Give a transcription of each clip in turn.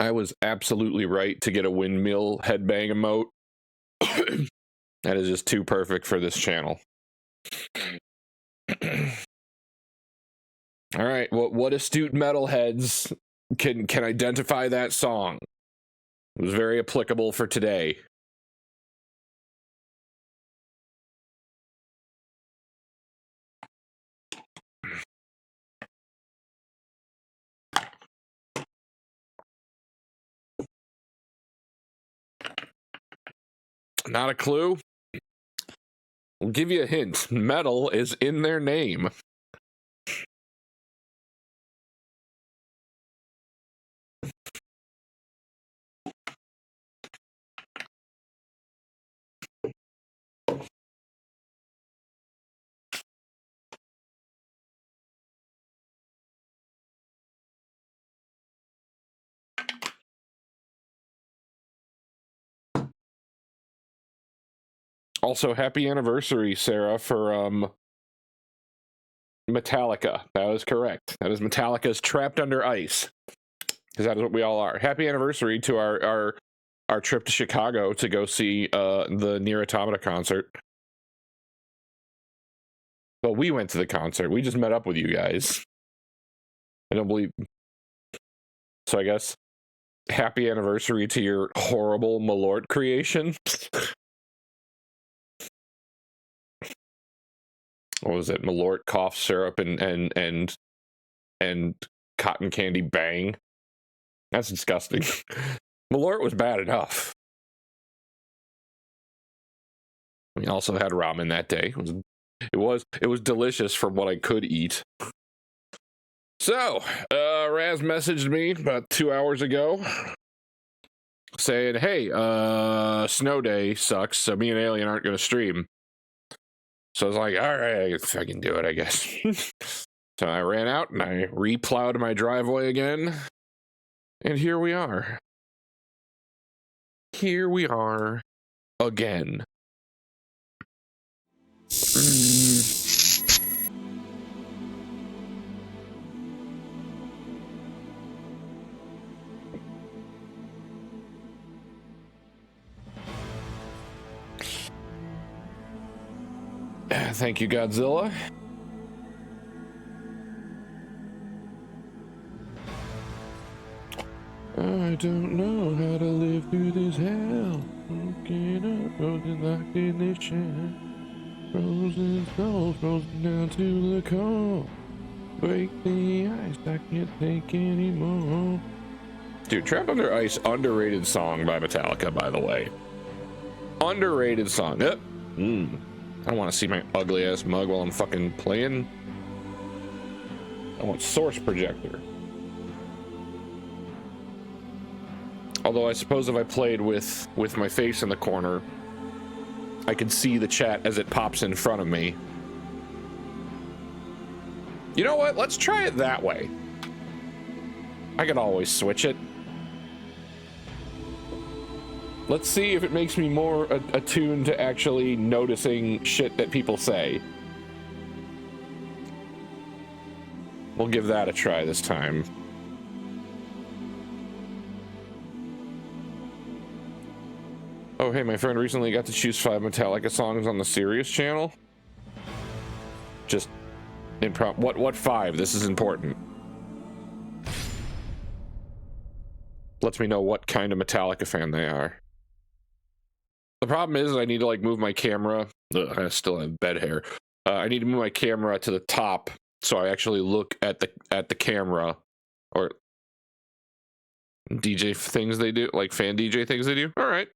I was absolutely right to get a windmill headbang emote. That is just too perfect for this channel. All right, what astute metalheads can identify that song? It was very applicable for today. Not a clue? I'll give you a hint. Metal is in their name. Also, happy anniversary, Sarah, for Metallica. That is correct. That is Metallica's Trapped Under Ice. Because that is what we all are. Happy anniversary to our trip to Chicago to go see the Nier Automata concert. Well, we went to the concert. We just met up with you guys. I don't believe... So I guess happy anniversary to your horrible Malort creation. What was it? Malort, cough syrup, and cotton candy bang. That's disgusting. Malort was bad enough. We also had ramen that day. It was delicious from what I could eat. So, Raz messaged me about 2 hours ago saying, hey, snow day sucks, so me and Alien aren't going to stream. So I was like, all right, I can do it, I guess. So I ran out and I replowed my driveway again. And here we are. Here we are again. Thank you, Godzilla. I don't know how to live through this hell. Looking up, frozen like ignition. Frozen souls, frozen down to the core. Break the ice, I can't take anymore. Dude, Trapped Under Ice, underrated song by Metallica, by the way. Underrated song. Yep. I don't want to see my ugly ass mug while I'm fucking playing. I want source projector. Although I suppose if I played with my face in the corner, I could see the chat as it pops in front of me. You know what? Let's try it that way. I could always switch it. Let's see if it makes me more attuned to actually noticing shit that people say. We'll give that a try this time. Oh, hey, my friend recently got to choose 5 Metallica songs on the Sirius channel. Just impromptu. What 5? This is important. Lets me know what kind of Metallica fan they are. The problem is I need to like move my camera. Ugh, I still have bed hair. I need to move my camera to the top so I actually look at the camera, or DJ things they do, like fan DJ things they do. All right.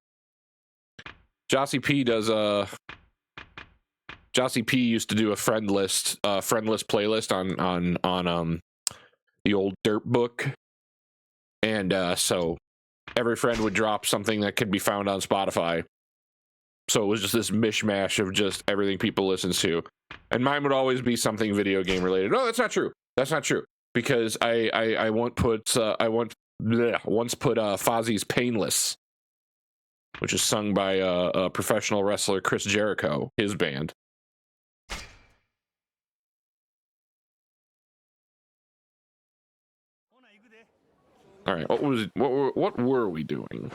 Jossie P does Jossie P used to do a friend list playlist on the old Dirt Book, and so every friend would drop something that could be found on Spotify. So it was just this mishmash of just everything people listen to, and mine would always be something video game related. No, that's not true. That's not true, because I once put Fozzie's "Painless," which is sung by a professional wrestler, Chris Jericho, his band. All right, what were we doing?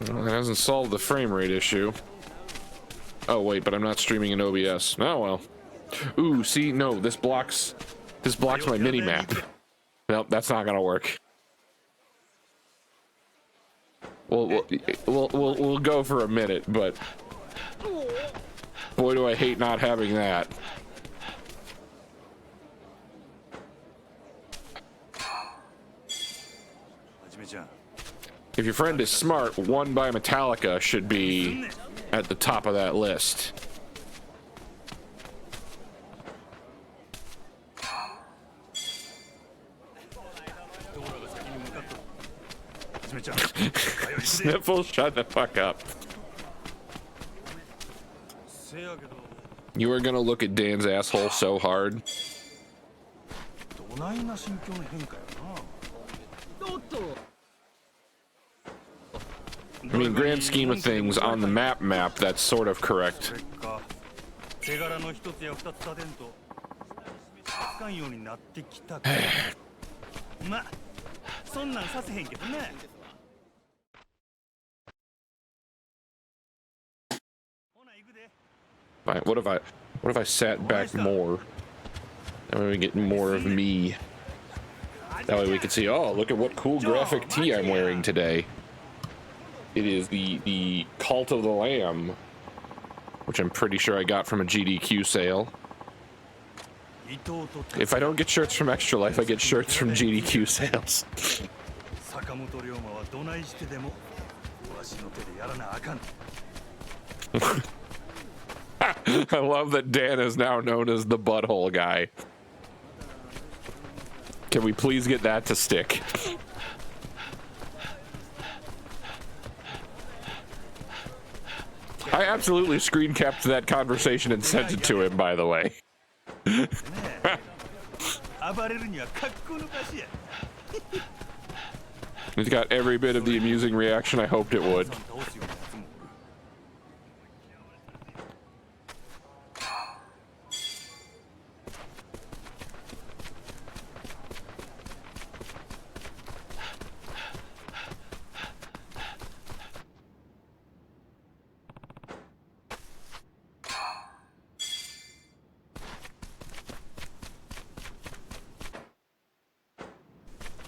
Well, it hasn't solved the frame rate issue. Oh wait, but I'm not streaming in OBS. Oh well. Ooh, see, no, this blocks my mini map. Nope, that's not gonna work. We'll go for a minute, but boy, do I hate not having that. If your friend is smart, One by Metallica should be at the top of that list. Sniffle, shut the fuck up. You are gonna look at Dan's asshole so hard. I mean, grand scheme of things, on the map, that's sort of correct. Right, what if I sat back more? That way we get more of me. That way we can see, oh, look at what cool graphic tee I'm wearing today. It is the Cult of the Lamb, which I'm pretty sure I got from a GDQ sale. If I don't get shirts from Extra Life, I get shirts from GDQ sales. I love that Dan is now known as the butthole guy. Can we please get that to stick? I absolutely screen capped that conversation and sent it to him, by the way. It's got every bit of the amusing reaction I hoped it would.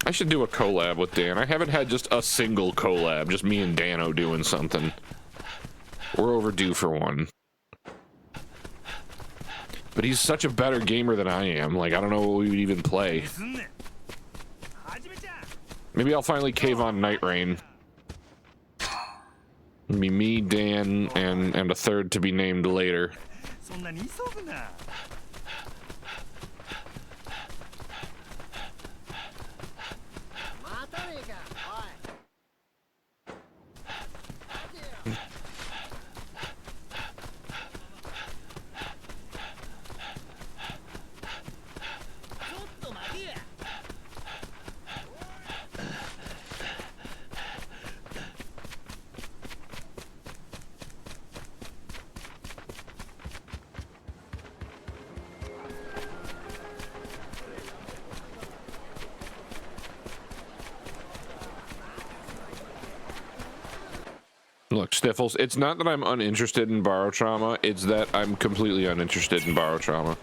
I should do a collab with Dan. I haven't had just a single collab, just me and Dano doing something. We're overdue for one. But he's such a better gamer than I am. Like, I don't know what we would even play. Maybe I'll finally cave on Night Rain. It'll be me, Dan, and a third to be named later. Look, Sniffles, it's not that I'm uninterested in Borrow Trauma, it's that I'm completely uninterested in Borrow Trauma.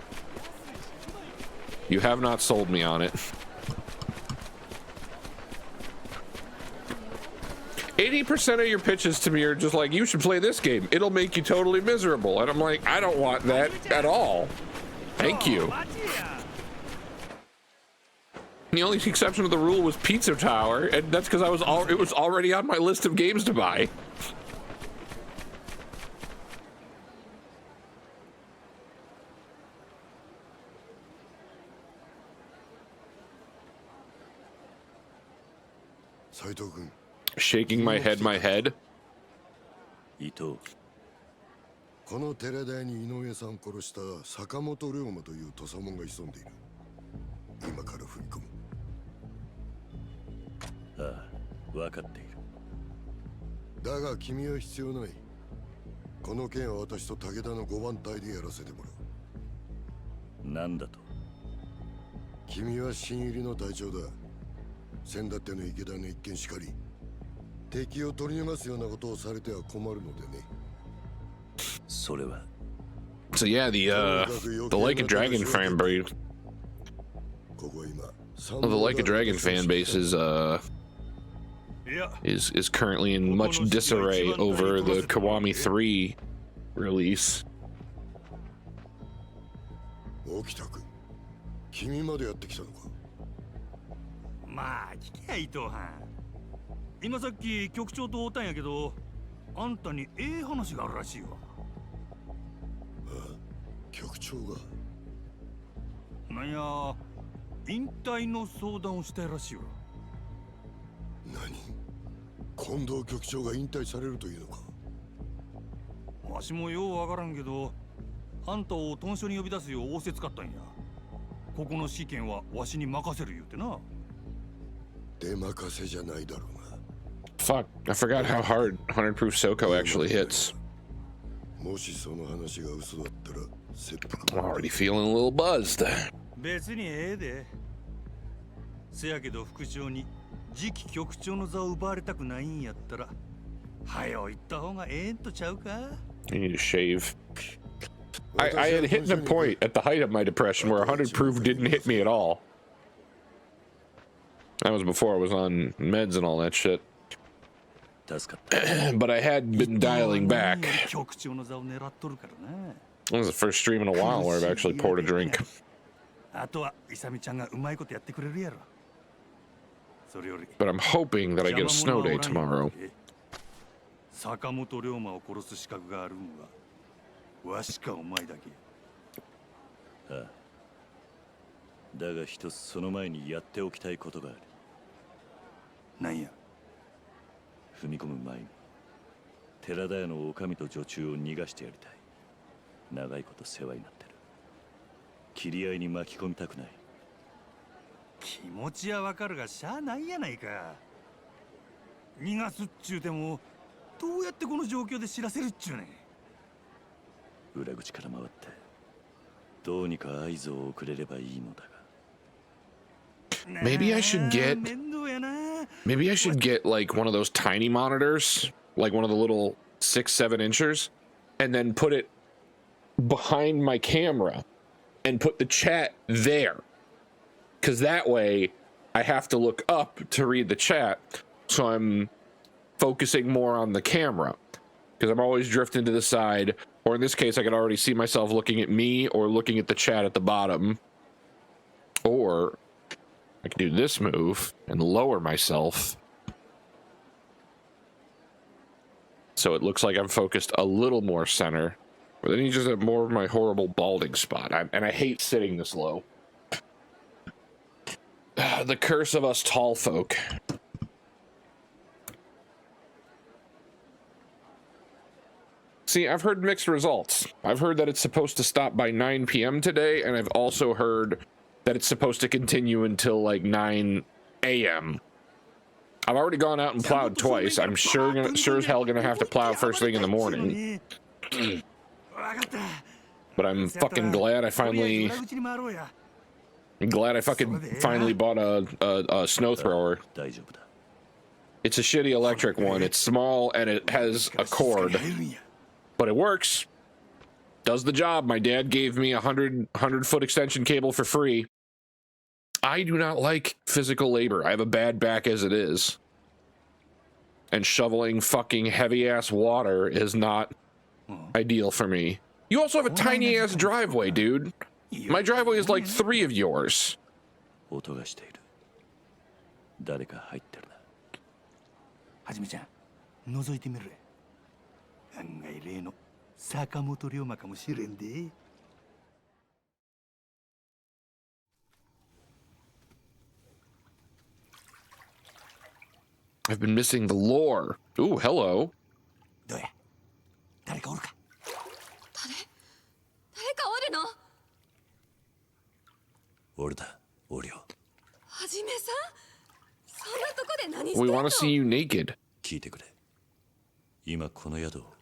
You have not sold me on it. 80% of your pitches to me are just like, you should play this game. It'll make you totally miserable. And I'm like, I don't want that at all. Thank you. The only exception to the rule was Pizza Tower, and that's because it was already on my list of games to buy. Shaking my head. この寺台に井上さん殺した坂本龍馬という土佐者が潜んでいる。今から踏み込む。ああ、分かっている。だが君は必要ない。この件は私と武田の5番隊でやらせてもらう。なんだと？君は新入りの隊長だ。先だっての池田の一件しかり、敵を取り逃すようなことをされては困るのでね。それは So yeah, the Like a Dragon fan base, ここは今 the Like a Dragon fan base is currently in much disarray over the Kiwami 3 release. 沖田君、君までやってきたのか。まあ聞きゃ伊藤藩。今さっき局長と会ったんやけど、あんたにええ話があるらしいわ。局長が。なんや、引退の相談をしたいらしいわ。何、近藤局長が引退されるというのか。わしもようわからんけど、あんたを豚所に呼び出すよう仰せつかったんや。ここの指揮権はわしに任せる言うてな。出任せじゃないだろうな。 Fuck, I forgot how hard 100 proof SoCo actually hits. もしその話が嘘だったら切腹。 I'm already feeling a little buzzed. 別にええで。せやけど副長に次期局長の座を奪われたくないんやったら、はよ言った方がええんとちゃうか。 I need to shave. I had hit a point at the height of my depression where 100 proof didn't hit me at all. That was before I was on meds and all that shit. But I had been dialing back. 局長の座を狙っとるからな。 This is the first stream in a while where I've actually poured a drink. あとはイサミちゃんがうまいことやってくれるやろ。それより But I'm hoping that I get a snow day tomorrow. 坂本龍馬を殺す資格があるんはわしかお前だけ。ああ。だが一つその前にやっておきたいことがある。なんや。踏み込む前に寺田屋の女将と女中を逃がしてやりたい。長いこと世話になってる。切り合いに巻き込みたくない。気持ちはわかるがしゃあないやないか。逃がすっちゅうてもどうやってこの状況で知らせるっちゅうねん。裏口から回ってどうにか合図を送れればいいのだが。 Maybe I should get like one of those tiny monitors, like one of the little 6-7 inchers, and then put it behind my camera and put the chat there. Because that way I have to look up to read the chat, so I'm focusing more on the camera. Because I'm always drifting to the side, or in this case I could already see myself looking at me or looking at the chat at the bottom. Or I can do this move and lower myself so it looks like I'm focused a little more center. But then you just have more of my horrible balding spot. And I hate sitting this low. The curse of us tall folk. See, I've heard mixed results. I've heard that it's supposed to stop by 9 p.m. today, and I've also heard that it's supposed to continue until like 9 a.m. I've already gone out and plowed twice. I'm sure as hell gonna have to plow first thing in the morning. But I'm fucking glad I finally bought a snow thrower. It's a shitty electric one. It's small and it has a cord, but it works. Does the job. My dad gave me a 100-foot extension cable for free. I do not like physical labor. I have a bad back as it is. And shoveling fucking heavy-ass water is not ideal for me. You also have a tiny-ass driveway, dude. My driveway is like 3 of yours. 音がしている。誰か入ってるな。はじめちゃん、覗いてみる。案外例の坂本龍馬かもしれんで。I've been missing the lore. Ooh, hello. どうや？誰かおるか？誰かおるの？俺だ、オリオ。はじめさん、そんなとこで何してん We の？ want to see you naked. 聞いてくれ。今この宿を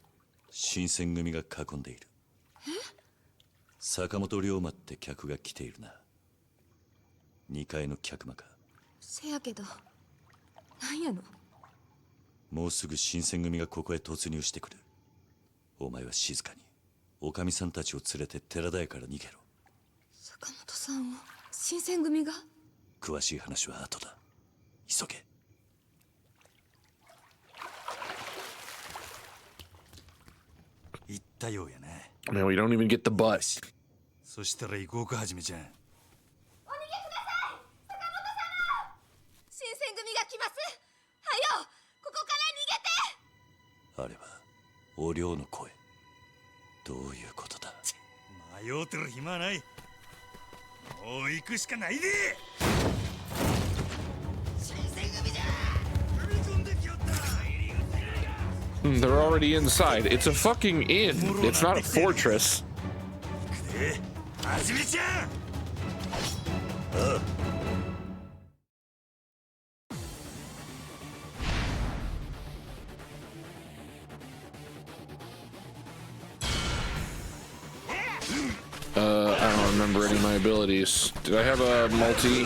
新選組が囲んでいる。坂本龍馬って客が来ているな。2階の客間か。せやけどなんやの。もうすぐ新選組がここへ突入してくる。お前は静かにおかみさんたちを連れて寺田屋から逃げろ。坂本さんを新選組が。詳しい話は後だ。急げ。言ったようやな。 Man, we don't even get the bus. そしたら行こうか、はじめちゃん。お逃げください。坂本様、新選組が来ます。はよ、ここから逃げて。あれはお涼の声。どういうことだ。迷うてる暇はない。もう行くしかないで。新選組じゃ。踏み込んできよった。 They're already inside. It's a fucking inn. It's not a fortress. はじめちゃん。 I don't remember any of my abilities. Did I have a multi?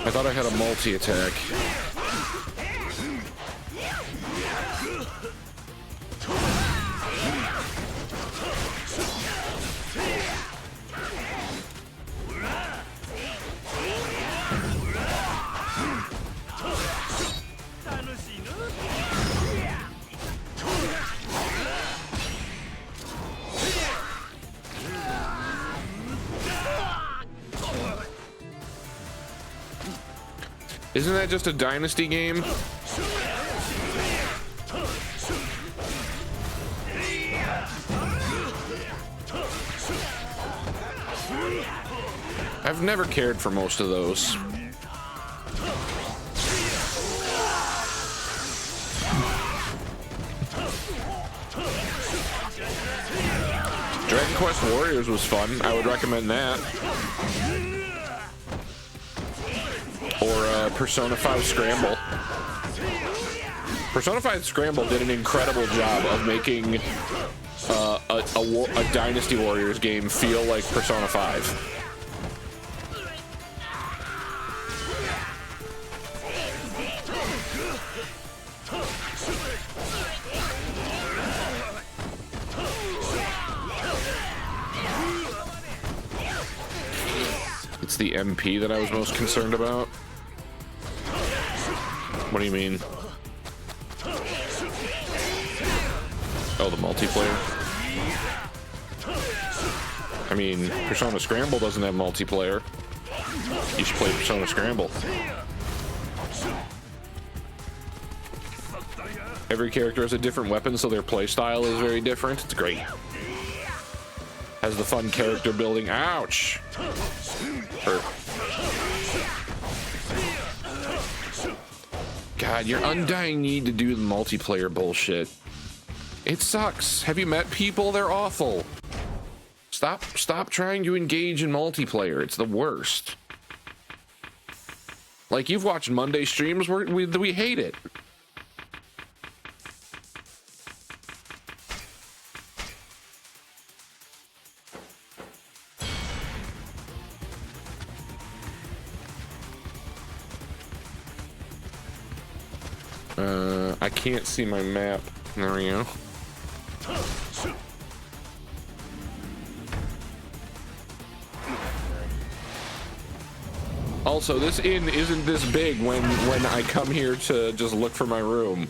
I thought I had a multi attack. Isn't that just a dynasty game? I've never cared for most of those. Dragon Quest Warriors was fun. I would recommend that. Or Persona 5 Scramble. Persona 5 Scramble did an incredible job of making a Dynasty Warriors game feel like Persona 5. It's the MP that I was most concerned about. What do you mean? Oh, the multiplayer? I mean, Persona Scramble doesn't have multiplayer. You should play Persona Scramble. Every character has a different weapon, so their playstyle is very different. It's great. Has the fun character building. Ouch! Hurt. God, your undying need to do the multiplayer bullshit. It sucks. Have you met people? They're awful. Stop trying to engage in multiplayer. It's the worst. Like, you've watched Monday streams where we hate it. I can't see my map. There we go. Also, this inn isn't this big when I come here to just look for my room.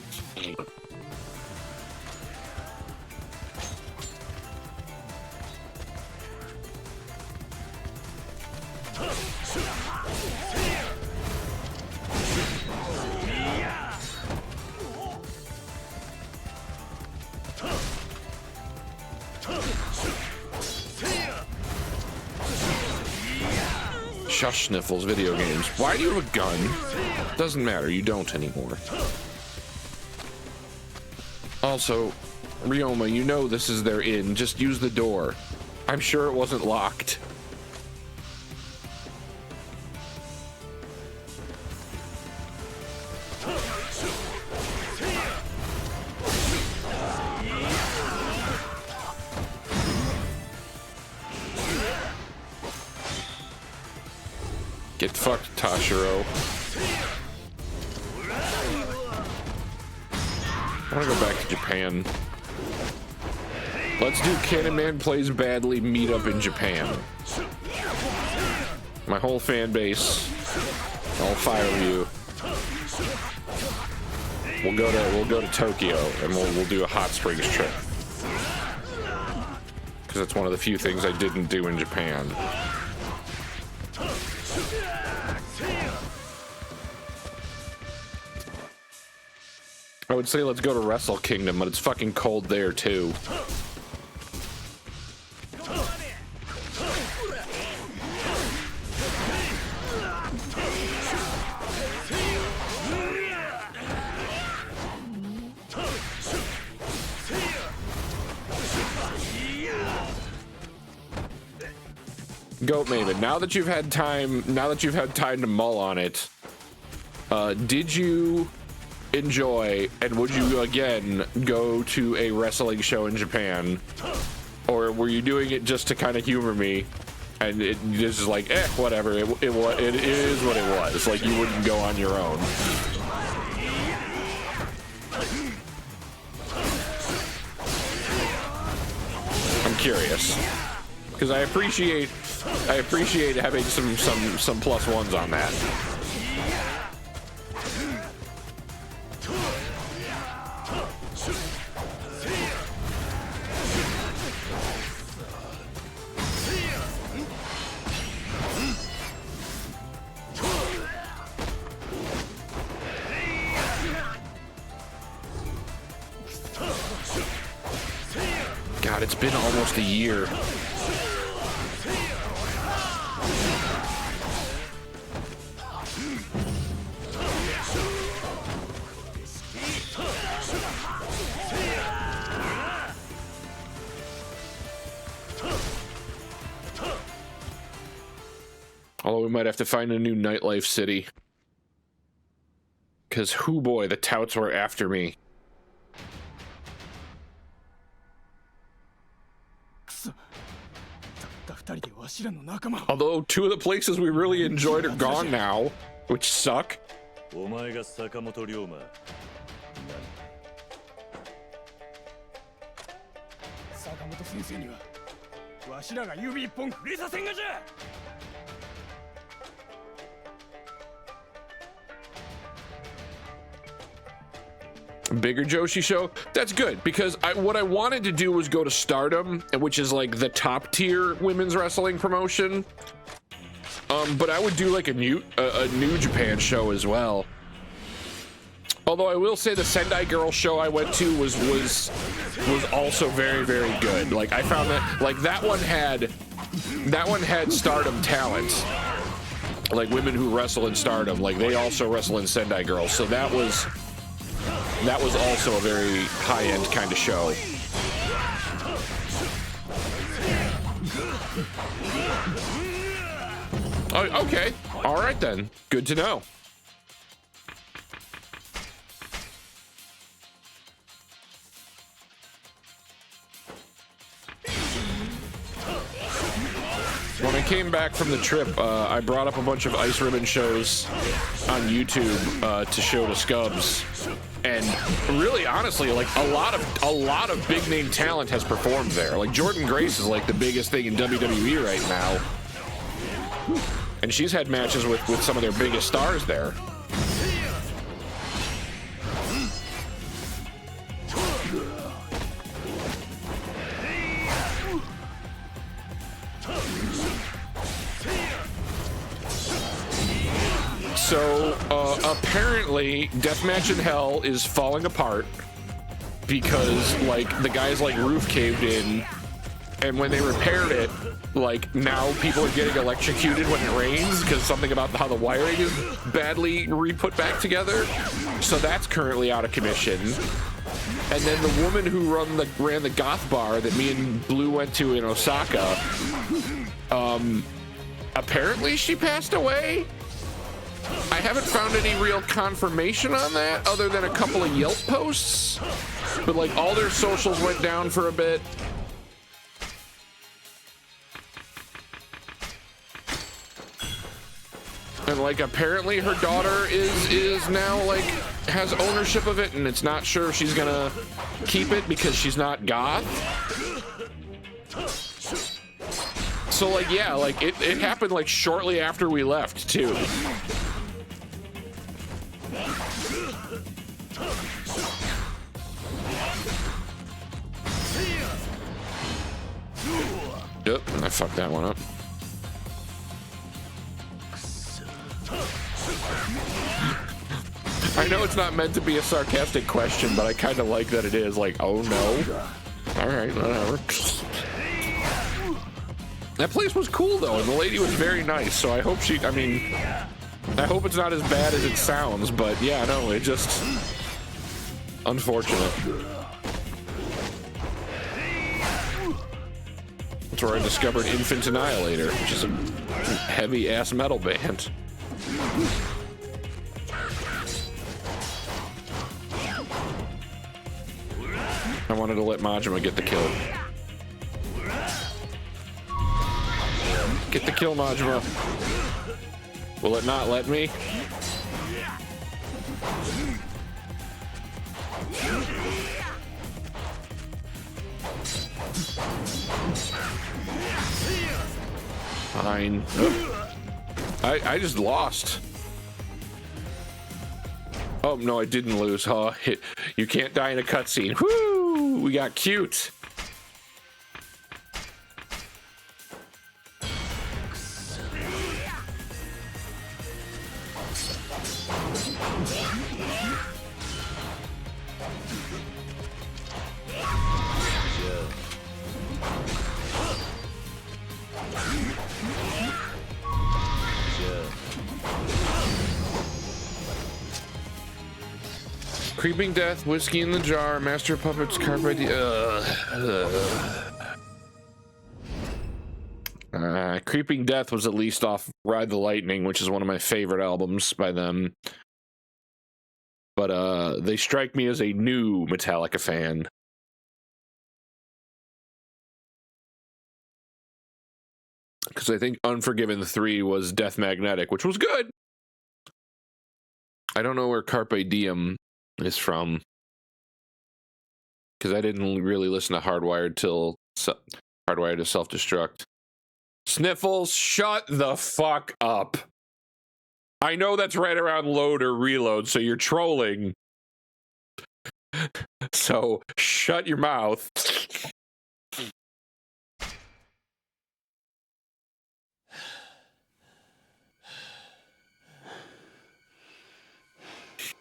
Shush Sniffles video games. Why do you have a gun? Doesn't matter, you don't anymore. Also, Ryoma, you know this is their inn. Just use the door. I'm sure it wasn't locked. Get get fucked, Tashiro. I want to go back to Japan. Let's do Cannon Man Plays Badly meetup in Japan. My whole fan base, all 5 of you. We'll go to Tokyo and we'll do a hot springs trip. Because that's one of the few things I didn't do in Japan. I would say let's go to Wrestle Kingdom, but it's fucking cold there too. Goat Maven, now that you've had time to mull on it, did you enjoy and would you again go to a wrestling show in Japan, or were you doing it just to kind of humor me and it is like whatever, it is what it was, like you wouldn't go on your own? I'm curious because I appreciate having some plus ones on that. God, it's been almost a year. Although we might have to find a new nightlife city. Because, hoo boy, the touts were after me. Although 2 of the places we really enjoyed are gone now, which suck. Bigger Joshi show? That's good, because what I wanted to do was go to Stardom, which is like the top tier women's wrestling promotion. But I would do like a New Japan show as well. Although I will say the Sendai Girl show I went to was also very, very good. Like I found that like that one had Stardom talent. Like women who wrestle in Stardom, like they also wrestle in Sendai Girl. So that was also a very high-end kind of show. Oh, okay. All right then. Good to know. When I came back from the trip, I brought up a bunch of Ice Ribbon shows on YouTube to show to Scubs. And really, honestly, like a lot of big name talent has performed there. Like Jordan Grace is like the biggest thing in WWE right now, and she's had matches with some of their biggest stars there. So apparently Deathmatch in Hell is falling apart because like the guy's like roof caved in, and when they repaired it, like now people are getting electrocuted when it rains because something about how the wiring is badly re-put back together. So that's currently out of commission. And then the woman who ran the goth bar that me and Blue went to in Osaka, apparently she passed away. I haven't found any real confirmation on that other than a couple of Yelp posts, but like all their socials went down for a bit. And like apparently her daughter is now like has ownership of it, and it's not sure if she's gonna keep it because she's not goth. So like yeah, like it happened like shortly after we left too. Yep, I fucked that one up. I know it's not meant to be a sarcastic question, but I kind of like that it is. Like, oh no. All right, whatever. That place was cool though, and the lady was very nice. So I hope I hope it's not as bad as it sounds. But yeah, no, it just unfortunate. That's where I discovered Infant Annihilator, which is a heavy ass metal band. I wanted to let Majima get the kill. Get the kill, Majima. Will it not let me? Fine. I just lost. Oh, no, I didn't lose. Oh, you can't die in a cutscene. Woo! We got cute. Creeping Death, Whiskey in the Jar, Master of Puppets, Carpe Diem. Creeping Death was at least off Ride the Lightning, which is one of my favorite albums by them. But they strike me as a new Metallica fan. Because I think Unforgiven 3 was Death Magnetic, which was good. I don't know where Carpe Diem is from, because I didn't really listen to Hardwired to Self-Destruct. Sniffles, shut the fuck up. I know that's right around load or reload, so you're trolling. So shut your mouth.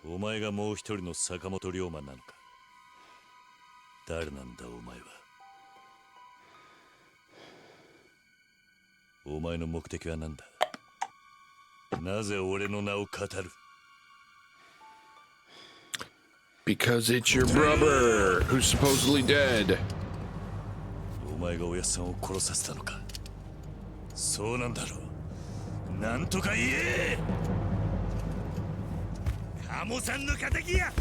お前がもう一人の坂本龍馬なのか。誰なんだお前は。お前の目的は何だ。なぜ俺の名を語る。Because it's your brother who's supposedly dead. お前がおやっさんを殺させたのか。そうなんだろう。なんとか言え。カモさんの敵や。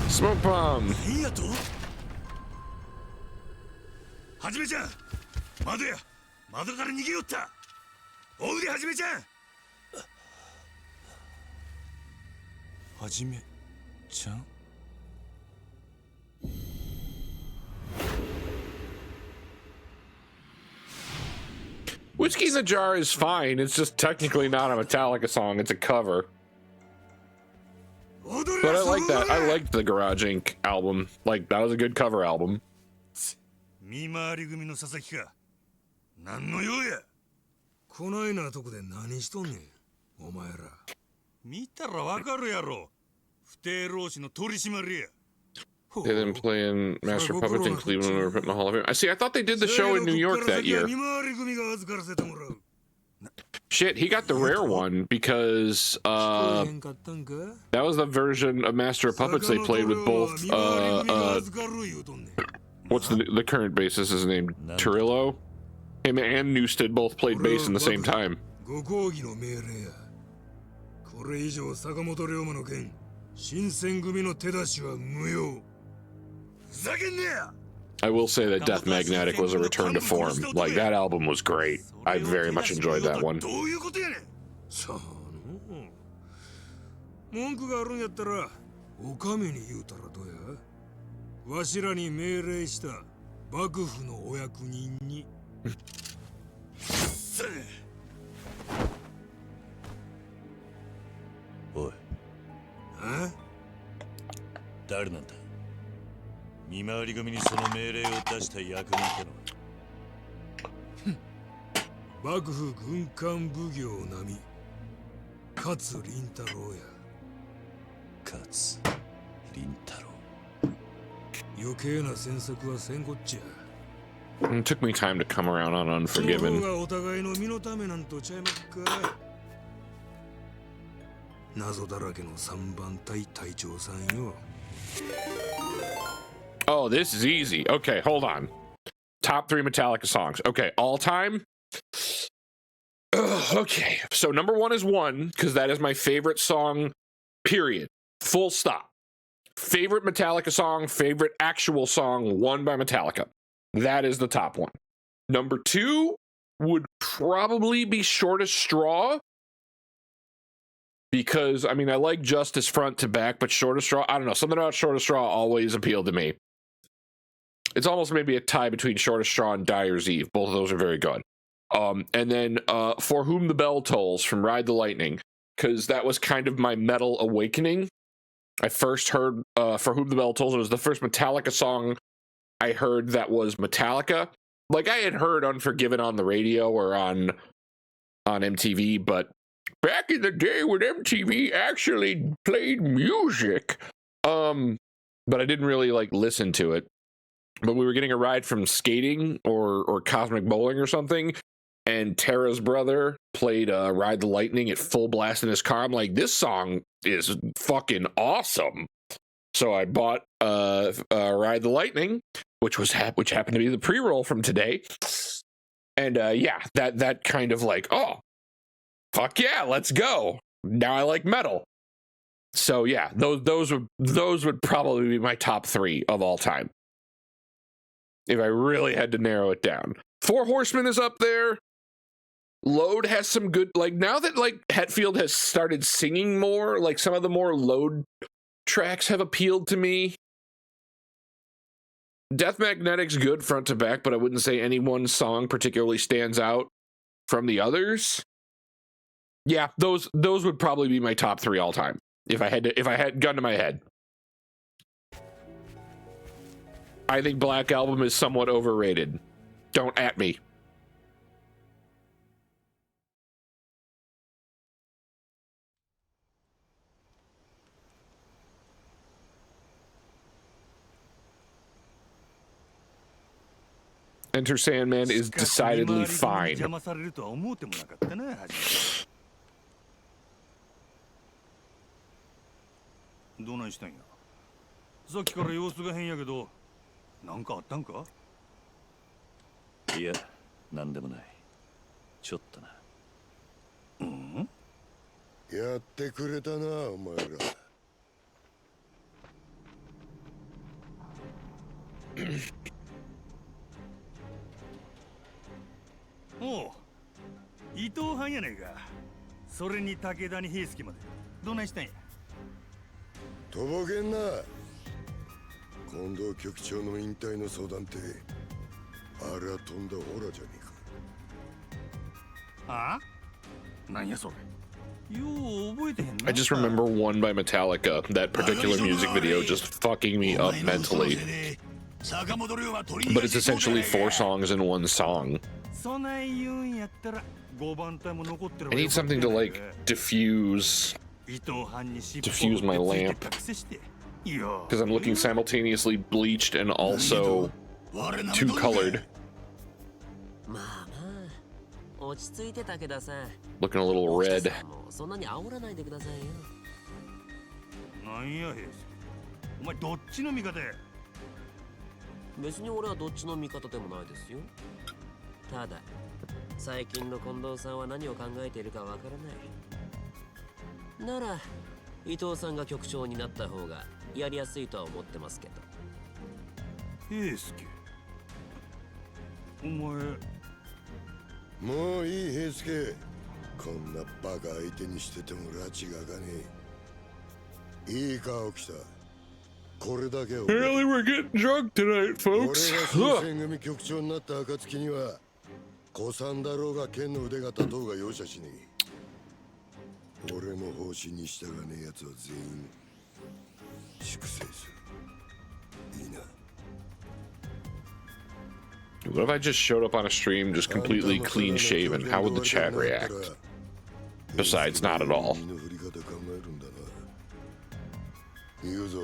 Smoke bomb. 何やと。はじめちゃん、窓や、窓から逃げよった。おうではじめちゃん。はじめちゃん。Whiskey in the Jar is fine. It's just technically not a Metallica song. It's a cover. But I like that. I liked the Garage Inc. album. Like, that was a good cover album. 見回り組の佐々木か。何の用や。こないなとこで何しとんねん、お前ら。見たらわかるやろ。不定老師の取締りや。They didn't play in Master of Puppets in Cleveland or put in the Hall of Fame. I see. I thought they did the show in New York that year. Shit, he got the rare one because that was the version of Master of Puppets they played with both. What's the current bassist's name? Turillo. Him and Newsted both played bass in the same time. これ以上坂本龍馬の件新選組の手出しは無用。ふざけんねや。 I will say that Death Magnetic was a return to form. Like, that album was great. I very much enjoyed that one. どういうことやねん。さあの文句があるんやったらお上に言うたらどうや。わしらに命令した幕府のお役人に。おい、あ？誰なんだ。見回り組にその命令を出した役人ってのは。幕府軍艦奉行並み勝麟太郎や。勝麟太郎。余計な詮索はせんこっちゃ。It took me time to come around on その方 Unforgiven. がお互いの身のためなんとちゃいまっか。謎だらけの三番隊隊長さんよ。 Oh, this is easy. Okay, hold on. Top 3 Metallica songs. Okay, all time. Ugh, okay, so number 1 is One, because that is my favorite song, period. Full stop. Favorite Metallica song, favorite actual song, One by Metallica. That is the top one. Number 2 would probably be Shortest Straw. Because, I mean, I like Justice front to back, but Shortest Straw, I don't know. Something about Shortest Straw always appealed to me. It's almost maybe a tie between Shortest Straw and Dyer's Eve. Both of those are very good. And then For Whom the Bell Tolls from Ride the Lightning, because that was kind of my metal awakening. I first heard For Whom the Bell Tolls. It was the first Metallica song I heard that was Metallica. Like, I had heard Unforgiven on the radio or on MTV, but back in the day when MTV actually played music, but I didn't really like listen to it. But we were getting a ride from skating or Cosmic Bowling or something, and Tara's brother played Ride the Lightning at full blast in his car. I'm like, this song is fucking awesome. So I bought Ride the Lightning, which happened to be the pre-roll from today. And yeah, that kind of like, oh, fuck yeah, let's go. Now I like metal. So yeah, those would probably be my top 3 of all time, if I really had to narrow it down. Four Horsemen is up there. Load has some good, like, now that like Hetfield has started singing more, like some of the more Load tracks have appealed to me. Death Magnetic's good front to back, but I wouldn't say any one song particularly stands out from the others. Yeah, those would probably be my top 3 all time if I had gun to my head. I think Black Album is somewhat overrated. Don't at me. Enter Sandman is decidedly fine. 邪魔されるとは思うてもなかったな、初め。どないしたんや。さっきから様子が変やけど、なんかあったんか？いや、なんでもない。ちょっとな。うん？やってくれたな、お前ら。おう、伊藤藩やねんか。それに武田に平助まで。どないしたんや。とぼけんな。近藤局長の引退の相談ってあれはとんだホラじゃねえか。あ？なんやそれ。よう覚えてへんな。 I just remember One by Metallica. That particular music video just fucking me up mentally. But it's essentially 4 songs in one song. I need something to like diffuse my lamp, because I'm looking simultaneously bleached and also 2-colored. Looking a little red. なんや平助。お前どっちの味方や。別に俺はどっちの味方でもないですよ。ただ最近の近藤さんは何を考えているかわからない。なら伊藤さんが局長になった方がやりやすいとは思ってますけど。平介、お前もういい平介。こんなバカ相手にしてても拉致が開かねえ。いいか沖田、これだけを Apparently we're getting drunk tonight, 俺 folks. が新選組局長になった暁には古参だろうが剣の腕が立とうが容赦しねえ。俺の方針に従わねえ奴は全員粛清する。いいな。 What if I just showed up on a stream just completely clean shaven? How would the chat react? Besides, not at all. 言うぞ。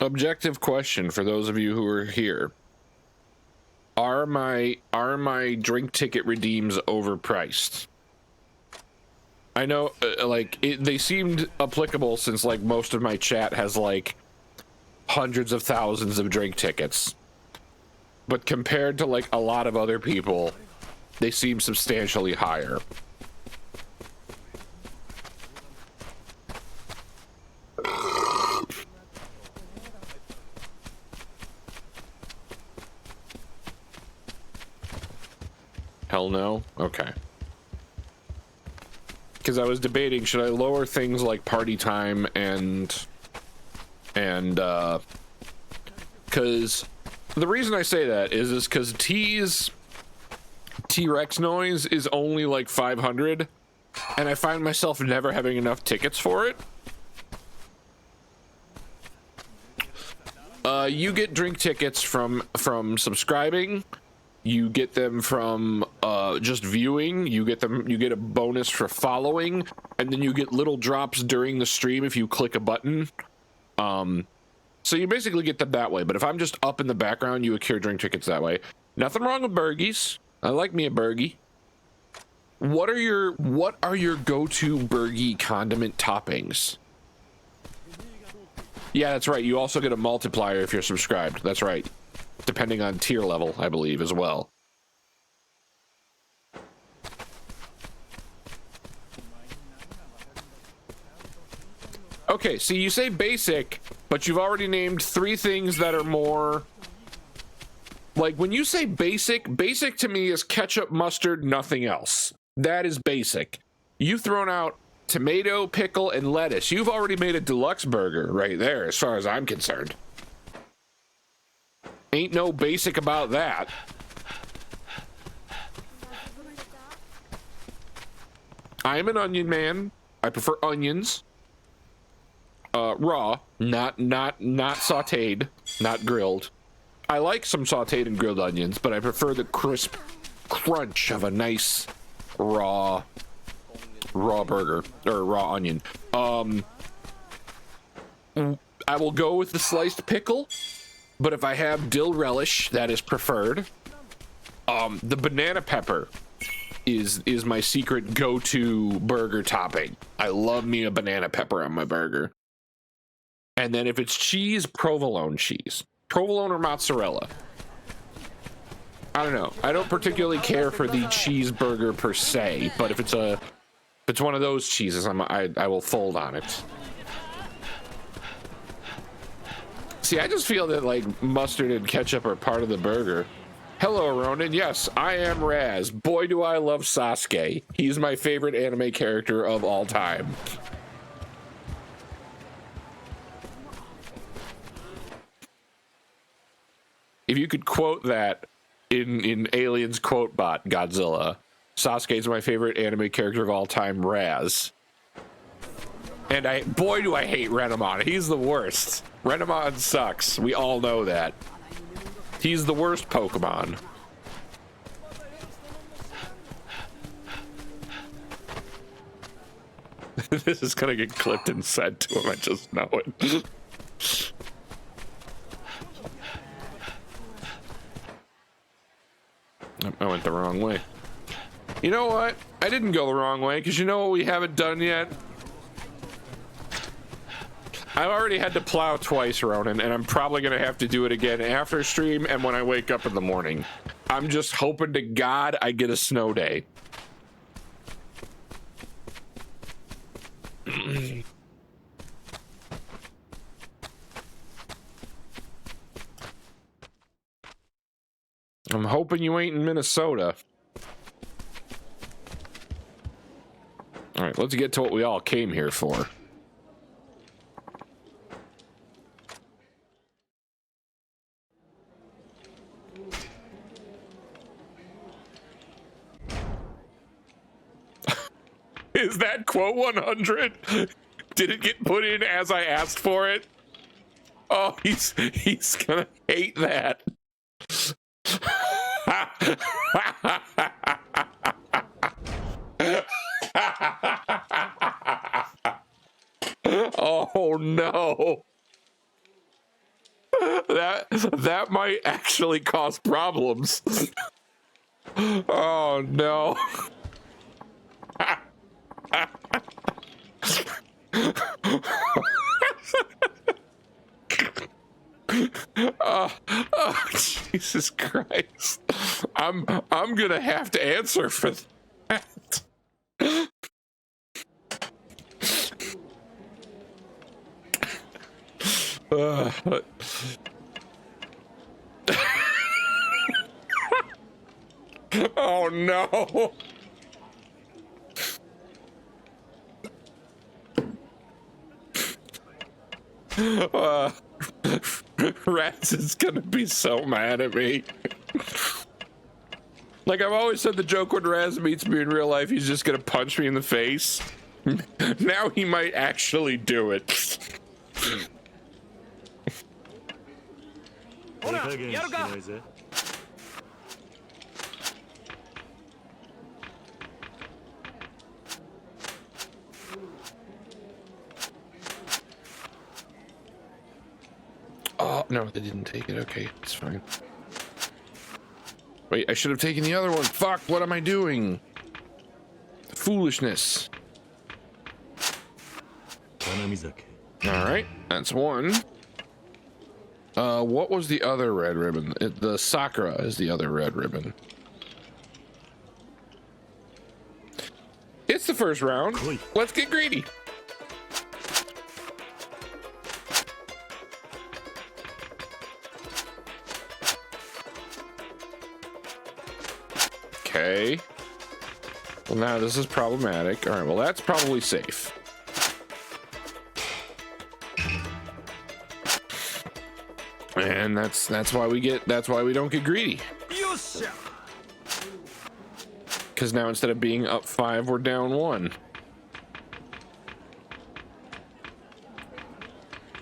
Objective question for those of you who are here. Are my drink ticket redeems overpriced? I know they seemed applicable since like most of my chat has like hundreds of thousands of drink tickets. But compared to like a lot of other people, they seem substantially higher. Hell no? Okay. Because I was debating, should I lower things like party time and because the reason I say that is because T's T-Rex noise is only like 500 and I find myself never having enough tickets for it. You get drink tickets from subscribing. You get them from just viewing. You get a bonus for following, and then you get little drops during the stream if you click a button. So you basically get them that way. But if I'm just up in the background, you accrue drink tickets that way. Nothing wrong with burgies. I like me a burgie. What are your go-to burgie condiment toppings? Yeah, that's right. You also get a multiplier if you're subscribed. That's right. Depending on tier level, I believe, as well. Okay, so you say basic, but you've already named 3 things that are more... Like, when you say basic, basic to me is ketchup, mustard, nothing else. That is basic. You've thrown out tomato, pickle, and lettuce. You've already made a deluxe burger right there, as far as I'm concerned. Ain't no basic about that. I'm an onion man. I prefer onions. Raw, not sauteed, not grilled. I like some sauteed and grilled onions, but I prefer the crisp crunch of a nice raw burger or raw onion. I will go with the sliced pickle. But if I have dill relish, that is preferred. The banana pepper is my secret go-to burger topping. I love me a banana pepper on my burger. And then if it's cheese, provolone cheese. Provolone or mozzarella. I don't know. I don't particularly care for the cheeseburger per se, but if it's one of those cheeses, I will fold on it. See, I just feel that like mustard and ketchup are part of the burger. Hello, Ronin. Yes, I am Raz. Boy, do I love Sasuke. He's my favorite anime character of all time. if you could quote that in Aliens quote bot Godzilla, Sasuke's my favorite anime character of all time, Raz. And boy, do I hate Renamon. He's the worst. Renamon sucks. We all know that. He's the worst Pokemon. This is gonna get clipped and said to him. I just know it. I went the wrong way. You know what? I didn't go the wrong way, because you know what we haven't done yet? I've already had to plow twice, Ronin, and I'm probably going to have to do it again after stream and when I wake up in the morning. I'm just hoping to God I get a snow day. I'm hoping you ain't in Minnesota. All right, let's get to what we all came here for. Is that quote 100? Did it get put in as I asked for it? Oh, he's gonna hate that. Oh no. That might actually cause problems. Oh no. Oh, Jesus Christ. I'm gonna have to answer for that. Oh no. Rats is gonna be so mad at me. Like I've always said, the joke when Raz meets me in real life, he's just gonna punch me in the face. Now he might actually do it. Oh, no, they didn't take it. Okay, it's fine. Wait, I should have taken the other one. Fuck, what am I doing? Foolishness. Alright, that's one. What was the other red ribbon? The Sakura is the other red ribbon. It's the first round. Let's get greedy. Okay. Well, now this is problematic. All right, well, that's probably safe. And that's why we don't get greedy. Because now instead of being up 5, we're down 1.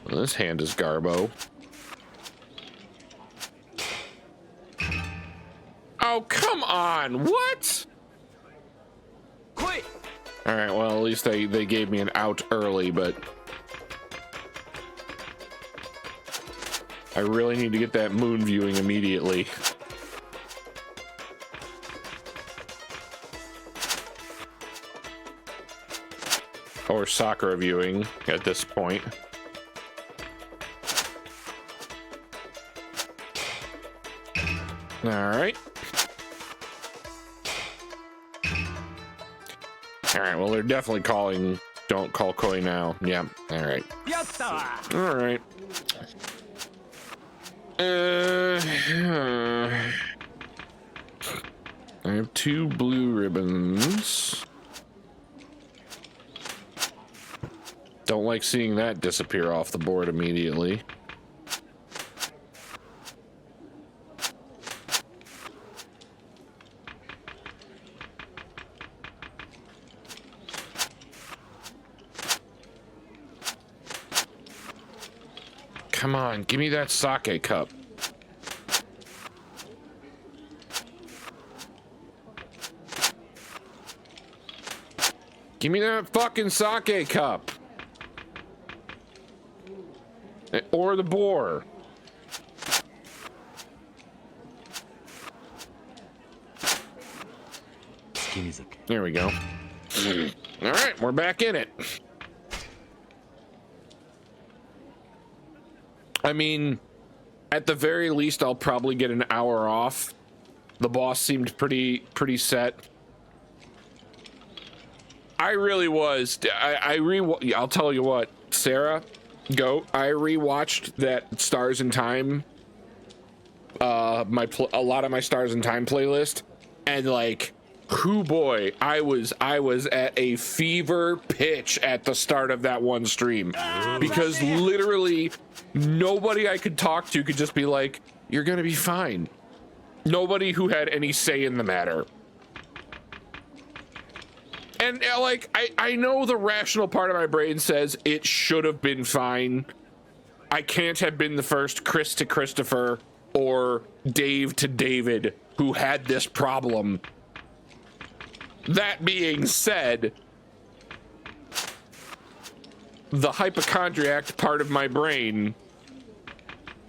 Well, this hand is Garbo. Oh, come on. What? Quit. All right, well, at least they gave me an out early, but I really need to get that moon viewing immediately. Or Sakura viewing at this point. All right. All right, well, they're definitely calling don't call Koi now. Yeah, all right. All right. I have 2 blue ribbons. Don't like seeing that disappear off the board immediately. come on, give me that sake cup. Give me that fucking sake cup. Or the boar. There we go. All right, we're back in it. I mean, at the very least, I'll probably get an hour off. The boss seemed pretty set. I really was. I'll tell you what, Sarah, go. I rewatched that Stars in Time. A lot of my Stars in Time playlist, and like, whoo boy, I was at a fever pitch at the start of that one stream, because literally nobody I could talk to could just be like, "You're gonna be fine." Nobody who had any say in the matter. And like, I know the rational part of my brain says it should have been fine. I can't have been the first Chris to Christopher or Dave to David who had this problem. That being said, the hypochondriac part of my brain,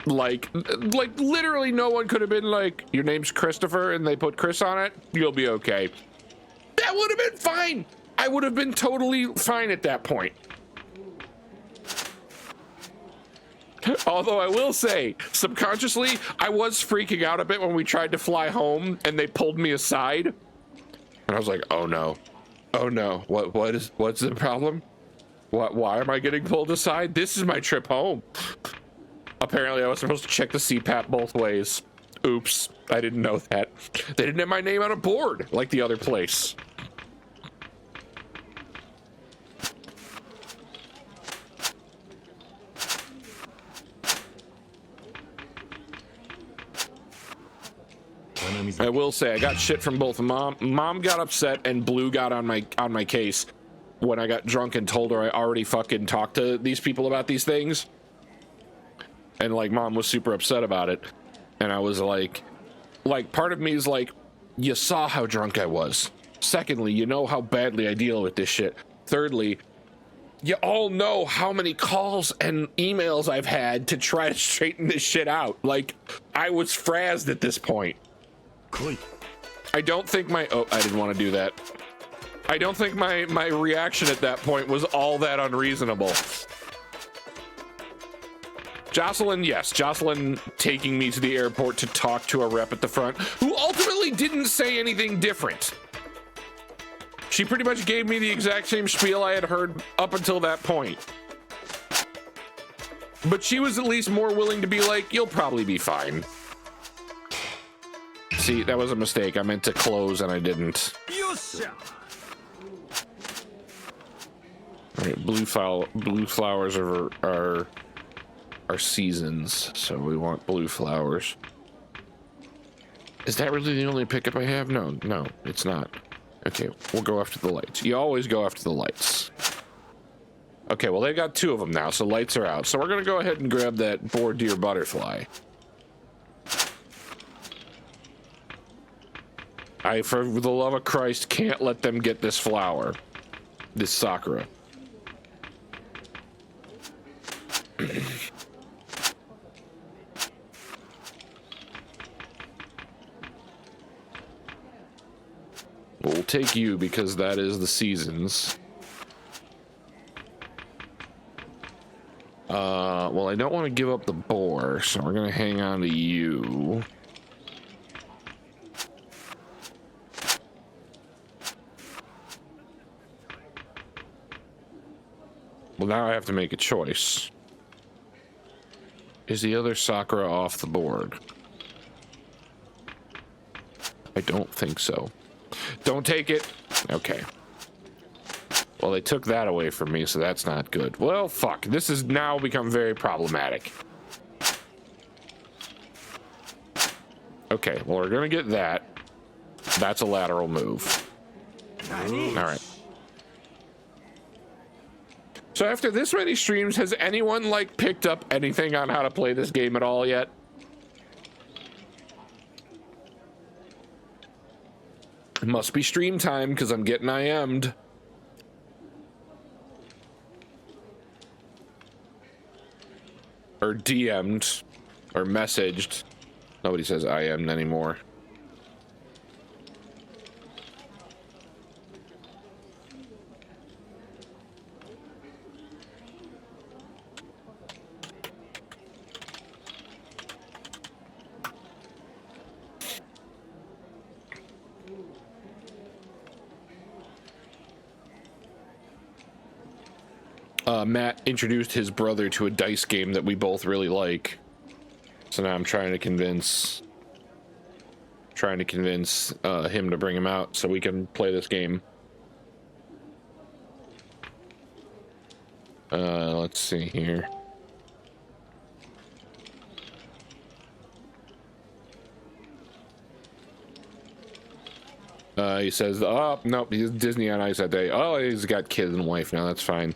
like literally no one could have been like, "Your name's Christopher," and they put Chris on it, you'll be okay. That would have been fine. I would have been totally fine at that point. Although I will say, subconsciously, I was freaking out a bit when we tried to fly home and they pulled me aside. And I was like, oh no. Oh no. What's the problem? Why am I getting pulled aside? This is my trip home. Apparently I was supposed to check the CPAP both ways. Oops, I didn't know that. They didn't have my name on a board like the other place. I will say I got shit from both. Mom got upset and Blue got on my case when I got drunk and told her I already fucking talked to these people about these things. And like, Mom was super upset about it. And I was like part of me is like, you saw how drunk I was. Secondly, you know how badly I deal with this shit. Thirdly, you all know how many calls and emails I've had to try to straighten this shit out. Like, I was frazzed at this point. I don't think I didn't want to do that. I don't think my reaction at that point was all that unreasonable. Jocelyn, yes, Jocelyn taking me to the airport to talk to a rep at the front who ultimately didn't say anything different. She pretty much gave me the exact same spiel I had heard up until that point. But she was at least more willing to be like, you'll probably be fine. See, that was a mistake. I meant to close and I didn't. All right, blue flowers are seasons, so we want blue flowers. Is that really the only pickup I have? No, it's not. Okay, we'll go after the lights. You always go after the lights. Okay, well, they've got 2 of them now, so lights are out. So we're gonna go ahead and grab that boar deer butterfly. I, for the love of Christ, can't let them get this flower. This Sakura. We'll take you because that is the seasons. Well, I don't want to give up the boar, so we're gonna hang on to you. Well, now I have to make a choice. Is the other Sakura off the board? I don't think so. Don't take it. Okay. Well, they took that away from me, so that's not good. Well, fuck. This has now become very problematic. Okay, well, we're gonna get that. That's a lateral move. All right. So after this many streams, has anyone like picked up anything on how to play this game at all yet? It must be stream time because I'm getting IM'd. Or DM'd. Or messaged. Nobody says IM'd anymore. Matt introduced his brother to a dice game that we both really like. So now I'm trying to convince him to bring him out so we can play this game. Let's see here. He says, oh, nope, he's Disney on Ice that day. Oh, he's got kids and wife now, that's fine.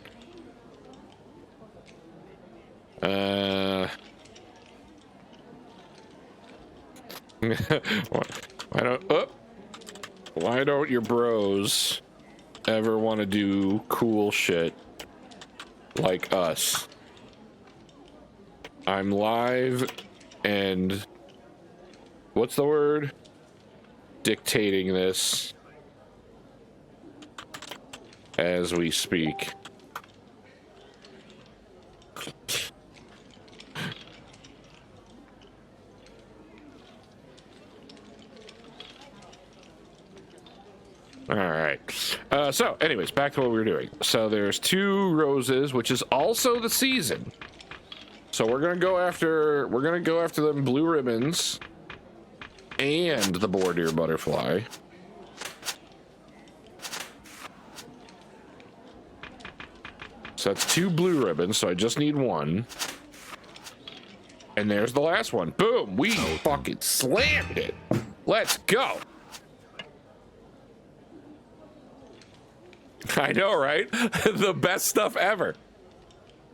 Why don't your bros ever want to do cool shit like us? I'm live and what's the word? Dictating this as we speak. All right. So anyways, back to what we were doing. So there's 2 roses, which is also the season. So we're going to go after them blue ribbons and the border butterfly. So that's 2 blue ribbons, so I just need 1. And there's the last one. Boom, we fucking slammed it. Let's go. I know, right? The best stuff ever.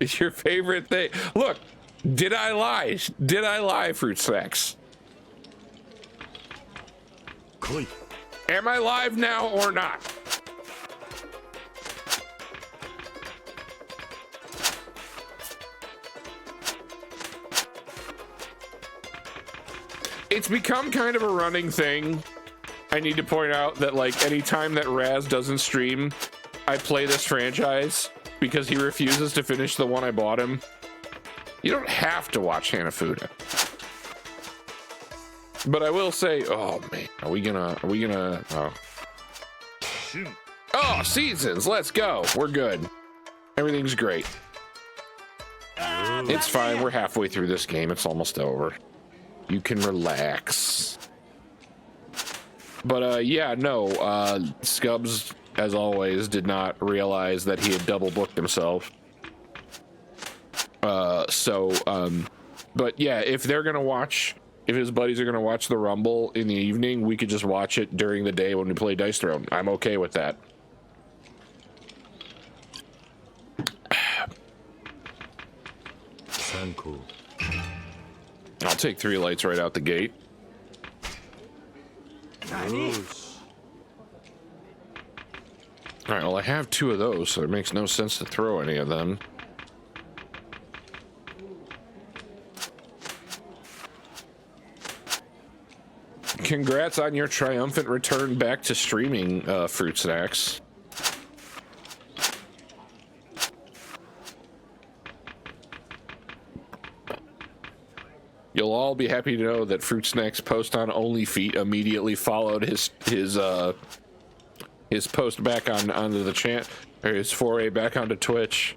It's your favorite thing. Look, did I lie? Did I lie, Fruit Snacks? Am I live now or not? It's become kind of a running thing. I need to point out that, like, anytime that Raz doesn't stream, I play this franchise because he refuses to finish the one I bought him. You don't have to watch Hanafuda. But I will say, oh man, are we gonna, oh, seasons, let's go. We're good. Everything's great. It's fine, we're halfway through this game. It's almost over. You can relax. But yeah, no, Scubs, as always, did not realize that he had double booked himself. But yeah, if they're gonna watch, if his buddies are gonna watch the Rumble in the evening, we could just watch it during the day when we play Dice Throne. I'm okay with that. I'll take 3 lights right out the gate. Alright, well I have 2 of those, so it makes no sense to throw any of them. Congrats on your triumphant return back to streaming, Fruit Snacks. You'll all be happy to know that Fruit Snacks' post on OnlyFeet immediately followed his post back onto the channel, or his foray back onto Twitch,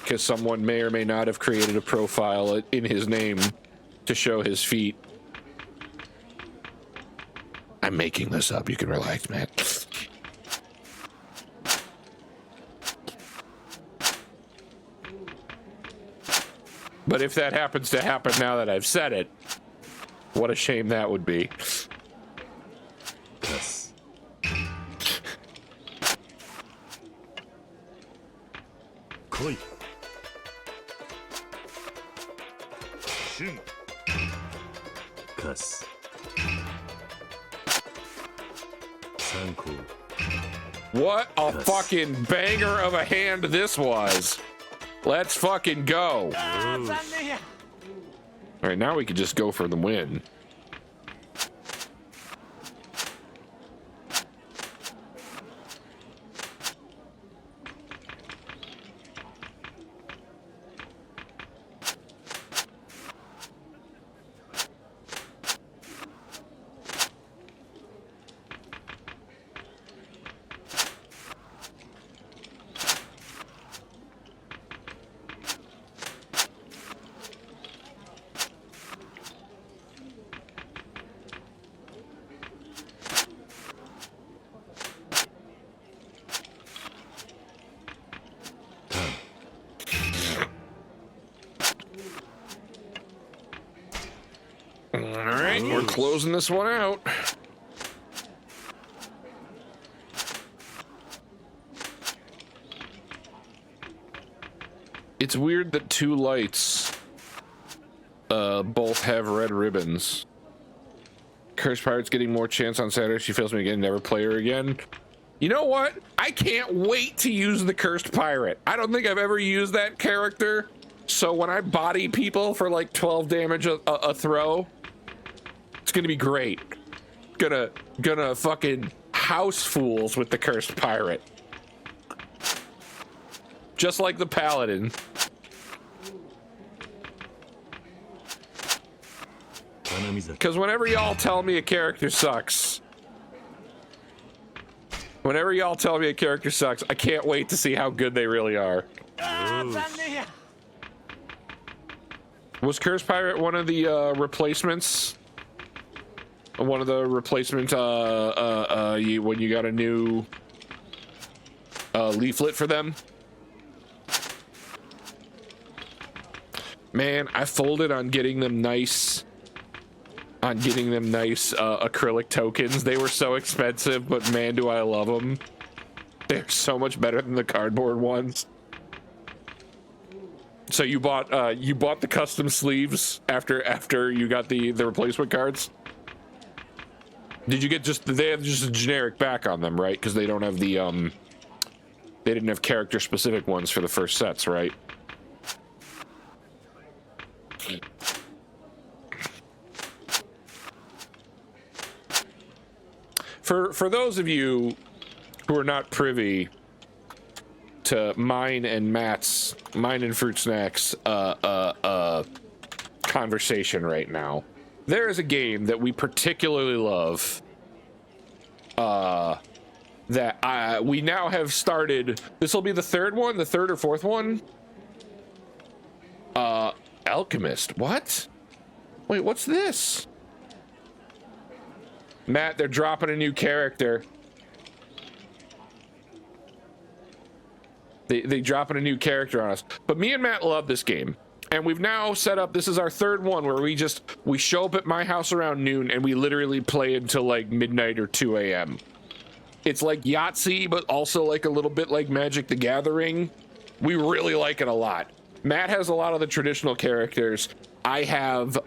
because someone may or may not have created a profile in his name to show his feet. I'm making this up. You can relax, man. But if that happens to happen now that I've said it, what a shame that would be. Ishin. カス参考 What a fucking banger of a hand this was. Let's fucking go. All right, now we can just go for the win. We're closing this one out. It's weird that two lights both have red ribbons. Cursed Pirate's getting more chance on Saturday. She fails me again. Never play her again. You know what? I can't wait to use the Cursed Pirate. I don't think I've ever used that character. So when I body people for like 12 damage a throw, it's gonna be great. Gonna fucking house fools with the Cursed Pirate. Just like the Paladin. Because whenever y'all tell me a character sucks, I can't wait to see how good they really are. Was Cursed Pirate one of the replacements? One of the replacement when you got a new leaflet for them? Man, I folded on getting them nice acrylic tokens. They were so expensive, but man, do I love them. They're so much better than the cardboard ones. So you bought the custom sleeves after you got the replacement cards? Did you get they have just a generic back on them, right? Because they don't have the they didn't have character specific ones for the first sets, right? For those of you who are not privy to mine and Fruit Snacks conversation right now, there is a game that we particularly love that we now have started. This will be the third or fourth one. Alchemist. What? Wait, what's this? Matt, they're dropping a new character. They dropping a new character on us. But me and Matt love this game. And we've now set up, this is our third one where we show up at my house around noon and we literally play until like midnight or 2 a.m. It's like Yahtzee, but also like a little bit like Magic the Gathering. We really like it a lot. Matt has a lot of the traditional characters. I have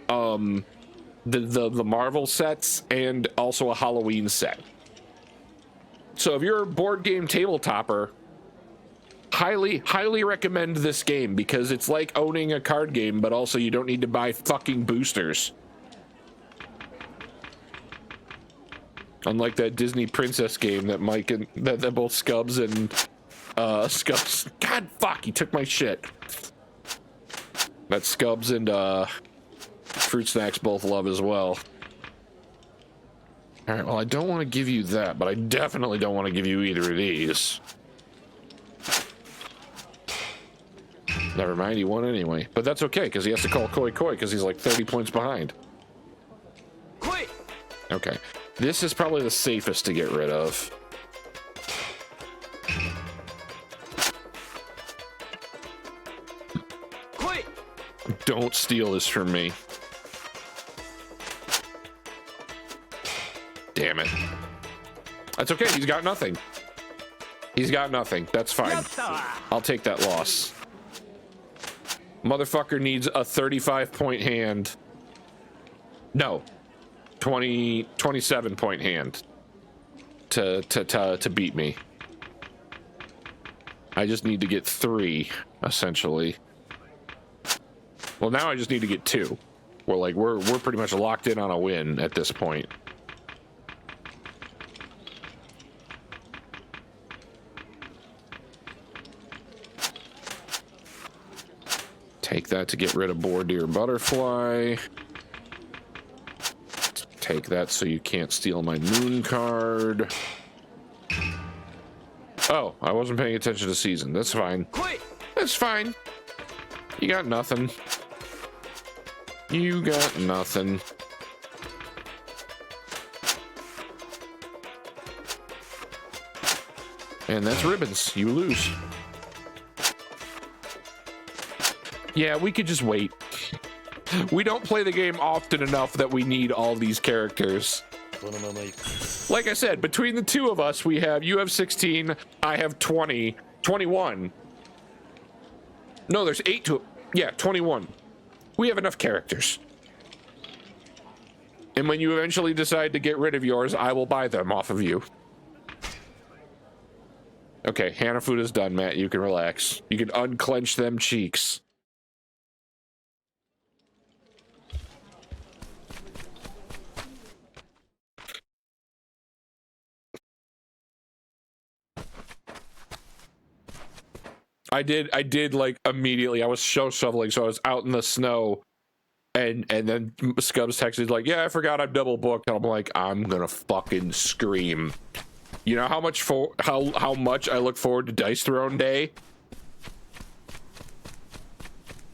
the Marvel sets and also a Halloween set. So if you're a board game tabletopper, highly recommend this game because it's like owning a card game, but also you don't need to buy fucking boosters. Unlike that Disney princess game that Mike and that both Scubs and Scubs. God fuck, he took my shit. That Scubs and Fruit Snacks both love as well. All right, well, I don't want to give you that, but I definitely don't want to give you either of these. Never mind, he won anyway. But that's okay, because he has to call Koi Koi, because he's like 30 points behind. Koi! Okay. This is probably the safest to get rid of. Koi! Don't steal this from me. Damn it. That's okay, he's got nothing. He's got nothing. That's fine. I'll take that loss. Motherfucker needs a 35-point hand. No, 27-point hand to beat me. I just need to get 3, essentially. Well, now I just need to get 2. We're pretty much locked in on a win at this point. Take that to get rid of Boar Deer Butterfly. Take that so you can't steal my moon card. Oh, I wasn't paying attention to season. That's fine. That's fine. You got nothing. You got nothing. And that's ribbons. You lose. Yeah, we could just wait. We don't play the game often enough that we need all these characters. Like I said, between the two of us, you have 16, I have 20, 21. No, there's 8 to, yeah, 21. We have enough characters. And when you eventually decide to get rid of yours, I will buy them off of you. Okay, Hanafuda's done, Matt. You can relax. You can unclench them cheeks. I did like immediately. I was shoveling, so I was out in the snow, and then Scubs texted like, "Yeah, I forgot I'm double booked." And I'm like, I'm gonna fucking scream. You know how much how much I look forward to Dice Throne Day?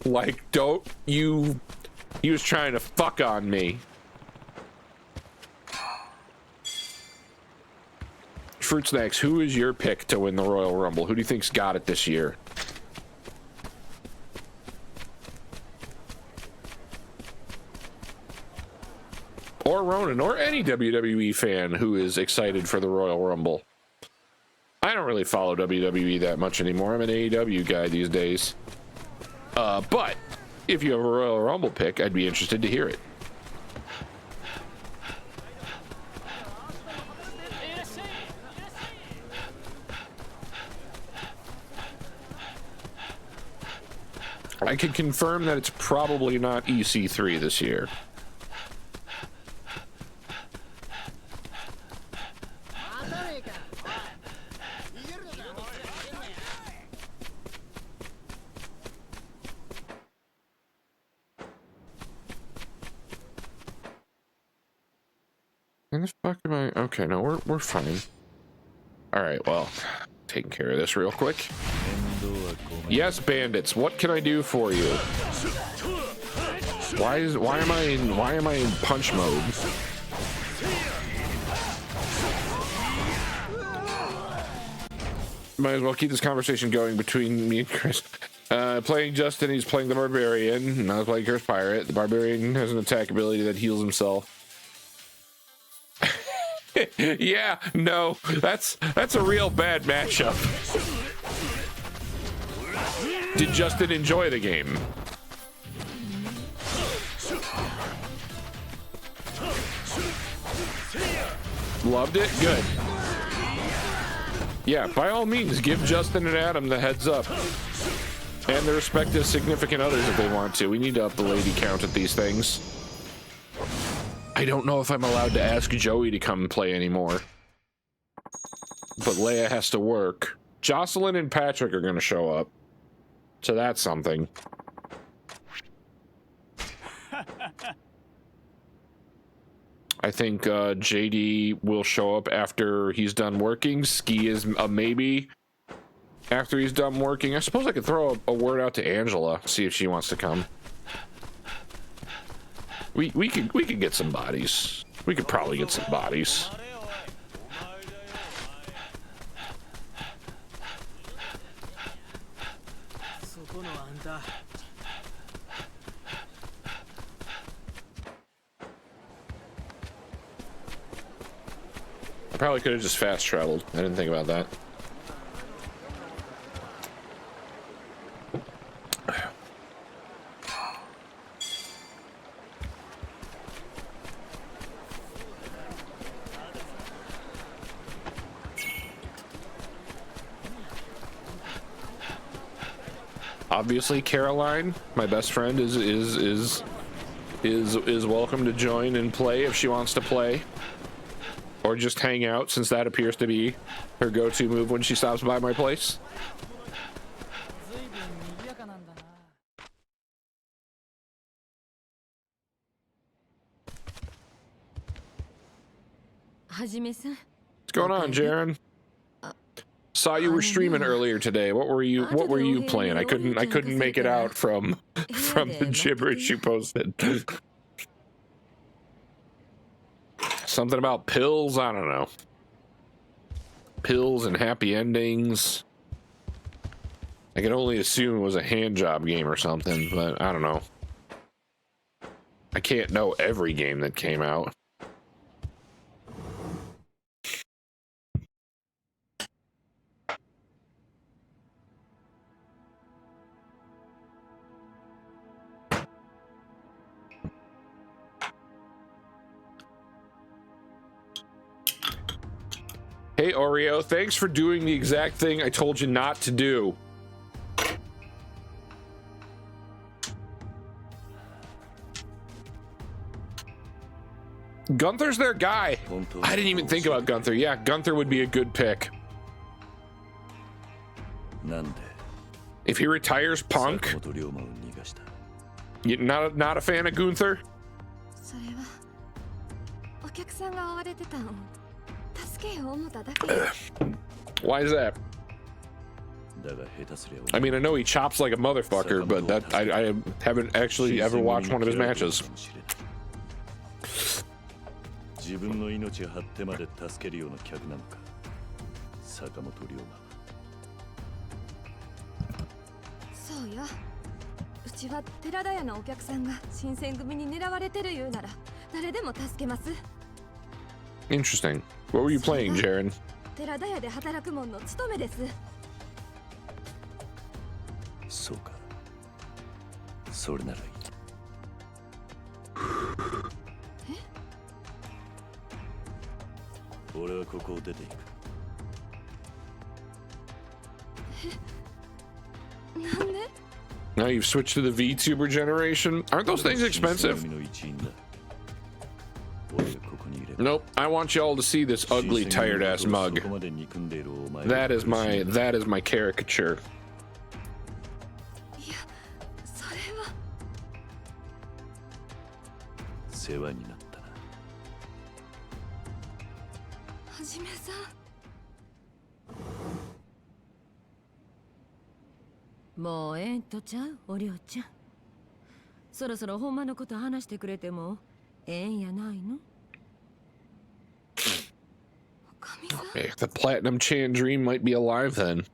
Like, don't you? He was trying to fuck on me. Fruit Snacks, who is your pick to win the Royal Rumble? Who do you think's got it this year? Or Ronan, or any WWE fan who is excited for the Royal Rumble. I don't really follow WWE that much anymore. I'm an AEW guy these days. But if you have a Royal Rumble pick, I'd be interested to hear it. I can confirm that it's probably not EC3 this year. Where the fuck am I? Okay, no, we're fine. All right, well, taking care of this real quick. Yes, bandits. What can I do for you? Why am I in punch mode? Might as well keep this conversation going between me and Chris. Playing Justin, he's playing the Barbarian, and I was playing Curse Pirate. The Barbarian has an attack ability that heals himself. Yeah, no, that's a real bad matchup. Did Justin enjoy the game? Loved it? Good. Yeah, by all means, give Justin and Adam the heads up. And their respective significant others if they want to. We need to up the lady count at these things. I don't know if I'm allowed to ask Joey to come play anymore. But Leia has to work. Jocelyn and Patrick are going to show up. So that's something. I think JD will show up after he's done working. Ski is a maybe after he's done working. I suppose I could throw a word out to Angela, see if she wants to come. We could get some bodies. We could probably get some bodies. I probably could have just fast traveled. I didn't think about that. Obviously, Caroline, my best friend, is welcome to join and play if she wants to play, or just hang out, since that appears to be her go-to move when she stops by my place. What's going on, Jaren? Saw you were streaming earlier today. What were you playing? I couldn't make it out from the gibberish you posted. Something about pills, I don't know. Pills and happy endings. I can only assume it was a hand job game or something, but I don't know. I can't know every game that came out. Hey Oreo, thanks for doing the exact thing I told you not to do. Gunther's their guy. I didn't even think about Gunther. Yeah, Gunther would be a good pick. If he retires Punk, you're not a fan of Gunther? Why is that? I mean, I know he chops like a motherfucker, but that I haven't actually ever watched one of his matches. Interesting. What were you playing, Jaren? Now you've switched to the VTuber generation. Aren't those things expensive? Nope. I want y'all to see this ugly, tired-ass mug. That is my caricature. Hey, the Platinum Chan dream might be alive then.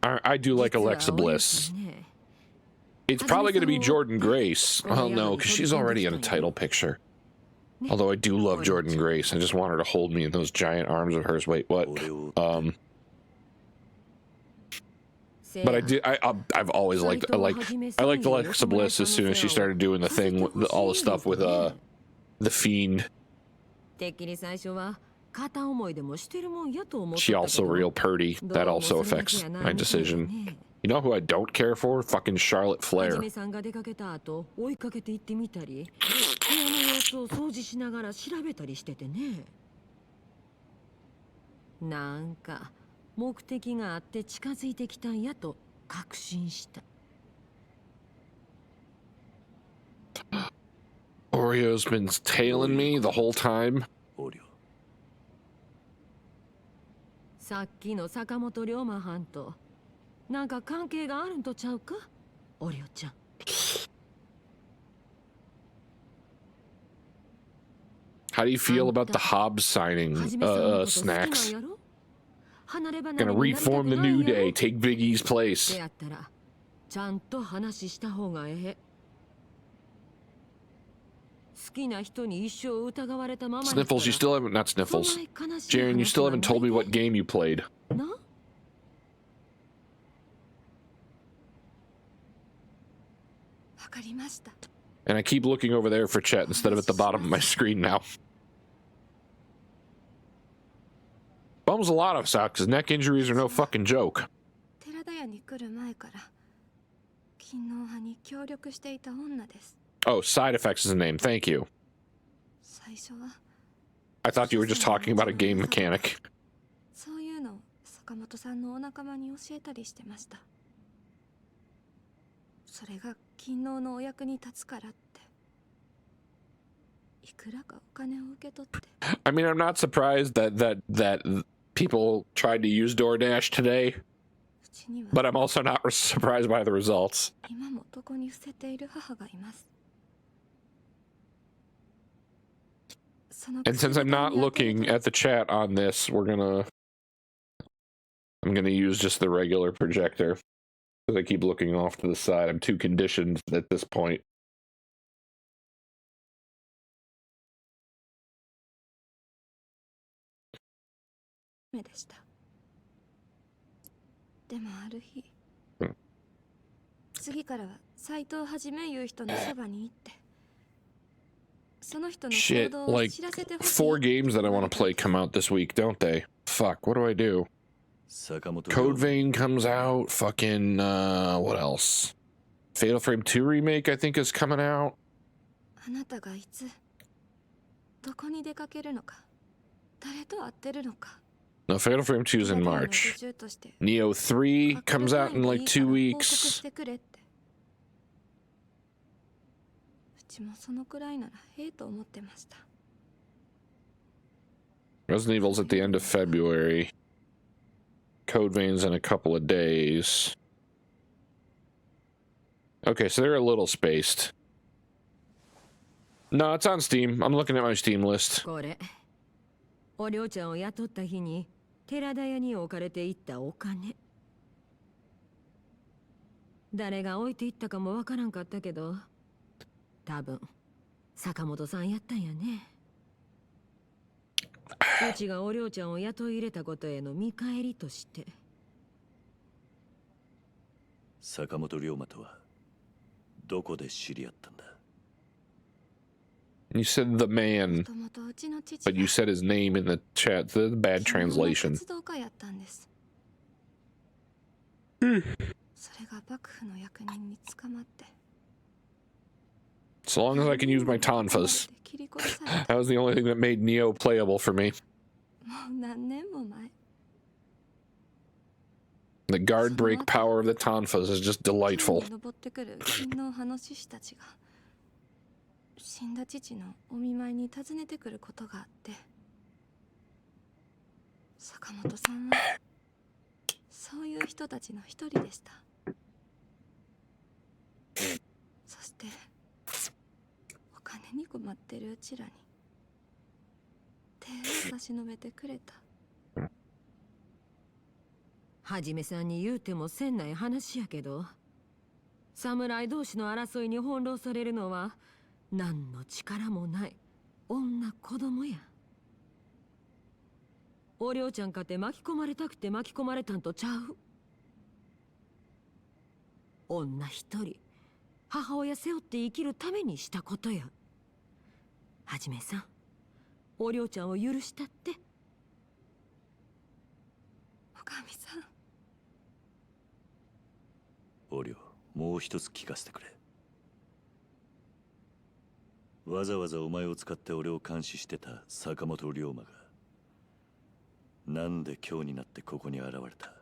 I do like Alexa Bliss. It's probably going to be Jordan Grace. Well, no, because she's already in a title picture. Although I do love Jordan Grace. I just want her to hold me in those giant arms of hers. Wait, what? But I've always liked I liked Alexa Bliss as soon as she started doing the thing with all the stuff with the Fiend. She also real purty. That also affects my decision. You know who I don't care for? Fucking Charlotte Flair. Oreo's been tailing me the whole time. How do you feel about the Hobbs signing, Snacks? Gonna reform the New Day, take Big E's place. Sniffles, you still haven't, not Sniffles. Jaren, you still haven't told me what game you played. りました。 And I keep looking over there for chat instead of at the bottom of my screen now. Bums a lot of us out because neck injuries are no fucking joke. 寺田屋に来る前から勤労派に協力していた女です。 Oh, side effects is a name. Thank you. 最初は I thought you were just talking about a game mechanic. そういうのを坂本さんのお仲間に教えたりしてました。それが勤労のお役に立つからって、いくらかお金を受け取って。 I mean, I'm not surprised that people tried to use DoorDash today, うちには but I'm also not surprised by the results. 今も床に伏せている母がいます。 And since I'm not looking at the chat on this, I'm gonna use just the regular projector because I keep looking off to the side. I'm too conditioned at this point. でした。でもある日、次からは斎藤はじめいう人のそばに行って、その人の行 Shit, 動を like 知らせてほしい。 4 games that I want to play come out this week, don't they? Fuck, what do I do? Code Vein comes out. Fucking, what else? Fatal Frame 2 remake, I think, is coming out. あなたがいつどこに出かけるのか、誰と会ってるのか。 No, Fatal Frame 2 is in March. Neo 3 comes out in like 2 weeks. うちもそのくらいならへえと思ってました。 Resident Evil's at the end of February. Code Vein's in a couple of days. Okay, so they're a little spaced. No, it's on Steam. I'm looking at my Steam list. これ、おりょうちゃんを雇った日に寺田屋に置かれていったお金。誰が置いていったかもわからんかったけど、多分坂本さんやったんやね。うちがおりょうちゃんを雇い入れたことへの見返りとして。坂本龍馬とはどこで知り合ったんだ？ You said the man, but you said his name in the chat. The bad translation. 活動家やったんです。それが幕府の役人に捕まって。 As long as I can use my tonfas. That was the only thing that made Neo playable for me. もう何年も前。 The guard break power of the tonfas is just delightful. 登ってくる勤労派の志士たちが死んだ父のお見舞いに訪ねてくることがあって、坂本さんはそういう人たちの一人でした。そしてお金に困ってるうちらに手を差し伸べてくれた。はじめさんに言うてもせんない話やけど、侍同士の争いに翻弄されるのは何の力もない女子供や。おりょうちゃんかて巻き込まれたくて巻き込まれたんとちゃう。女一人母親背負って生きるためにしたことや。はじめさん、おりょうちゃんを許したって。おかみさん。おりょう、もう一つ聞かせてくれ。わざわざお前を使って俺を監視してた坂本龍馬がなんで今日になってここに現れた？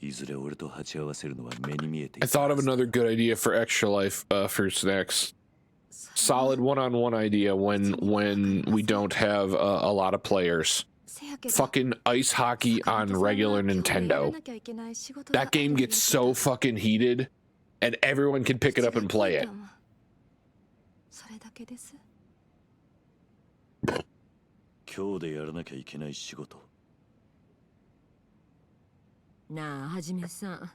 いずれ俺と鉢合わせるのは目に見えていた。 I thought of another good idea for Extra Life fruit snacks. Solid one-on-one idea when we don't have a lot of players. Fucking ice hockey on regular Nintendo. That game gets so fucking heated, and everyone can pick it up and play it. それだけです。今日でやらなきゃいけない仕事。なあ、はじめさん。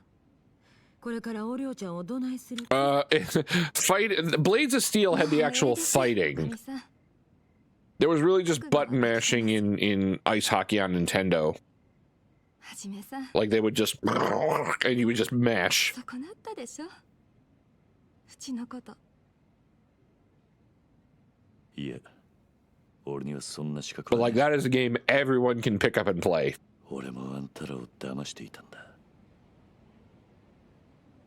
これからおりょうちゃんをどないする？ Fight. Blades of Steel had the actual fighting. There was really just button mashing in ice hockey on Nintendo. Like they would just and you would just mash. うちのこと。いや、俺にはそんな資格 But は like ない。 that is a game everyone can pick up and play. 俺もあんたらを騙していたんだ。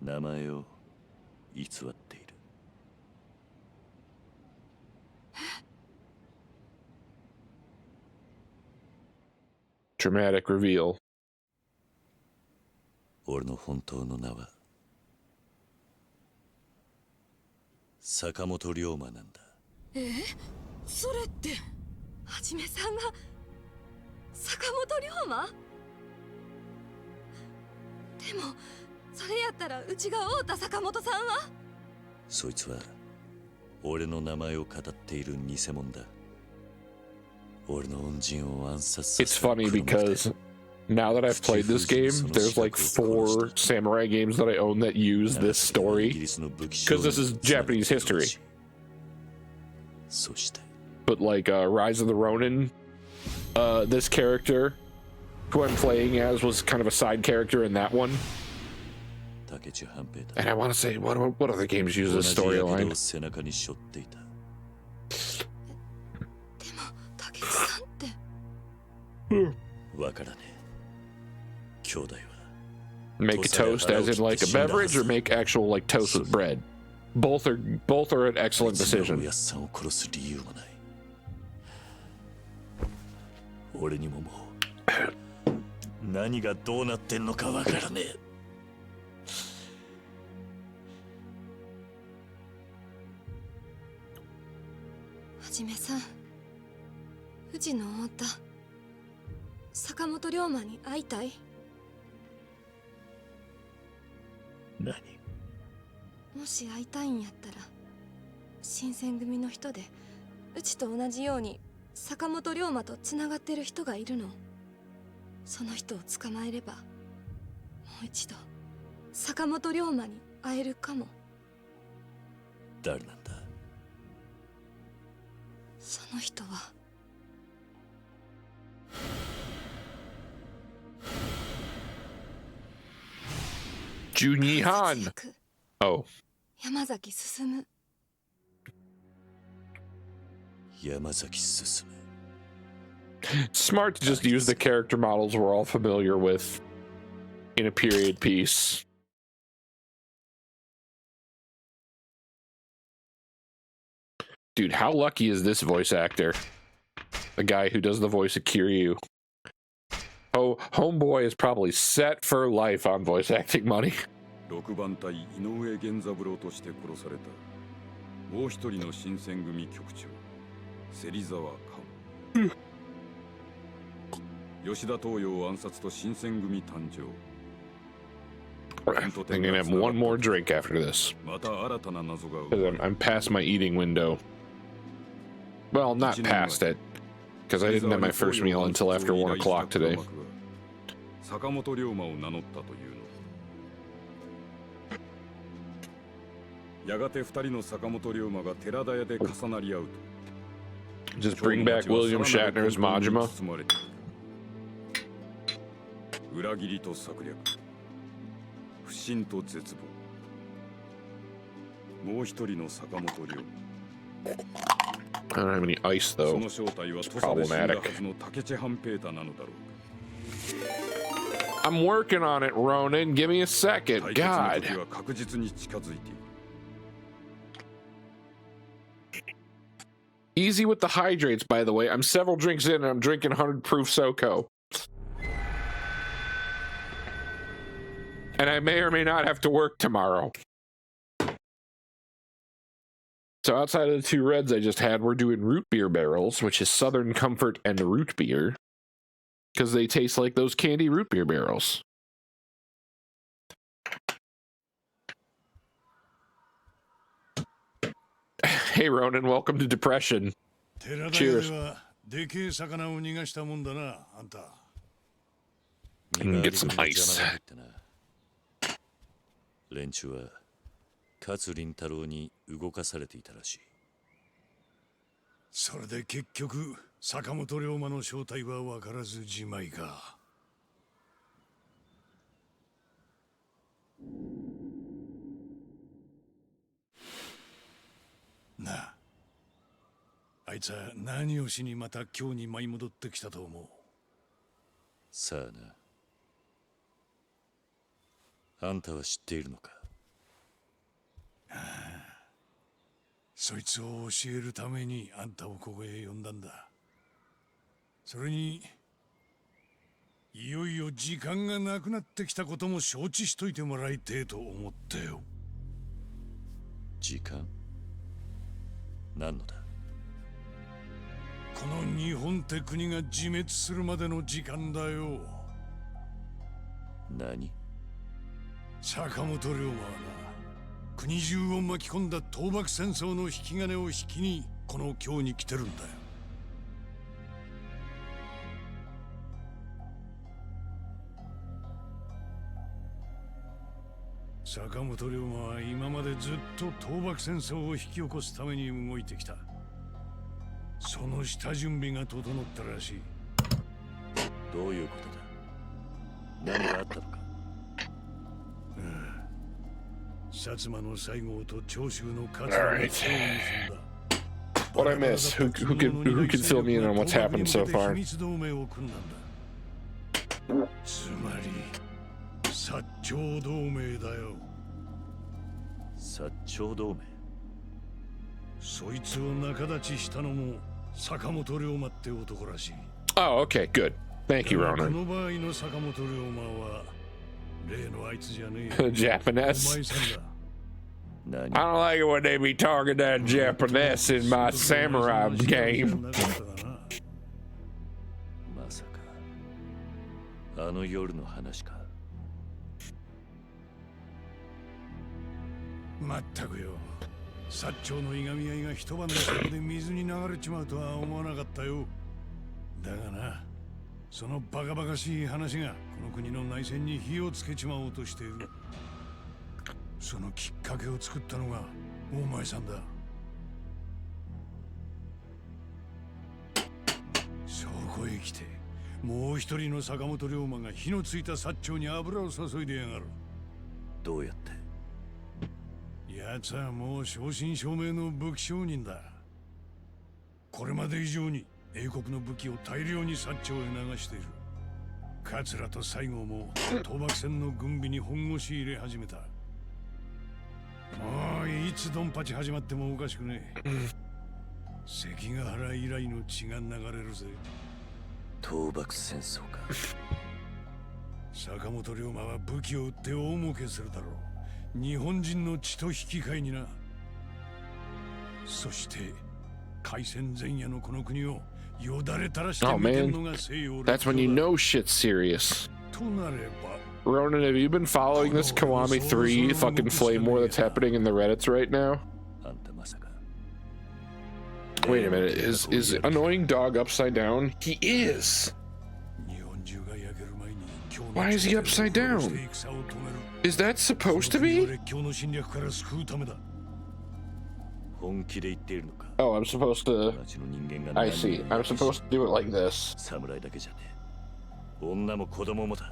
名前を偽っている。Dramatic reveal. 俺の本当の名は坂本龍馬なんだ。それって。はじめさんが坂本龍馬？でもそれやったらうちが会うた坂本さんは？そいつは俺の名前を語っている偽物だ。俺の恩人を暗殺さ It's せた funny because now that I've played this game, there's like 4 samurai games that I own that use this story. Because this is Japanese history. そして But like Rise of the Ronin, this character who I'm playing as was kind of a side character in that one. 竹地半平 And I want to say, what other games use 同 this じ槍を storyline? 背中に背負っていた。でも竹内さんって。わからねえ。兄弟は Make a toast as in like a beverage, or make actual like toast with bread? Both are an excellent あいつがお decision. やっさんを殺す理由もない。俺にももう何がどうなってんのかわからねえ。はじめさん、うちの太田坂本龍馬に会いたい？何？もし会いたいんやったら新選組の人でうちと同じように坂本龍馬とつながってる人がいるの。その人を捕まえればもう一度坂本龍馬に会えるかも。誰なんだ？その人はJunyi Han. 役 Oh, 山崎進。山崎進。 smart to just use the character models we're all familiar with in a period piece. Dude, how lucky is this voice actor? The guy who does the voice of Kiryu. Oh, Homeboy is probably set for life on voice acting money. 6番隊井上源三郎として殺されたもう一人の新選組局長芹沢寛吉田東洋暗殺と新選組誕生 I'm gonna have one more drink after this. また新たな謎が Because I'm past my eating window. Well, not past it. Because I didn't have my first meal until after 1 o'clock today. 坂本龍馬を名乗ったというのやがて2人の坂本龍馬が寺田屋で重なり合うと Just bring back William Shatner's Majima. 裏切りと策略不信と絶望もう一人の坂本龍 I don't have any ice そ though. の正体は土佐で死んだはずの竹地半平太なのだろう I'm working on it, Ronan. Give me a second. 対決の God. 時は確実に近づいている Easy with the hydrates, by the way. I'm several drinks in and I'm drinking 100 proof SoCo. And I may or may not have to work tomorrow. So outside of the 2 reds I just had, we're doing root beer barrels, which is Southern Comfort and root beer. Because they taste like those candy root beer barrels. Hey Ronan, welcome to Depression. Cheers. でけえ魚を逃がしたもんだな、あんた。 can get some ice. 連中は勝林太郎に動かされていたらしい。それで結局、坂本龍馬の正体は分からずじまいか。なあ、あいつは何をしにまた今日に舞い戻ってきたと思う。さあな。あんたは知っているのか？そいつを教えるためにあんたをここへ呼んだんだ。それにいよいよ時間がなくなってきたことも承知しといてもらいてえと思ってよ。時間？何のだ？この日本って国が自滅するまでの時間だよ。何？坂本龍馬はな、国中を巻き込んだ倒幕戦争の引き金を引きにこの京に来てるんだよ。坂本龍馬は今までずっと倒幕戦争を引き起こすために動いてきた。その下準備が整ったらしい。どういうことだ？何があったのか？薩摩の西郷と長州の勝が手を結んだ。What I miss? Who can fill me in on what's happened so far? 秘密同盟を組んだんだ。つまり薩長同盟だよ。薩長同盟？そいつを仲立ちしたのも坂本龍馬って男らしい。Oh, okay, good. Thank you, こ Ronan. の場合の坂本龍馬は例のあいつじゃねえよ。Japanese. お前さんだ。I don't like it when they be talking that Japanese in my samurai game. まさかあの夜の話か？まったくよ。薩長のいがみ合いが一晩の勝負で水に流れちまうとは思わなかったよ。だがな、そのバカバカしい話がこの国の内戦に火をつけちまおうとしている。そのきっかけを作ったのがお前さんだ。そこへ来てもう一人の坂本龍馬が火のついた薩長に油を注いでやがる。どうやって？奴はもう正真正銘の武器商人だ。これまで以上に英国の武器を大量に薩長へ流している。桂と西郷も倒幕戦の軍備に本腰入れ始めた。もういつドンパチ始まってもおかしくねえ。関ヶ原以来の血が流れるぜ。倒幕戦争か。坂本龍馬は武器を売って大儲けするだろう。日本人の血と引き換えにな。そして開戦前夜のこの国をよだれ垂らして見てんのが西洋。That's when you know shit's serious. となれば Ronan, have you been following this Kiwami 3 fucking flame war that's happening in the Reddits right now? あんたまさか。Wait a minute, is annoying dog upside down? He is! Why is he upside down? Is that supposed to be? 本気で言っているのか？ Oh, I'm supposed to... 町の人間が I see. I'm supposed to do it like this. 侍だけじゃねえ。女も子供もだ。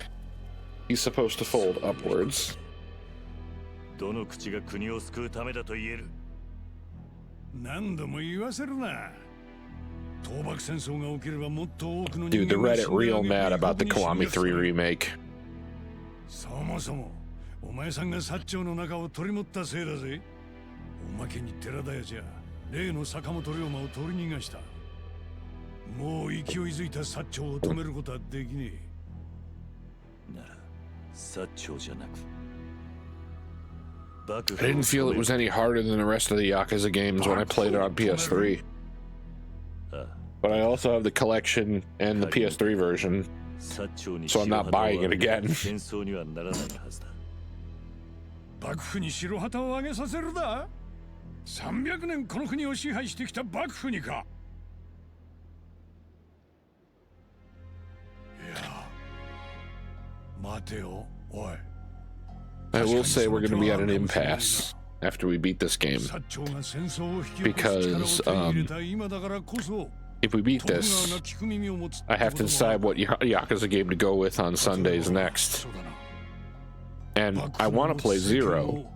He's supposed to fold upwards. どの口が国を救うためだと言える？何度も言わせるな。倒幕戦争が起きればもっと多くの人 Dude, the 間が Reddit real mad about the Kiwami 3 remake. そもそもお前さんが薩長の中を取り持ったせいだぜ。おまけに寺田屋じゃ例の坂本龍馬を取り逃がした。もう勢いづいた薩長を止めることはできねえ。なら薩長じゃなく。I didn't feel it was any harder than the rest of the Yakuza games when I played it on PS3. But I also have the collection and the PS3 version, so I'm not buying it again. 幕府に白旗を上げさせるだ。300年この国を支配してきた幕府にか。いや、待てよ、おい。I will say we're going to be at an impasse after we beat this game, because if we beat this, I have to decide what Yakuza game to go with on Sundays next. And I want to play Zero,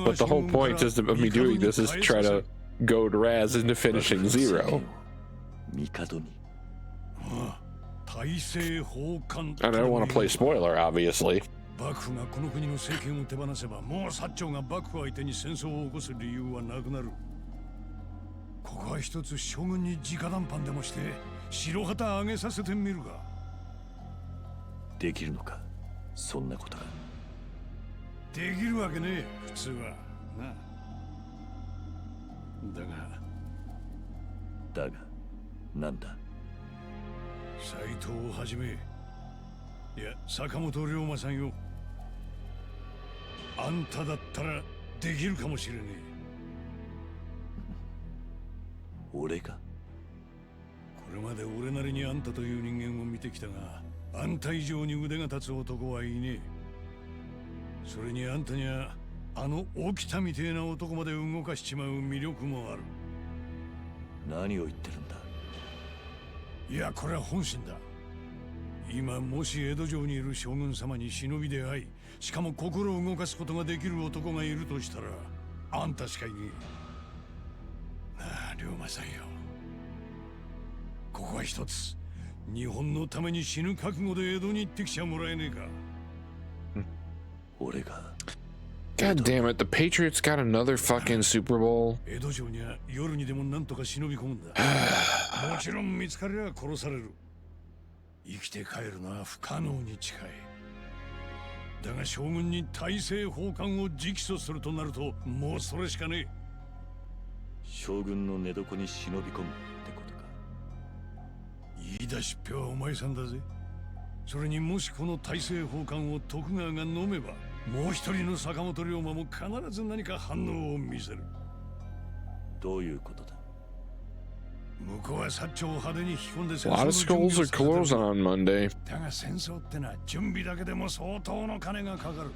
but the whole point of me doing this is to try to goad Raz into finishing 0. 帝に 体制奉還 And I don't want to play spoiler, obviously. 幕府がこの国の政権を手放せばもう薩長が幕府相手に戦争を起こす理由はなくなる。ここは一つ将軍に直談判でもして白旗上げさせてみるか。できるのか、そんなことが。できるわけねえ、普通はな。だがなんだ。斎藤をはじめ、いや坂本龍馬さんよ、あんただったらできるかもしれねえ。俺が？これまで俺なりにあんたという人間を見てきたが、あんた以上に腕が立つ男はいねえ。それにあんたにはあの沖田みてえな男まで動かしちまう魅力もある。何を言ってるんだ。いや、これは本心だ。今もし江戸城にいる将軍様に忍びで会い、しかも心を動かすことができる男がいるとしたらあんたしかいねえ。なあ龍馬さんよ、ここは一つ日本のために死ぬ覚悟で江戸に行ってきちゃもらえねえか。俺が。 God damn it, the Patriots got another fucking Super Bowl. 江戸城には夜にでもなんとか忍び込むんだ。もちろん見つかりゃ殺される。生きて帰るのは不可能に近い。だが将軍に大政奉還を直訴するとなるともうそれしかねえ。将軍の寝床に忍び込むってことか。言い出しっぺはお前さんだぜ。それにもしこの大政奉還を徳川が飲めば、もう一人の坂本龍馬も必ず何か反応を見せる。どういうことだ。向こうは薩長を派手に引き込んで A lot of schools are closed on Monday. だが戦争ってのは準備だけでも相当の金がかかる。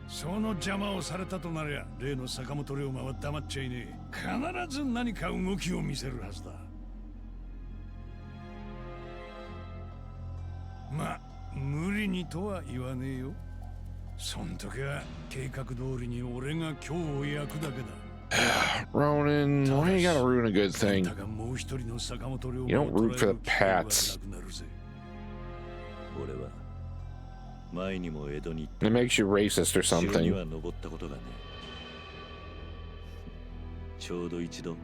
その邪魔をされたとなりゃ例の坂本龍馬は黙っちゃいねえ。必ず何か動きを見せるはずだ。まあ無理にとは言わねえよ。そん時は計画通りに俺が今日を焼くだけだ。Ronan, why you gotta ruin a good thing? だがもう一人の坂本龍馬 You を don't 捕ら root え for る the 機会はな Pats. くなるぜ。俺は前にも江戸に行っ It makes you racist or 城に something. は登ったことがねえ。ちょうど一度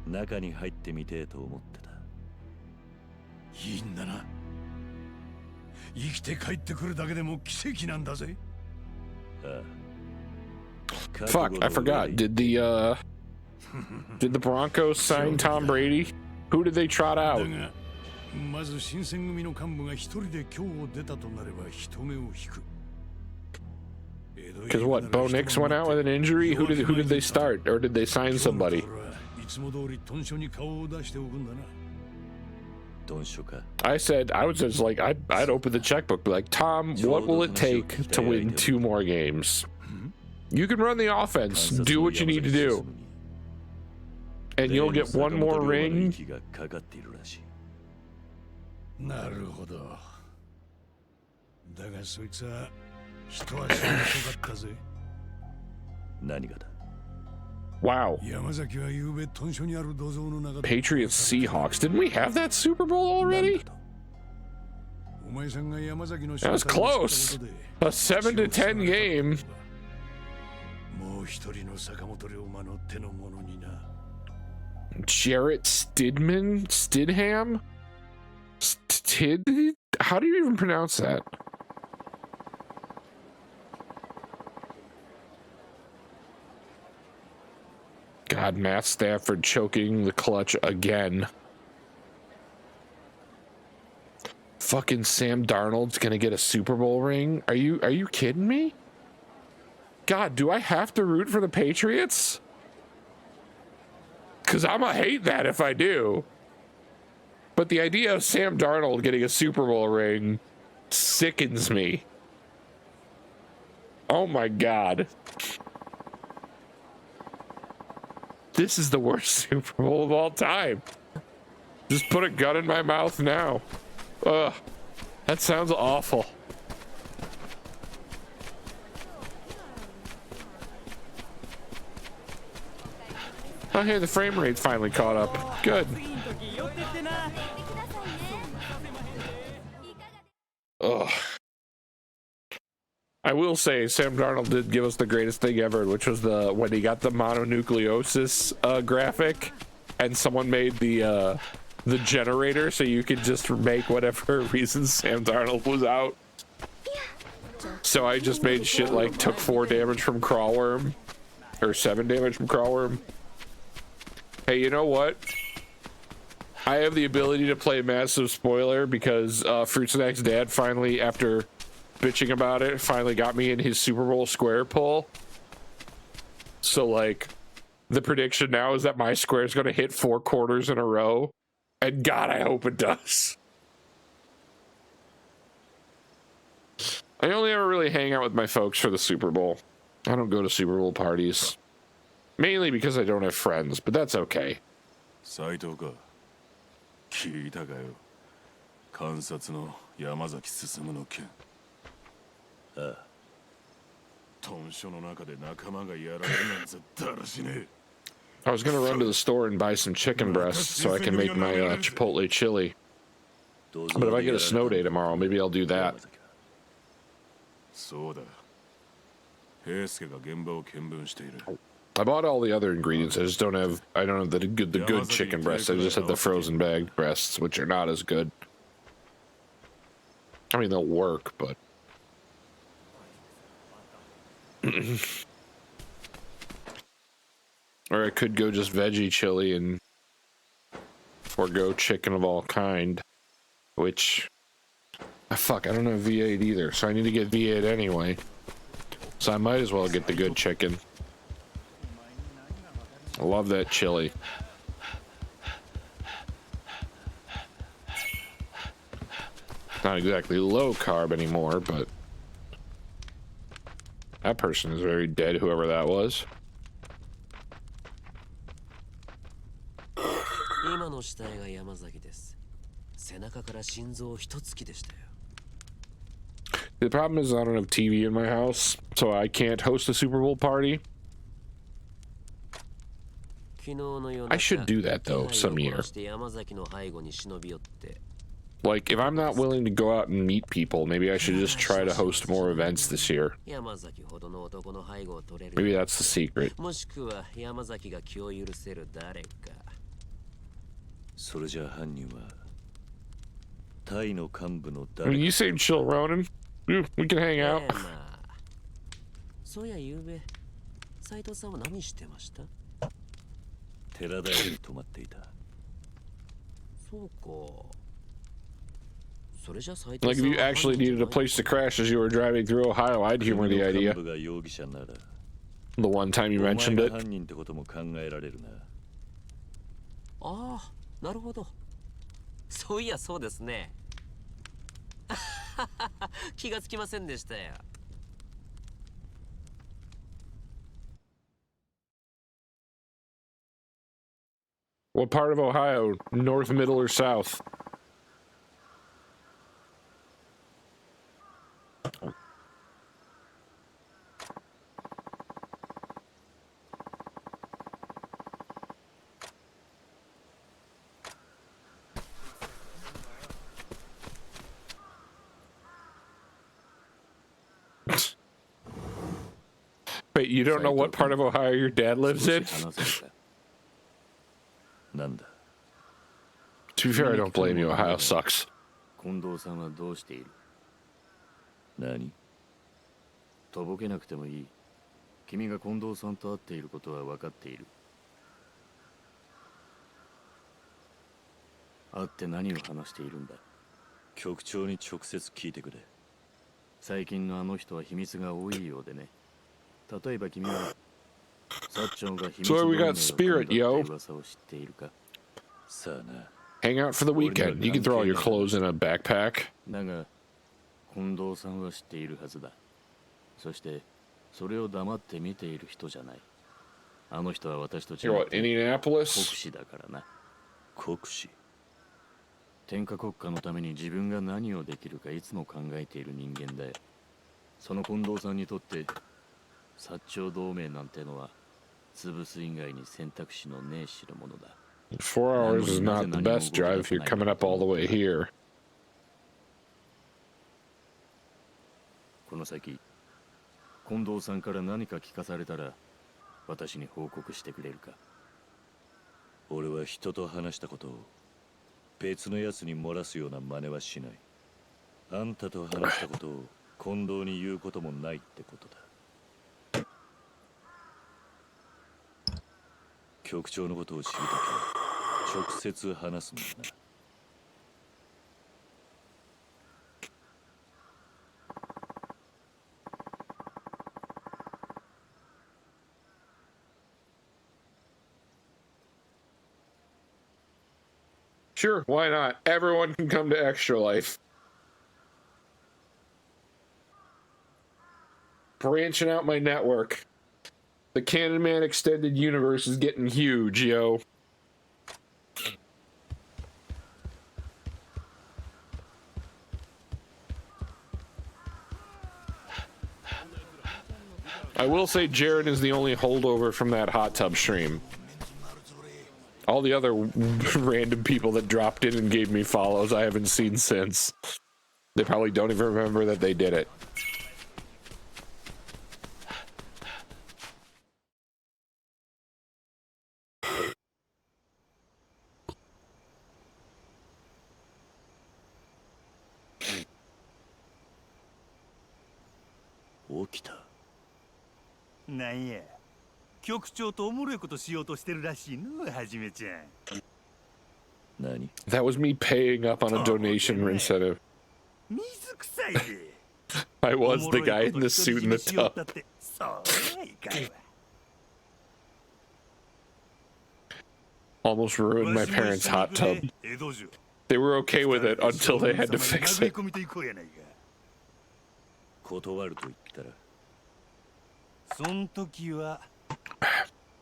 中に入ってみてえと思ってた。いいんだな。生きて帰ってくるだけでも奇跡なんだぜ。ああ。 Fuck, I forgot. Did the Broncos sign Tom Brady? Who did they trot だ out? がまず新選組の幹部が一人で今日を出たとなれば人目を引く。 Because what, Bo Nix went out with an injury? Who did they start? Or did they sign somebody? いつも通り豚書に顔を出しておくんだな。 I said, I was just like, I'd open the checkbook, be like, Tom, what will it take to win 2 more games? You can run the offense, do what you need to do, and you'll get 1 more ring. なるほど。だがそいつは一足遅かったぜ。何がだ。 Wow. 山崎は夕べ豚書にある土蔵の中で Patriots Seahawks. Didn't we have that Super Bowl already? お前さんが山崎の That was close. A 7 to 10 game. もう一人の坂本龍馬の手の者にな。 Jarrett Stidman? Stidham? Stid? How do you even pronounce that? God, Matt Stafford choking the clutch again. Fucking Sam Darnold's gonna get a Super Bowl ring? Are you kidding me? God, do I have to root for the Patriots? Cause I'ma hate that if I do. But the idea of Sam Darnold getting a Super Bowl ring sickens me. Oh my God. This is the worst Super Bowl of all time. Just put a gun in my mouth now. Ugh. That sounds awful. Oh, hey, the frame rate finally caught up. Good. Ugh. I will say Sam Darnold did give us the greatest thing ever, which was when he got the mononucleosis graphic, and someone made the generator so you could just make whatever reason Sam Darnold was out. So I just made shit like took 4 damage from Crawlworm, or 7 damage from Crawlworm. Hey, you know what? I have the ability to play massive spoiler because Fruit Snack's dad finally, after bitching about it, finally got me in his Super Bowl square pull. So like, the prediction now is that my square is going to hit 4 quarters in a row, and God, I hope it does. I only ever really hang out with my folks for the Super Bowl. I don't go to Super Bowl parties. Mainly because I don't have friends, but that's okay. 斉藤か聞いたかよ監察の山崎進の件ああ豚書の中で仲間がやられるなんざだらしねえ I was gonna run to the store and buy some chicken breasts so I can make my Chipotle chili. But if I get a snow day tomorrow, maybe I'll do that. そうだ平助が現場を見分している I bought all the other ingredients. I don't have the good chicken breasts. I just have the frozen bagged breasts, which are not as good. I mean, they'll work, but or I could go just veggie chili and forego chicken of all kind, which fuck, I don't have V8 either, so I need to get V8 anyway. So I might as well get the good chicken. I love that chili. Not exactly low carb anymore, but that person is very dead, whoever that was. 今の死体が山崎です。背中から心臓一突きでしたよ。 The problem is I don't have TV in my house, so I can't host a Super Bowl party. I should do that though some year. Like, if I'm not willing to go out and meet people, maybe I should just try to host more events this year. Maybe that's the secret. I mean, you seem chill, Ronin. We can hang out. そうやゆうべ、斉藤さんは何してました？寺田屋に泊まっていた。そうか。それじゃ斉 Like, 藤さん if you actually needed a place to crash as you were driving through Ohio, I'd humor the idea. The one time you mentioned it. 犯人ってことも考えられるな。ああ、なるほど。そういやそうですね。気がつきませんでしたよ。 What part of Ohio? North, middle, or south? Wait, you don't know what part of Ohio your dad lives in? To be fair, I don't blame you. Ohio sucks. 近藤さんはどうしている？何？とぼけなくてもいい。君が近藤さんと会っていることは分かっている。会って何を話しているんだ？局長に直接聞いてくれ。最近のあの人は秘密が多いようでね。例えば君は薩長が秘密 So we got spirit, yo. 噂を知っているか？さあな。 Hang out for the weekend. You can throw all your clothes in a backpack. だが近藤さんは知っているはずだ。そしてそれを黙って見ている人じゃない。あの人は私と違って Indianapolis? 国士だからな。国士。天下国家のために自分が何をできるかいつも考えている人間だよ。その近藤さんにとって薩長同盟なんてのは潰す以外に選択肢のねえ代物だ。 4 hours is not the best drive if you're coming up all the way here. この先、近藤さんから何か聞かされたら私に報告してくれるか。俺は人と話したことを別のやつに漏らすような真似はしない。あんたと話したことを近藤に言うこともないってことだ。局長のことを知るときは直接話すんだな。Sure, why not? Everyone can come to Extra Life. Branching out my network. The Cannon Man Extended Universe is getting huge, yo. I will say Jared is the only holdover from that hot tub stream. All the other random people that dropped in and gave me follows I haven't seen since. They probably don't even remember that they did it. Okita. なんや、局長とおもろいことしようとしてるらしいの、はじめちゃん。何? That was me paying up on a donation incentive. 水臭いで。I was the guy in the suit in the tub. そういかんわ。 Almost ruined my parents' hot tub. They were okay with it until they had to fix it. 断ると言ったら。そん時は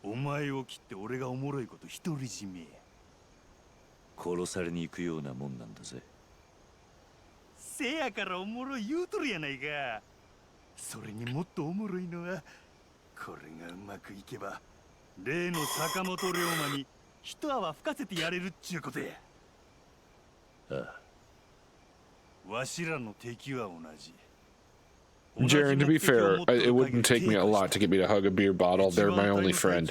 お前を切って俺がおもろいこと独り占めや。殺されに行くようなもんなんだぜ。せやからおもろい言うとるやないか。それにもっとおもろいのは、これがうまくいけば例の坂本龍馬に一泡吹かせてやれるっちゅうことや。ああ。わしらの敵は同じ。 Jaren, to be fair, it wouldn't take me a lot to get me to hug a beer bottle. They're my only friend.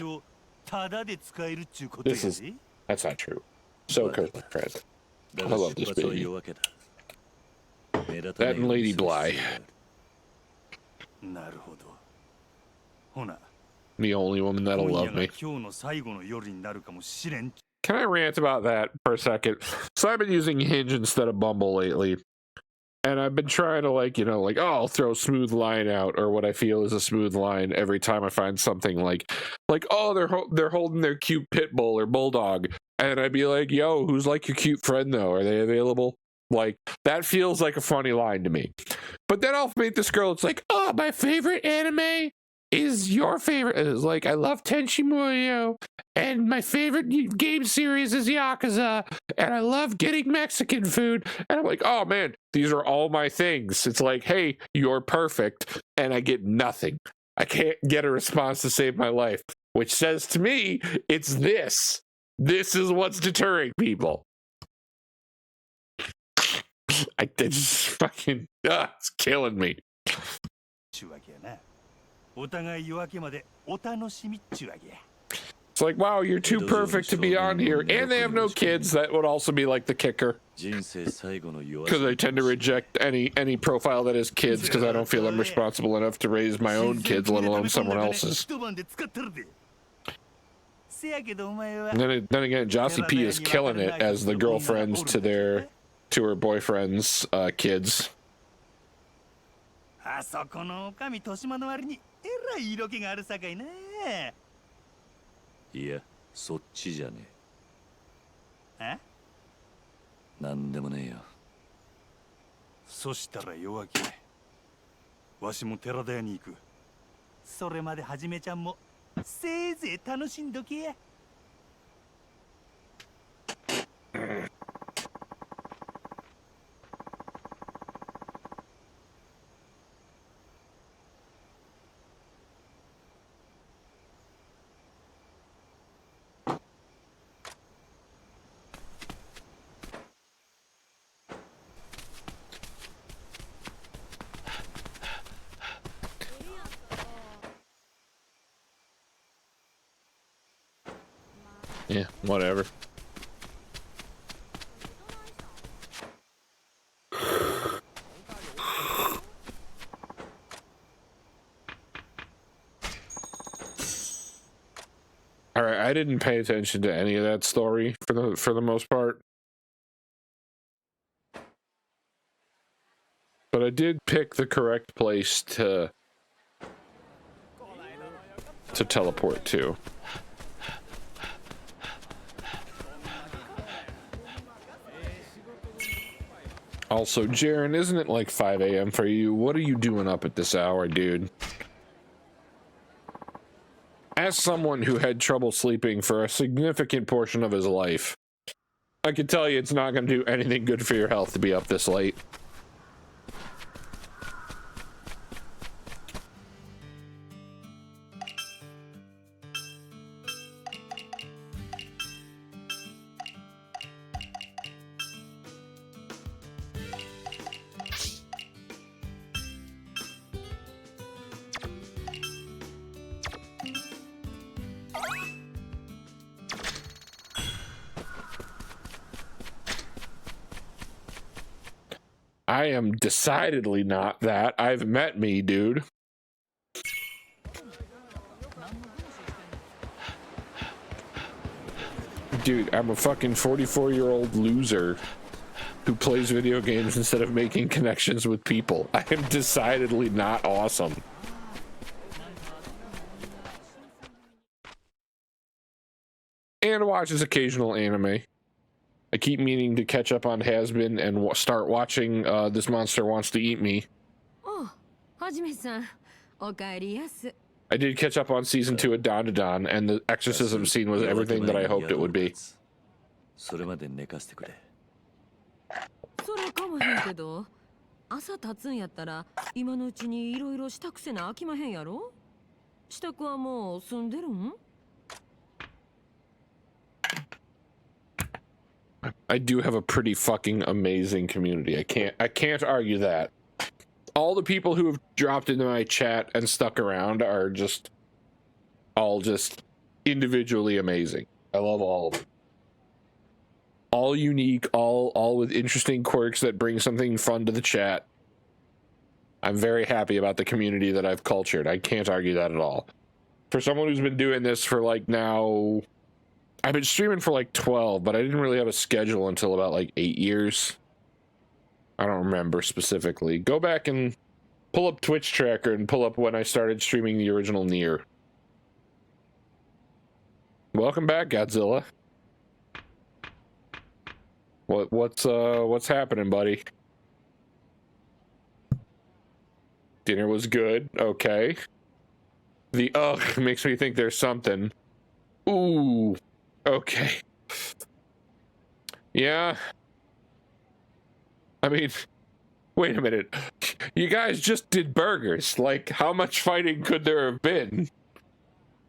That's not true. So Kirk, my friend. I love this baby. That and Lady Bly. The only woman that'll love me. Can I rant about that for a second? So I've been using Hinge instead of Bumble lately. And I've been trying to, like, you know, like, oh, I'll throw a smooth line out, or what I feel is a smooth line every time I find something like oh, they're holding their cute pit bull or bulldog, and I'd be like, yo, who's like your cute friend though? Are they available? Like, that feels like a funny line to me. But then I'll meet this girl. It's like, oh, my favorite anime is your favorite. It's like, I love Tenchi Muyo, and my favorite game series is Yakuza, and I love getting Mexican food. And I'm like, oh man, these are all my things. It's like, hey, you're perfect, and I get nothing. I can't get a response to save my life, which says to me, it's this. This is what's deterring people. It's fucking, it's killing me. It's like, wow, you're too perfect to be on here. And they have no kids. That would also be like the kicker. Because I tend to reject any profile that has kids because I don't feel I'm responsible enough to raise my own kids, let alone someone else's. And then again, Jossie P is killing it as the girlfriends to her boyfriend's kids. あそこのおかみ豊島の割にえらい色気があるさかいな。いや、そっちじゃねえ。なんでもねえよ。そしたら夜明け、わしも寺田屋に行く。それまではじめちゃんもせいぜい楽しんどけや。Yeah, whatever. All right, I didn't pay attention to any of that story for the most part. But I did pick the correct place to teleport to. Also, Jaren, isn't it like 5 a.m. for you? What are you doing up at this hour, dude? As someone who had trouble sleeping for a significant portion of his life, I can tell you it's not going to do anything good for your health to be up this late. I am decidedly not that. I've met me, dude. Dude, I'm a fucking 44-year-old loser who plays video games instead of making connections with people. I am decidedly not awesome. And watches occasional anime. I keep meaning to catch up on Has-Been and start watching This Monster Wants to Eat Me. Oh, Hajime-san. Okaeri-yasu. I did catch up on season 2 of Don to Don, and the exorcism scene was everything that I hoped it would be. それまで寝かせてくれ。それかもへんけど、朝経つんやったら今のうちにいろいろしたくせな飽きまへんやろ？支度はもう済んでるん？ I do have a pretty fucking amazing community. I can't argue that. All the people who have dropped into my chat and stuck around are just all just individually amazing. I love all of them. All unique, all with interesting quirks that bring something fun to the chat. I'm very happy about the community that I've cultured. I can't argue that at all. For someone who's been doing this for like now, I've been streaming for like 12, but I didn't really have a schedule until about like 8 years. I don't remember specifically. Go back and pull up Twitch Tracker and pull up when I started streaming the original Nier. Welcome back, Godzilla. What's happening, buddy? Dinner was good. Okay. The ugh makes me think there's something. Ooh. Okay. Yeah. I mean, wait a minute. You guys just did burgers. Like, how much fighting could there have been?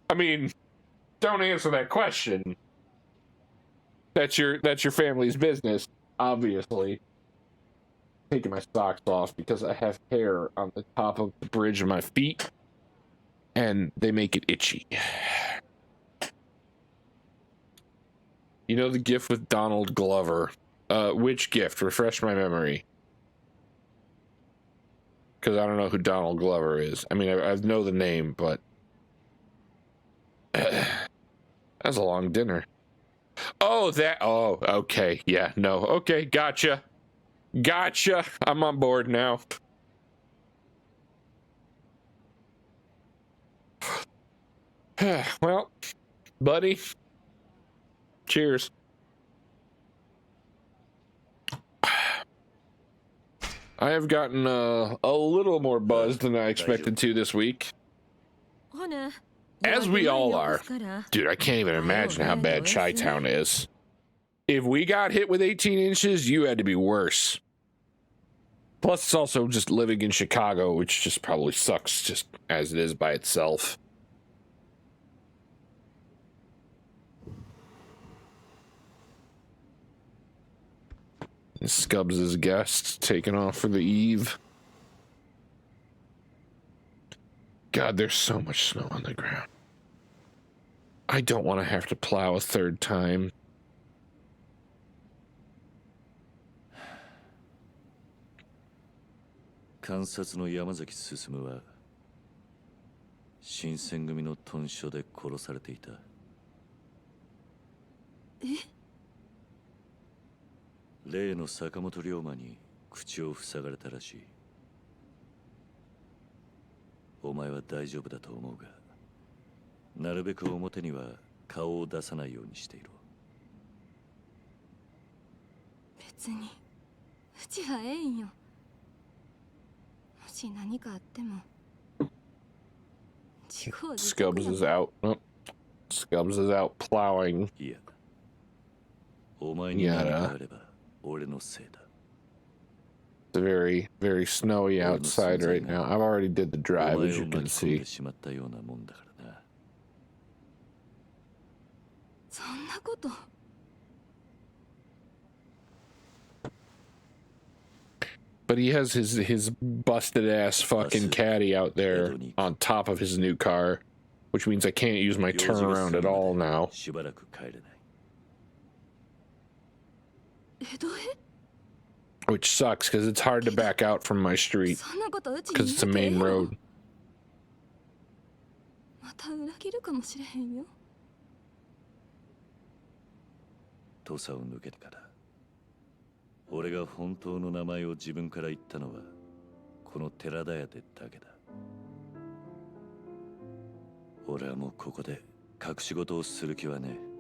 I mean, don't answer that question. That's your family's business, obviously. Taking my socks off because I have hair on the top of the bridge of my feet, and they make it itchy. You know the gift with Donald Glover. Which gift? Refresh my memory. Because I don't know who Donald Glover is. I mean, I know the name, but... That's a long dinner. Oh, that... Oh, okay. Yeah, no. Okay, gotcha. Gotcha. I'm on board now. Well, buddy. Cheers. I have gotten a little more buzzed than I expected to this week. As we all are. Dude, I can't even imagine how bad Chi-Town is. If we got hit with 18 inches, you had to be worse. Plus, it's also just living in Chicago, which just probably sucks just as it is by itself. Scubs' guests taking off for the eve. God, there's so much snow on the ground. I don't want to have to plow a third time.「監察の山崎進は新選組の屯所で殺されていた。例の坂本龍馬に口を塞がれたらしい。お前は大丈夫だと思うが、なるべく表には顔を出さないようにしていろ。別にうちはええんよ。もし何かあっても自業自得 Scubs や is out. Oh, Scubs is out plowing. いや、お前に何かあれば俺のせいだ。It's very, very snowy outside right now. I've already did the drive, as you can see. しまったようなもんだからな。そんなこと。But he has his busted ass fucking caddy out there on top of his new car, which means I can't use my turnaround at all now. しばらく帰れない。江戸へ Which sucks because it's hard to back out from my street そんなことうちに because it's a main 言うてええよ road. また裏切るかもしれへんよ。土佐を抜けてから俺が本当の名前を自分から言ったのはこの寺田屋でだけだ。俺はもうここで隠し事をする気はねえ。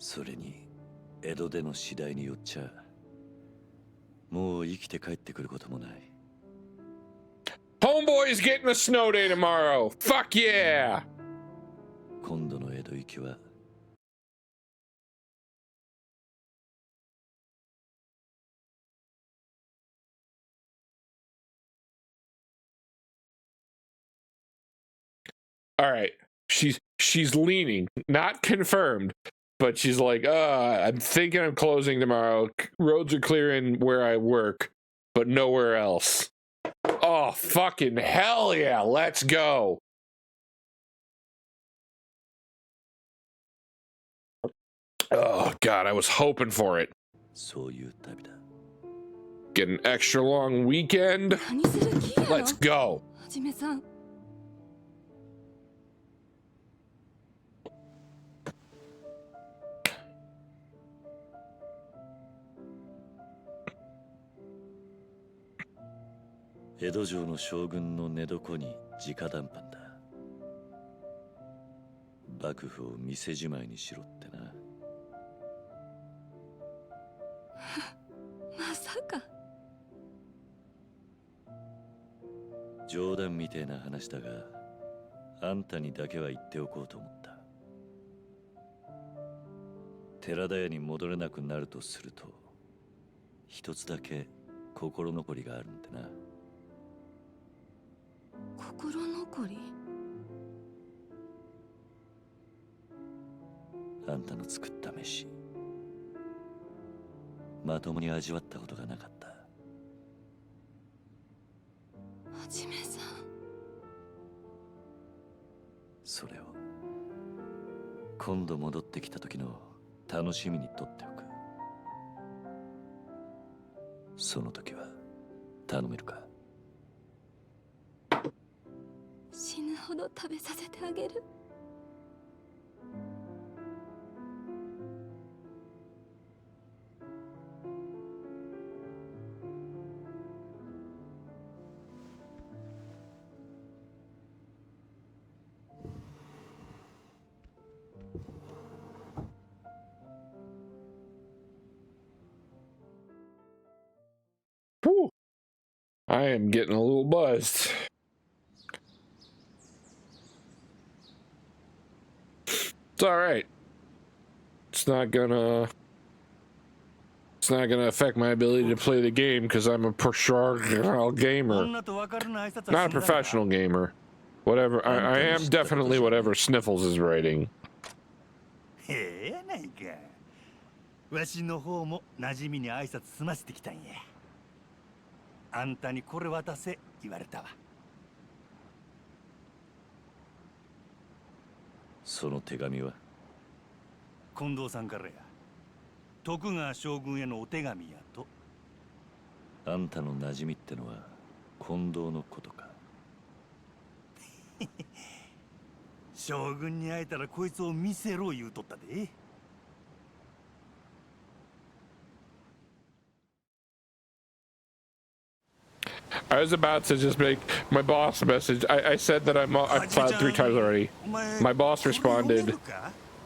それに江戸での次第によっちゃもう生きて帰ってくることもない。 Homeboy's getting a snow day tomorrow. Fuck yeah! 今度の江戸行きはAll right. She's leaning, not confirmed, but she's like, I'm thinking I'm closing tomorrow. Roads are clearing where I work, but nowhere else. Oh, fucking hell yeah. Let's go. Oh, God, I was hoping for it. そういう旅だ。 Get an extra long weekend. 何する気やろ Let's go. はじめさん。江戸城の将軍の寝床に直談判だ。幕府を店じまいにしろってな。まさか。冗談みてえな話だが、あんたにだけは言っておこうと思った。寺田屋に戻れなくなるとすると、一つだけ心残りがあるんでな。心残り。あんたの作った飯、まともに味わったことがなかった。はじめさん。それを今度戻ってきた時の楽しみにとっておく。その時は頼めるか。死ぬほど食べさせてあげる。Whew. I am getting a little buzzed. It's all right. It's not gonna affect my ability to play the game because I'm a professional gamer. Not a professional gamer. Whatever. I am definitely whatever Sniffles is writing. へえやないか。わしの方も馴染みに挨拶済ませてきたんや。あんたにこれ渡せ言われたわ。その手紙は近藤さんからや。徳川将軍へのお手紙やと。あんたの馴染みってのは近藤のことか。将軍に会えたらこいつを見せろ言うとったで。I was about to just make my boss message. I said that I've plowed 3 times already. My boss responded,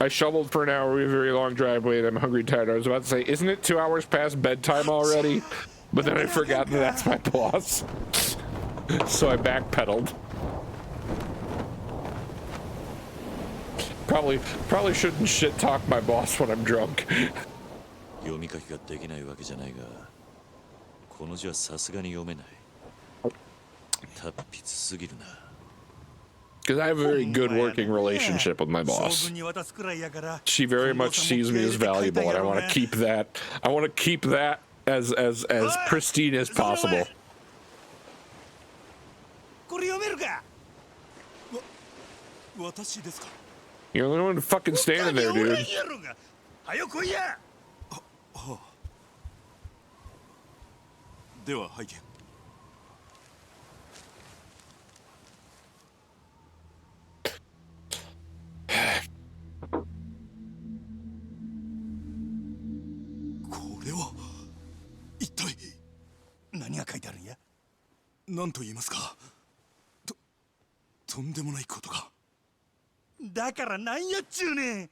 I shoveled for an hour. We have a very long driveway and I'm hungry and tired. I was about to say, isn't it 2 hours past bedtime already? But then I forgot that that's my boss. So I backpedaled. Probably shouldn't shit talk my boss when I'm drunk. 読み書きができないわけじゃないが、この字はさすがに読めない。達筆すぎるな。Because I have a very good working relationship with my boss. She very much sees me as valuable, and I want to keep that. I want to keep that as pristine as possible. You're the only one fucking standing there, dude. では拝見。これは一体何が書いてあるんや。何と言いますか。とんでもないことが。だからなんやっちゅうねん。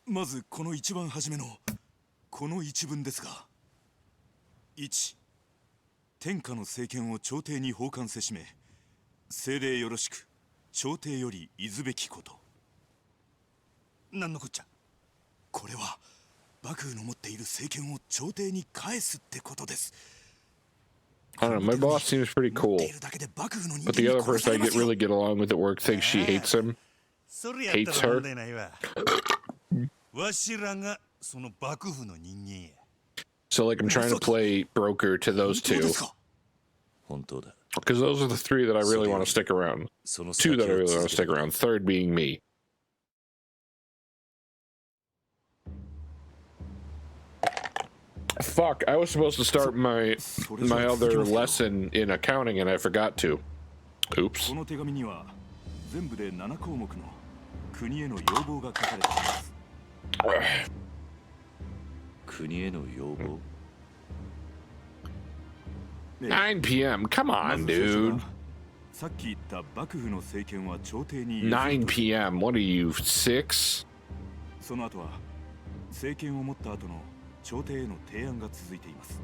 まずこの一番初めのこの一文ですが、1、天下の政権を朝廷に奉還せしめ、政令よろしく朝廷よりいずべきこと。何のこっちゃ。これは幕府の持っている政権を朝廷に返すってことです。I don't know, my boss seems pretty cool, but the other person I really get along with at work thinks she hates him. Hates her. わしらがその幕府の人間や。So like I'm trying to play broker to those two. 本当だ。 Because those are the 3 that I really want to stick around. 2 that I really want to stick around. 3rd being me. Fuck, I was supposed to start my other lesson in accounting and I forgot to. Oops. この手紙には全部で7項目の国への要望が書かれています。国への要望。9 p.m. Come on, dude. さっき言った幕府の政権は朝廷に。9 p.m. What are you, 6? その後は政権を持った後の朝廷への提案が続いています。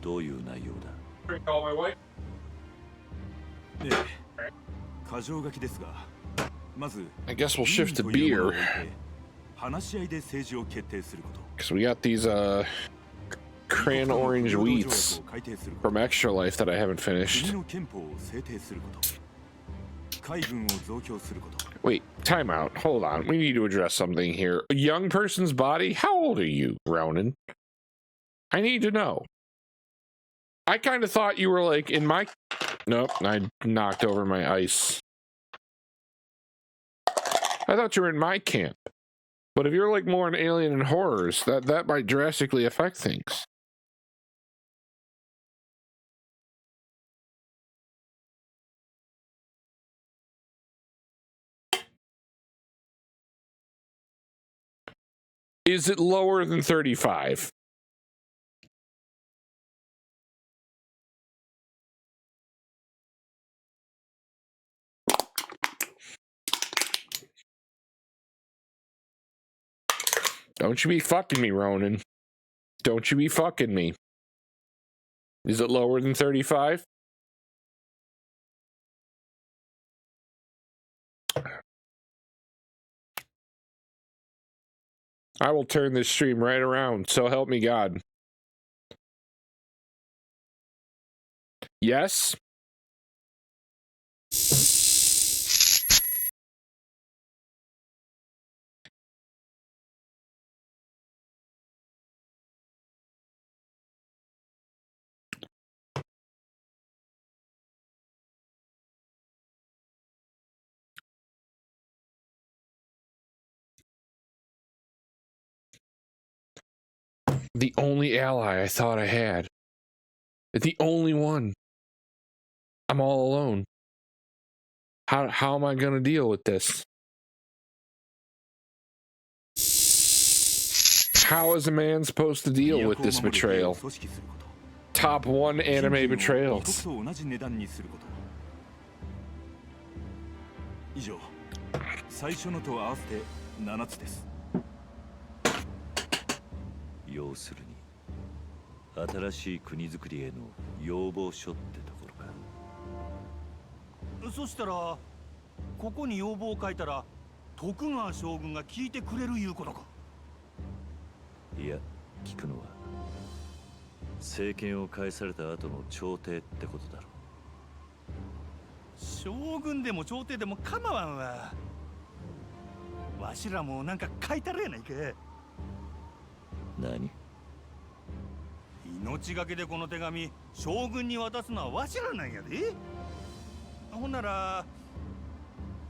どういう内容だ。ええ、箇条書きですが、まず I guess we'll shift to beer. 話し合いで政治を決定すること。Because we got these crayon orange wheats from Extra Life that I haven't finished. 国の憲法を制定すること。海軍を増強すること。Wait, time out. Hold on. We need to address something here. A young person's body? How old are you, Ronan? I need to know. I kind of thought you were like in my... Nope, I knocked over my ice. I thought you were in my camp. But if you're like more in Alien and Horrors, that might drastically affect things. Is it lower than 35? Don't you be fucking me, Ronan. Don't you be fucking me. Is it lower than 35? I will turn this stream right around, so help me God. Yes? The only ally I thought I had. The only one. I'm all alone. How am I going to deal with this? How is a man supposed to deal with this betrayal? Top 1 anime betrayals. 以上、最初のと合わせて7つです。要するに、新しい国づくりへの要望書ってところか。そしたら、ここに要望を書いたら、徳川将軍が聞いてくれるいうことか。いや、聞くのは、政権を返された後の朝廷ってことだろう。将軍でも朝廷でも構わんわ。わしらもなんか書いたるやないか。何？命がけでこの手紙将軍に渡すのはわしらなんやで。ほんなら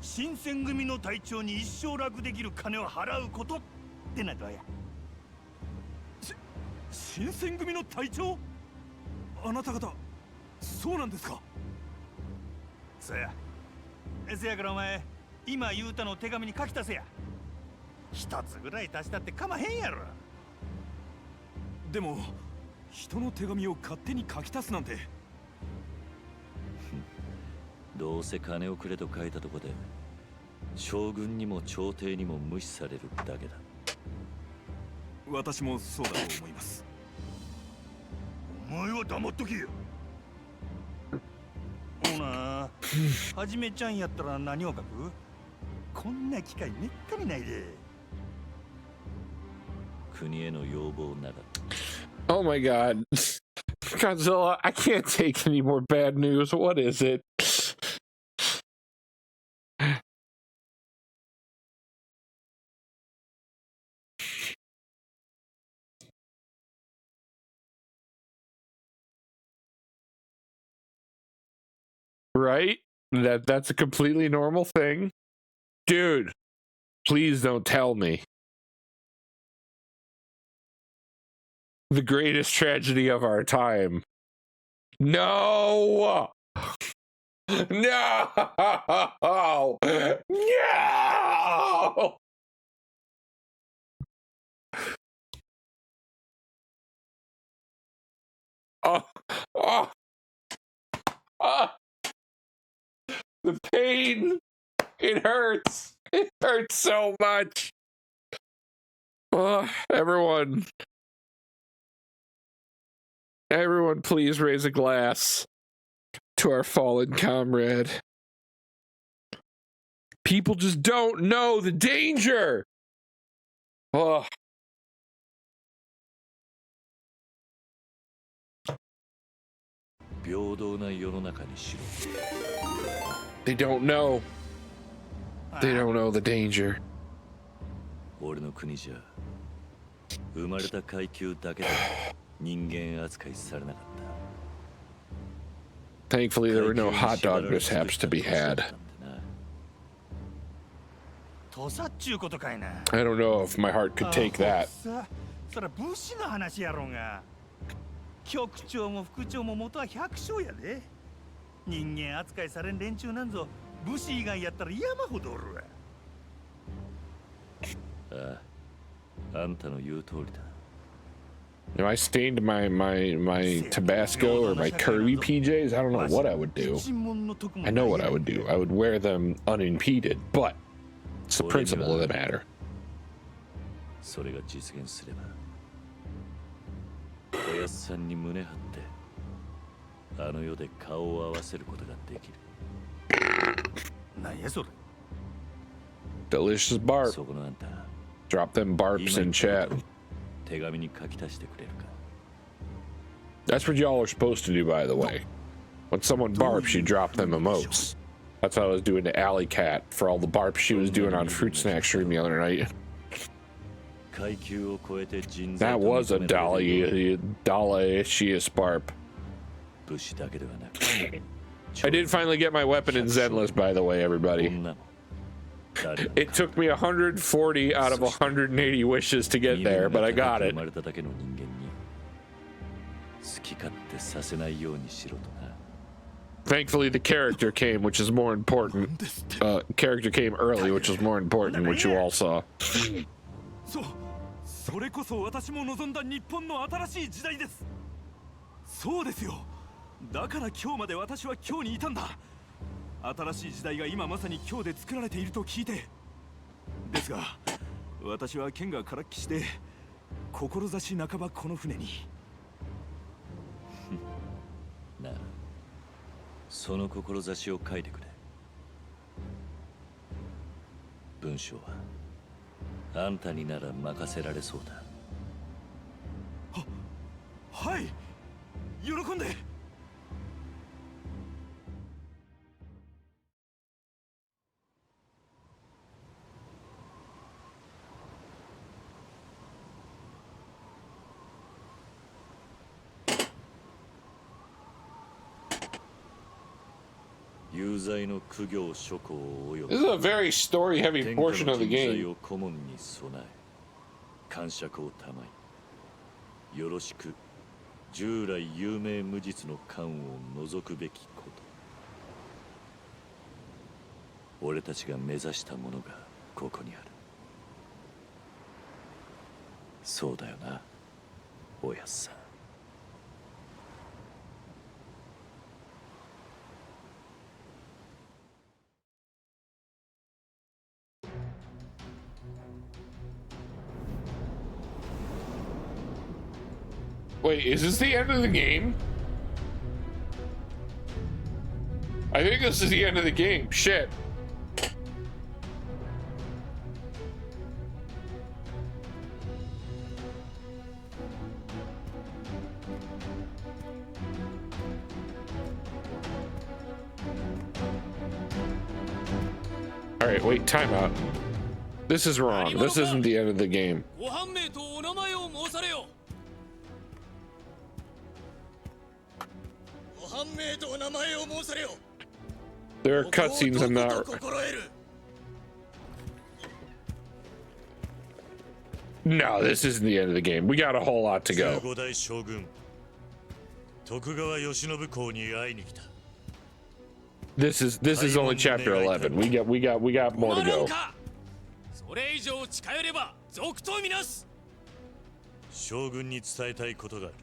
新選組の隊長に一生楽できる金を払うことってなどや。新選組の隊長？あなた方そうなんですか？そや。せやからお前今言うたの手紙に書き足せや。一つぐらい足したってかまへんやろ。でも人の手紙を勝手に書き足すなんて。どうせ金をくれと書いたとこで将軍にも朝廷にも無視されるだけだ。私もそうだと思います。お前は黙っとけよ。ほな、はじめちゃんやったら何を書く？こんな機会めったにないで。国への要望なら。Oh my god. Godzilla, I can't take any more bad news. What is it? Right? That's a completely normal thing. Dude, please don't tell me. The greatest tragedy of our time. No! No! No! Oh, oh, oh. The pain. It hurts. It hurts so much. Oh, everyone, please raise a glass to our fallen comrade. People just don't know the danger. Oh. They don't know. They don't know the danger. Thankfully, there were no hot dog mishaps to be had. I don't know if my heart could take that. 局長も副長も元は百姓やで。人間扱いされん連中なんぞ武士以外やったら山ほどおるわ。ああ、あんたの言う通りだ。If I stained my Tabasco or my Kirby PJs, I don't know what I would do. I know what I would do. I would wear them unimpeded, but it's the principle of the matter. それが実現すれば、おやっさんに胸張ってあの世で顔を合わせることができる。何やそれ。Delicious barp. そこのあんた。Drop them barps in chat. 手紙に書き足してくれるか。That's what y'all are supposed to do, by the way. When someone barps, you drop them emotes. That's what I was doing to Alley Cat for all the barps she was doing on Fruit Snack Stream the other night. That was a Dalacious barp. I did finally get my weapon in Zenless, by the way, everybody. It took me 140 out of 180 wishes to get there, but I got it. 好き勝手させないようにしろとな。 Thankfully, the character came, which is more important. Character came early, which was more important, which you all saw. それこそ私も望んだ日本の新しい時代です。そうですよ。だから今日まで私は今日にいたんだ。新しい時代が今まさに今日で作られていると聞いて。ですが、私は剣がからっきしで、志半ばこの船に。なあ、その志を書いてくれ。文章はあんたになら任せられそうだ。はい、喜んで。有罪の苦行諸行を及ぶ This is a very story-heavy portion of the 天下の game. 人材を顧問に備え、感釈をたまい、よろしく従来有名無実の官を除くべきこと。俺たちが目指したものがここにある。そうだよな、おやっさん。Wait, is this the end of the game? I think this is the end of the game. Shit. All right, wait, time out. This is wrong. This isn't the end of the game. There are cutscenes in that. No, this isn't the end of the game. We got a whole lot to go. This is only chapter 11. We got more to go. それ以上近寄れば賊とみなす。将軍に伝えたいことがある。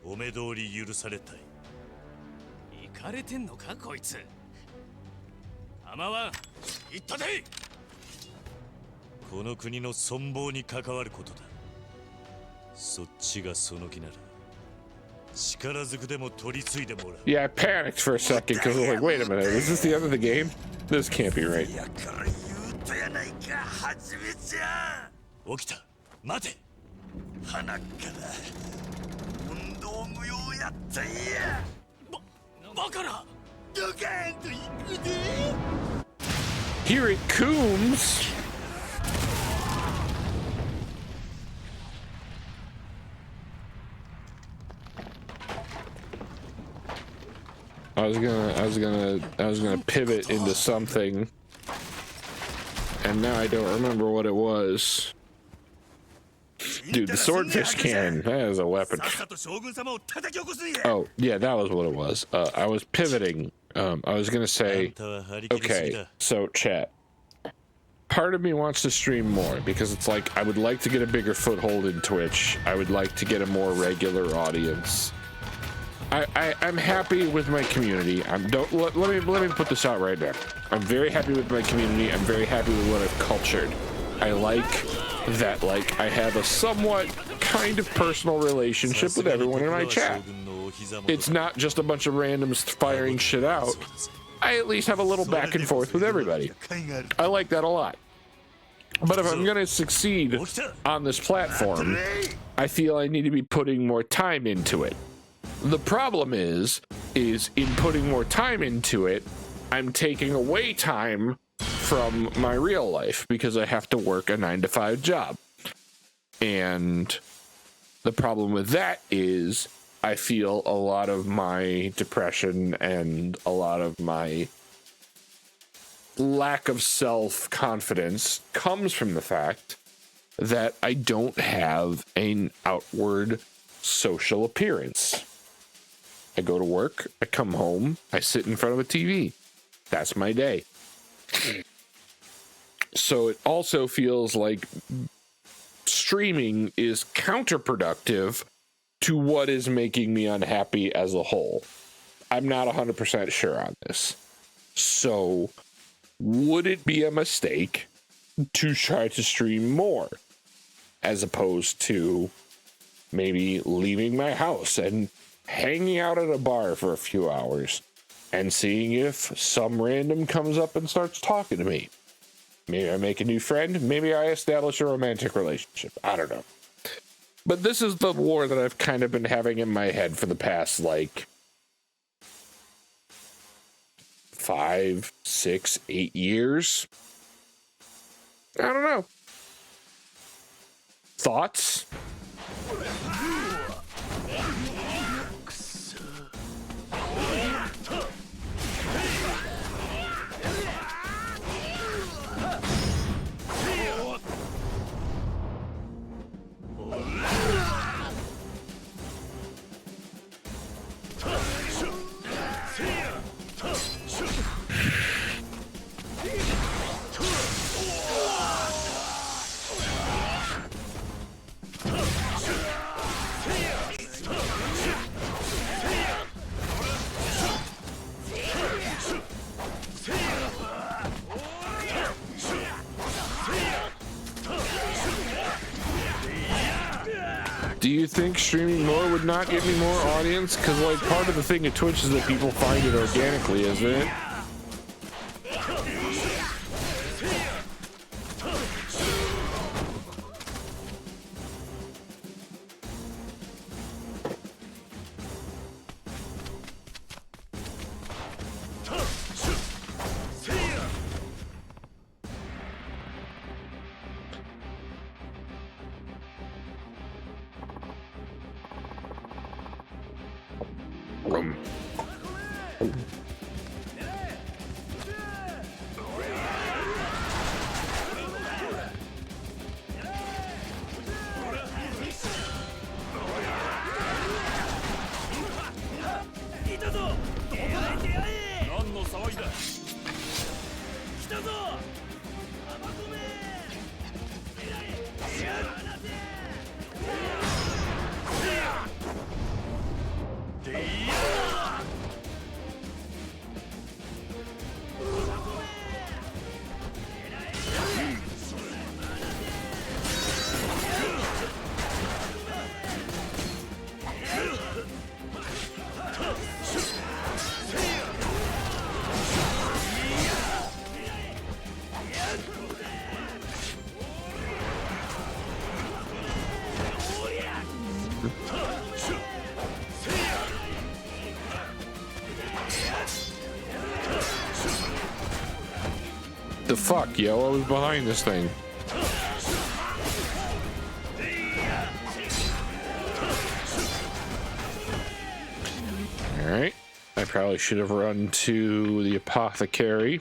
お目通り許されたい。行かれてんのかこいつ。浜は言ったで。この国の存亡に関わることだ。そっちがその気なら力ずくでも取り継いでもらう。 Yeah, I panicked for a second because I was like, wait a minute, is this the end of the game? This can't be right. 起きた。待て。鼻から運動無用やったんや。バカな。ドカーンと行くで。 Here it comes. I was gonna pivot into something, and now I don't remember what it was. Dude, the swordfish cannon, that is a weapon. Oh, yeah, that was what it was. I was pivoting. I was gonna say, okay, so chat. Part of me wants to stream more because it's like I would like to get a bigger foothold in Twitch. I would like to get a more regular audience. I'm happy with my community. Let me put this out right now. I'm very happy with my community. I'm very happy with what I've cultured. I like that, like, I have a somewhat kind of personal relationship with everyone in my chat. It's not just a bunch of randoms firing shit out. I at least have a little back and forth with everybody. I like that a lot. But if I'm gonna succeed on this platform, I feel I need to be putting more time into it. The problem is in putting more time into it, I'm taking away time from my real life because I have to work a 9-to-5 job. And the problem with that is I feel a lot of my depression and a lot of my lack of self-confidence comes from the fact that I don't have an outward social appearance. I go to work, I come home, I sit in front of a TV. That's my day. So it also feels like streaming is counterproductive to what is making me unhappy as a whole. I'm not 100% sure on this. So would it be a mistake to try to stream more as opposed to maybe leaving my house and hanging out at a bar for a few hours and seeing if some random comes up and starts talking to me? Maybe I make a new friend. Maybe I establish a romantic relationship. I don't know. But this is the war that I've kind of been having in my head for the past, like, 5, 6, 8 years. I don't know. Thoughts? Do you think streaming more would not get me more audience? Because, like, part of the thing at Twitch is that people find it organically, isn't it? The fuck, yo? I was behind this thing. Alright. I probably should have run to the apothecary.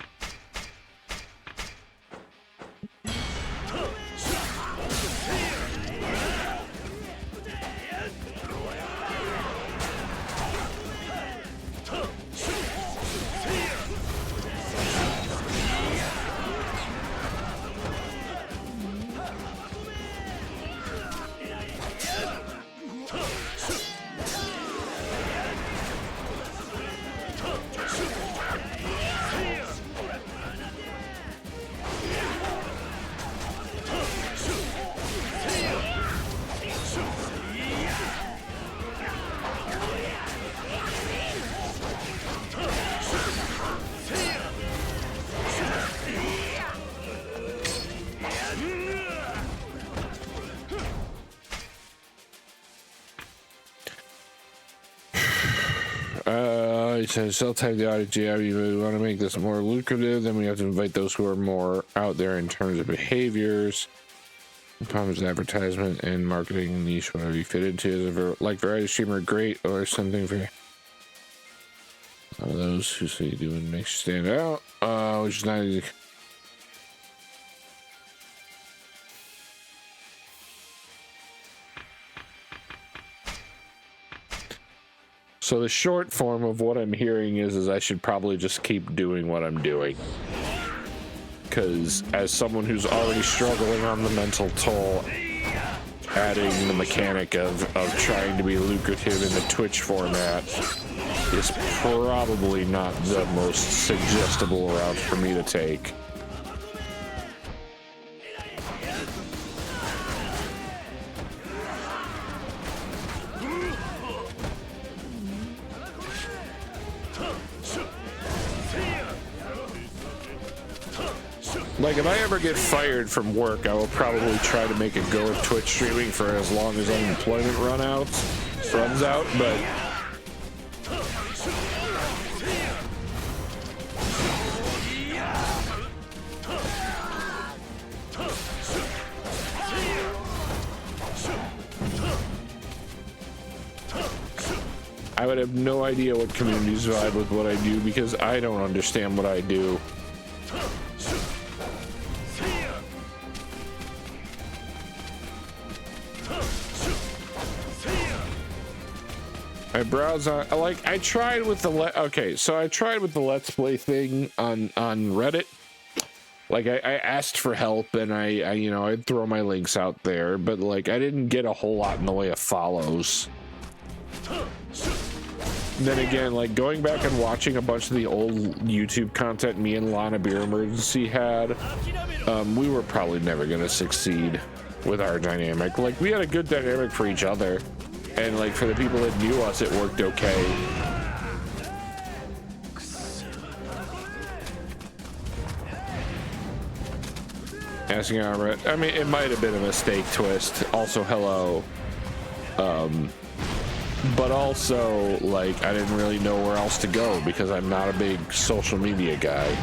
It says, I'll type the audio jab. We want to make this more lucrative, then we have to invite those who are more out there in terms of behaviors. The problem is advertisement and marketing niche, whatever you fit into. Like variety streamer, great, or something for those who say you do and makes you stand out, which is not easy. So the short form of what I'm hearing is I should probably just keep doing what I'm doing. Because as someone who's already struggling on the mental toll, adding the mechanic of trying to be lucrative in the Twitch format is probably not the most suggestible route for me to take. Like, if I ever get fired from work, I will probably try to make a go at Twitch streaming for as long as unemployment runs out, but I would have no idea what communities vibe with what I do because I don't understand what I do. I browse on, like, I tried with the I tried with the Let's Play thing on Reddit. Like, I asked for help and I you know, I'd throw my links out there, but like, I didn't get a whole lot in the way of follows. Then again, like, going back and watching a bunch of the old YouTube content me and Lana Beer Emergency had, we were probably never gonna succeed with our dynamic. Like, we had a good dynamic for each other. And like, for the people that knew us, it worked okay. Asking armor, I mean, it might have been a mistake twist. Also, hello. But also, like, I didn't really know where else to go because I'm not a big social media guy.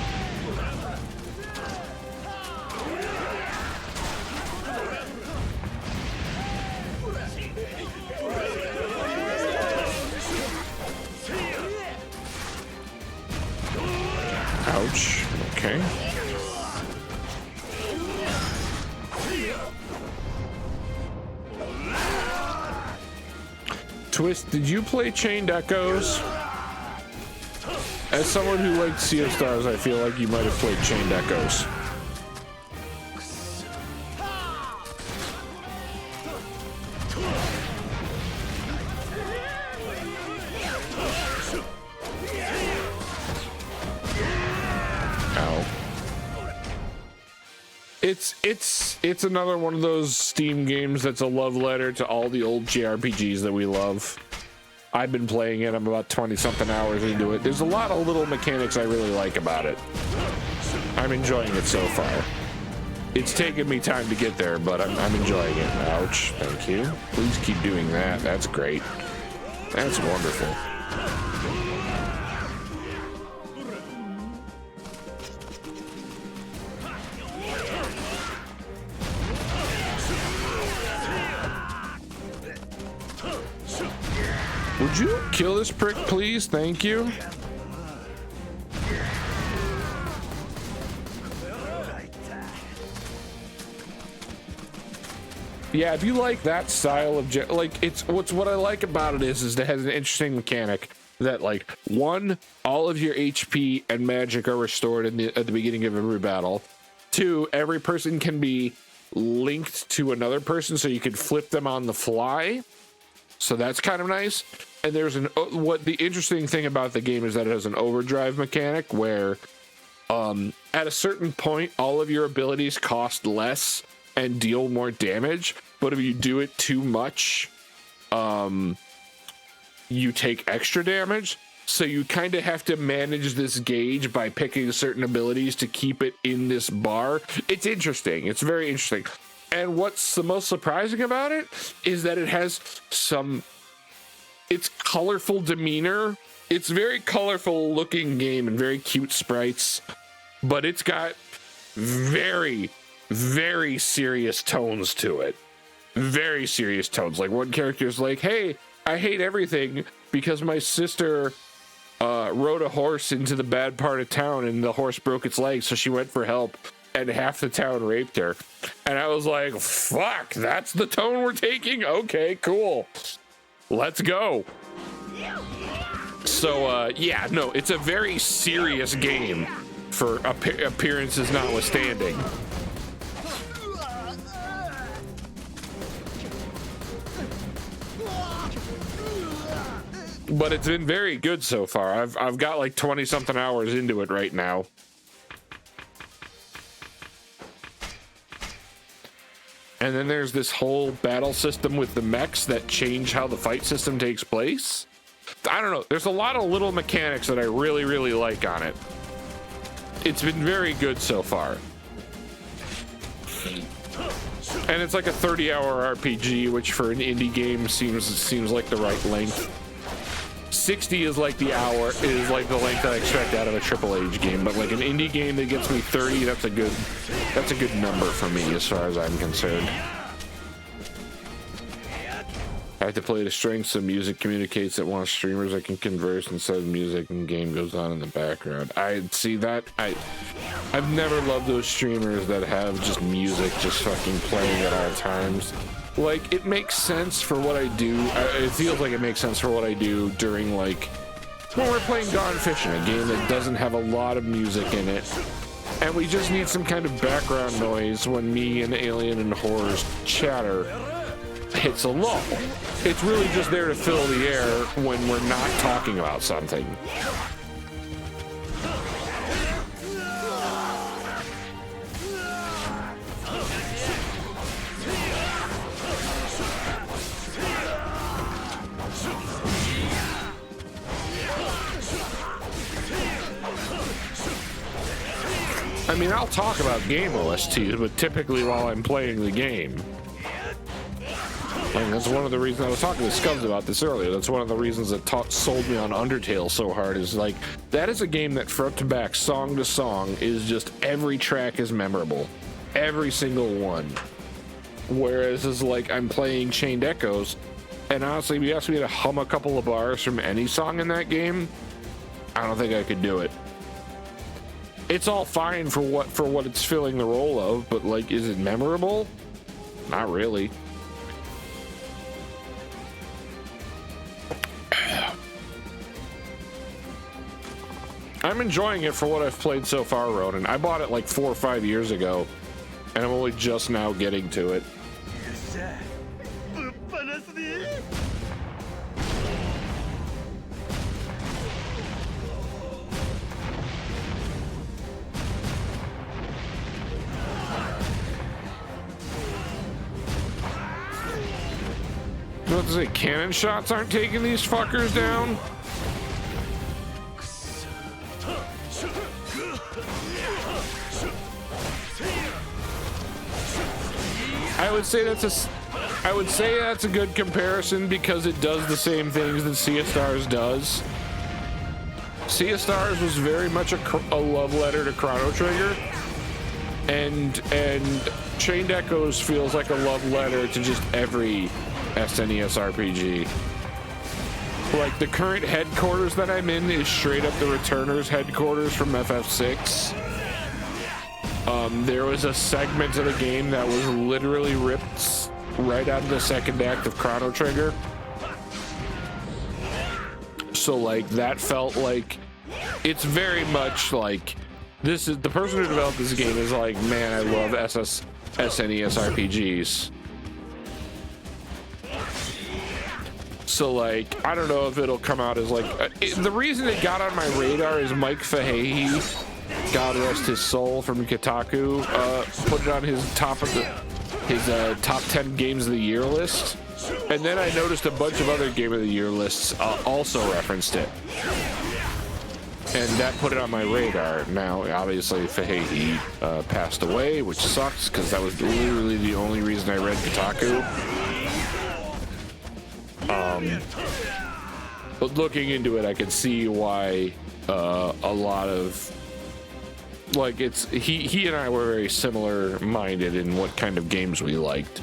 Ouch. Okay. Twist, did you play Chained Echoes? As someone who liked Sea of Stars, I feel like you might have played Chained Echoes. It's another one of those Steam games that's a love letter to all the old JRPGs that we love. I've been playing it. I'm about 20-something hours into it. There's a lot of little mechanics I really like about it. I'm enjoying it so far. It's taken me time to get there, but I'm enjoying it. Ouch. Thank you. Please keep doing that. That's great. That's wonderful. Would you kill this prick, please? Thank you. Yeah, if you like that style of what I like about it is it has an interesting mechanic that, like, one, all of your HP and magic are restored at the beginning of every battle. Two, every person can be linked to another person, so you can flip them on the fly. So that's kind of nice. And there's what the interesting thing about the game is that it has an overdrive mechanic where at a certain point all of your abilities cost less and deal more damage, but if you do it too much, you take extra damage. So you kind of have to manage this gauge by picking certain abilities to keep it in this bar. It's interesting. It's very interesting. And what's the most surprising about it is that it has it's colorful demeanor. It's very colorful looking game and very cute sprites, but it's got very, very serious tones to it. Very serious tones. Like, one character's like, hey, I hate everything because my sister rode a horse into the bad part of town and the horse broke its leg, so she went for help and half the town raped her. And I was like, fuck, that's the tone we're taking? Okay, cool. Let's go. So yeah, no, it's a very serious game for appearances notwithstanding. But it's been very good so far. I've got like 20 something hours into it right now. And then there's this whole battle system with the mechs that change how the fight system takes place. I don't know. There's a lot of little mechanics that I really, really like on it. It's been very good so far. And it's like a 30-hour RPG, which for an indie game seems like the right length. 60 is like the length I expect out of a Triple H game, but like an indie game that gets me 30, that's a good number for me as far as I'm concerned. I have to play to strength so music communicates that while streamers I can converse instead of music and game goes on in the background. I see that. I've never loved those streamers that have just music just fucking playing at all times. Like, it makes sense for what I do. It feels like it makes sense for what I do during, like, when we're playing Gone Fishing, a game that doesn't have a lot of music in it. And we just need some kind of background noise when me and Alien and Horror's chatter hits a lull. It's really just there to fill the air when we're not talking about something. I mean, I'll talk about game OSTs, but typically while I'm playing the game. And that's one of the reasons I was talking to Scubs about this earlier. That's one of the reasons that sold me on Undertale so hard, is like, that is a game that front to back, song to song, is just every track is memorable. Every single one. Whereas it's like I'm playing Chained Echoes, and honestly, if you asked me to hum a couple of bars from any song in that game, I don't think I could do it. It's all fine for what it's filling the role of, but like, is it memorable? Not really. I'm enjoying it for what I've played so far, Ronin. I bought it like 4 or 5 years ago, and I'm only just now getting to it. What to say, cannon shots aren't taking these fuckers down? I would say that's a good comparison because it does the same things that Sea of Stars does. Sea of Stars was very much a love letter to Chrono Trigger, and Chained Echoes feels like a love letter to just every SNES RPG. Like, the current headquarters that I'm in is straight up the Returners headquarters from FF6. There was a segment of the game that was literally ripped right out of the second act of Chrono Trigger. So like, that felt like, it's very much like, this is the person who developed this game is like, man, I love SNES RPGs. So like, I don't know if it'll come out as like, the reason it got on my radar is Mike Fahey, God rest his soul, from Kotaku, put it on his top 10 games of the year list. And then I noticed a bunch of other game of the year lists also referenced it. And that put it on my radar. Now, obviously, Fahey passed away, which sucks, because that was literally the only reason I read Kotaku. But looking into it, I could see why a lot of, like, it's he and I were very similar minded in what kind of games we liked.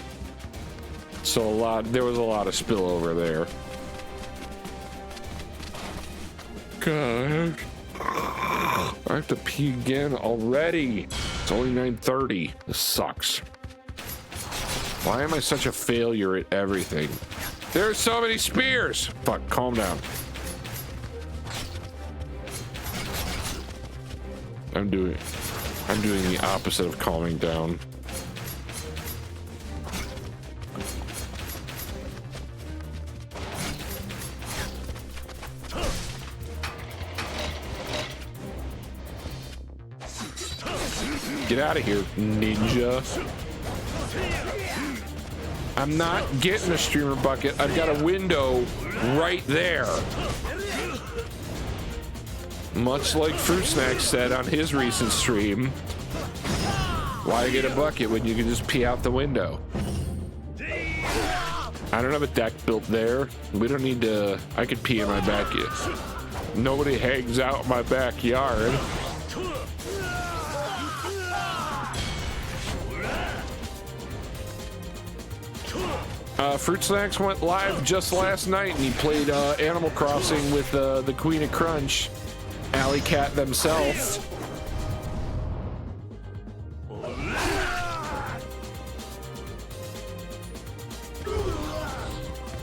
So there was a lot of spillover there. God, I have to pee again already. It's only 9:30. This sucks. Why am I such a failure at everything? There's so many spears. Fuck, calm down. I'm doing the opposite of calming down. Get out of here, ninja. I'm not getting a streamer bucket. I've got a window right there. Much like Fruit Snack said on his recent stream, why get a bucket when you can just pee out the window? I don't have a deck built there. We don't need to. I could pee in my backyard. Nobody hangs out in my backyard. Fruit Snacks went live just last night, and he played Animal Crossing with the Queen of Crunch, Alley Cat themselves.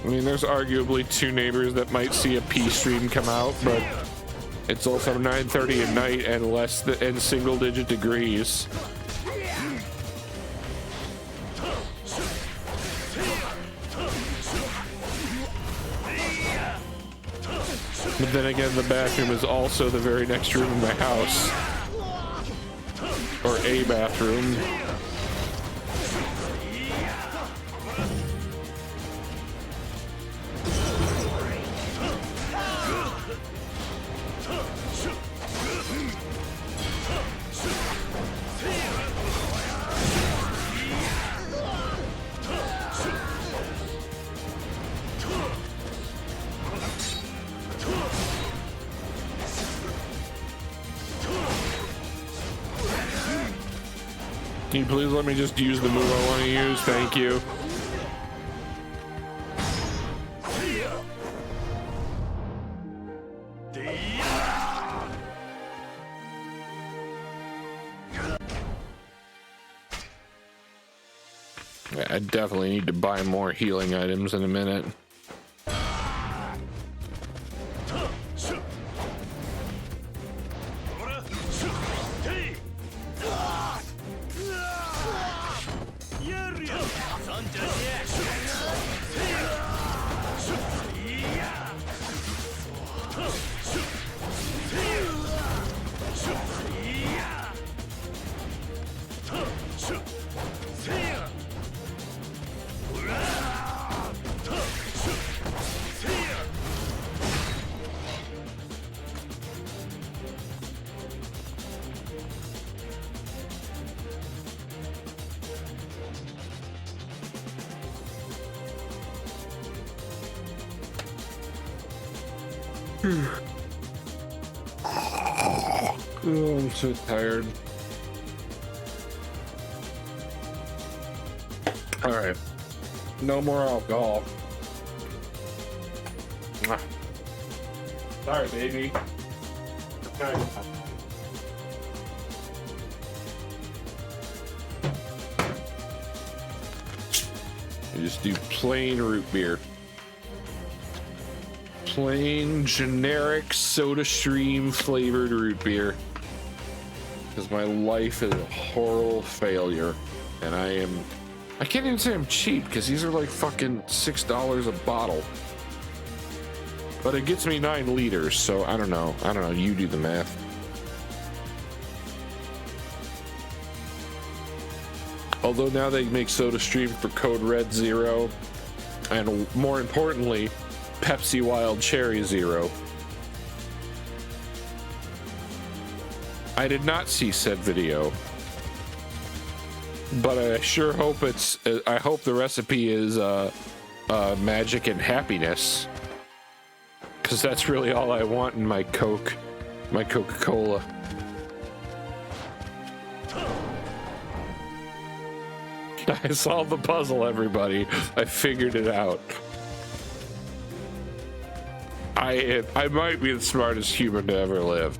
I mean, there's arguably two neighbors that might see a P stream come out, but it's also 9:30 at night and single-digit degrees. But then again, the bathroom is also the very next room in my house. Or a bathroom. Can you please let me just use the move I want to use? Thank you. Yeah, I definitely need to buy more healing items in a minute. Oh, I'm so tired. All right, no more alcohol. Sorry, baby. Okay. You just do plain root beer. Plain generic soda stream flavored root beer. Because my life is a horrible failure. And I can't even say I'm cheap because these are like fucking $6 a bottle. But it gets me 9 liters, so I don't know. You do the math. Although now they make Soda Stream for code Red Zero, and more importantly, Pepsi Wild Cherry Zero. I did not see said video, but I sure hope I hope the recipe is magic and happiness, because that's really all I want in my Coca-Cola. I solved the puzzle, everybody. I figured it out. I might be the smartest human to ever live.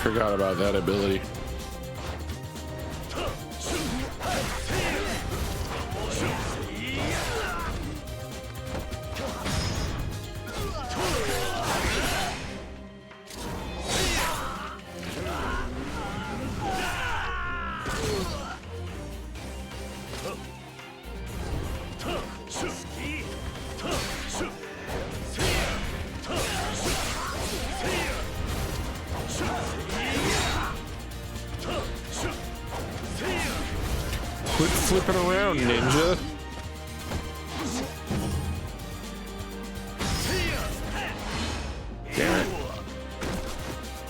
forgot about that ability. Quit flipping around, ninja. Damn it.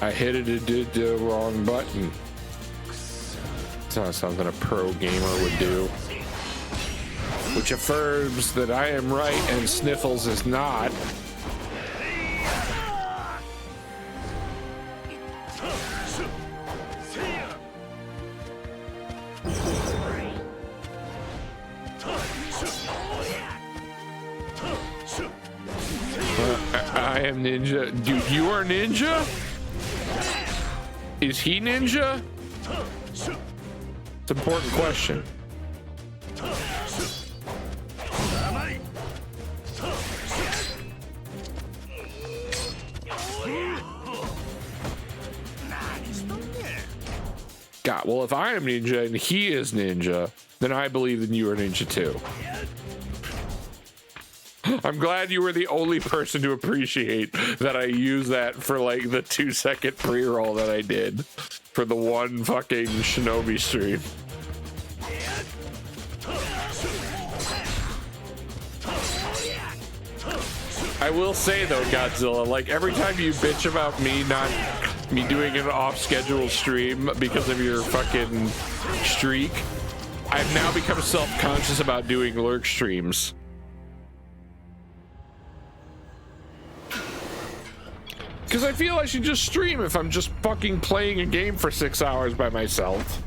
I hit it and did the wrong button. It's not something a pro gamer would do. Which affirms that I am right and Sniffles is not. I am ninja. Dude, you are ninja? Is he ninja? It's an important question. God, well, if I am ninja and he is ninja, then I believe that you are ninja too. I'm glad you were the only person to appreciate that I used that for like the 2-second pre-roll that I did for the one fucking Shinobi stream. I will say though, Godzilla, like every time you bitch about me doing an off-schedule stream because of your fucking streak, I've now become self-conscious about doing lurk streams. Because I feel I should just stream if I'm just fucking playing a game for 6 hours by myself.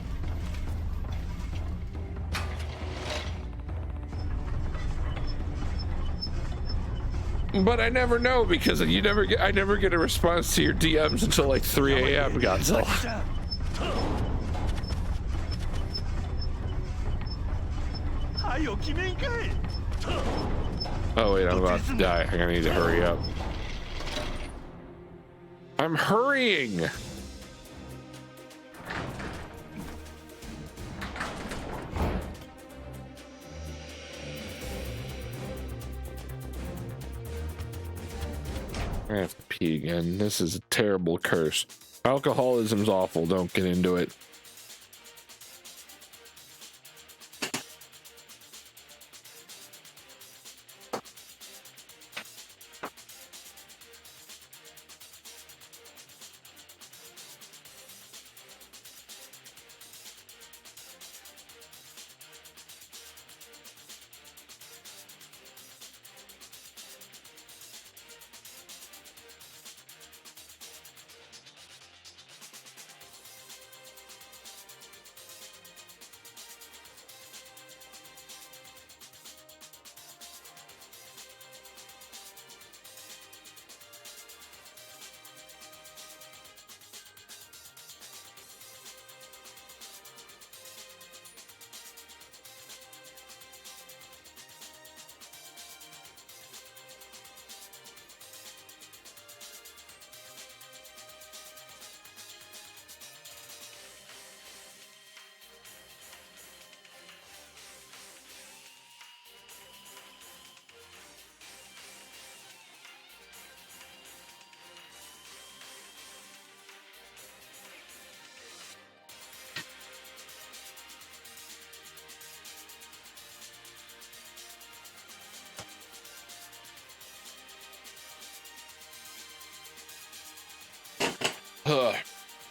But I never know because I never get a response to your DMs until like 3 a.m. Godzilla. Oh wait, I'm about to die. I need to hurry up. I'm hurrying. I have to pee again. This is a terrible curse. Alcoholism's awful. Don't get into it.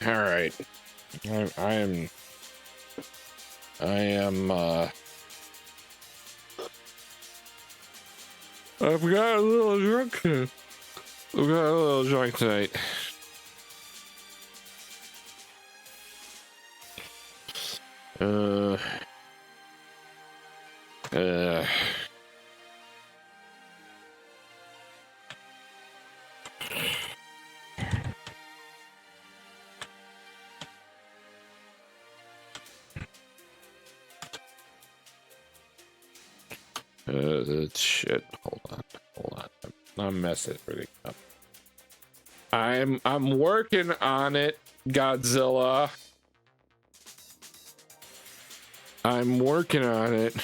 All right. I am I've got a little drunk. I've got a little drunk tonight. Shit. Hold on. I'm messing everything up. I'm working on it, Godzilla. I'm working on it.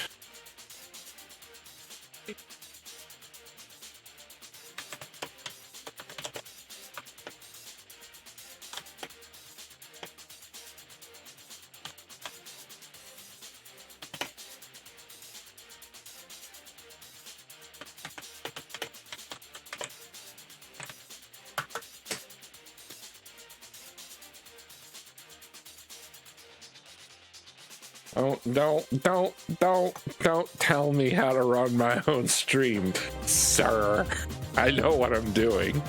Don't tell me how to run my own stream, sir. I know what I'm doing.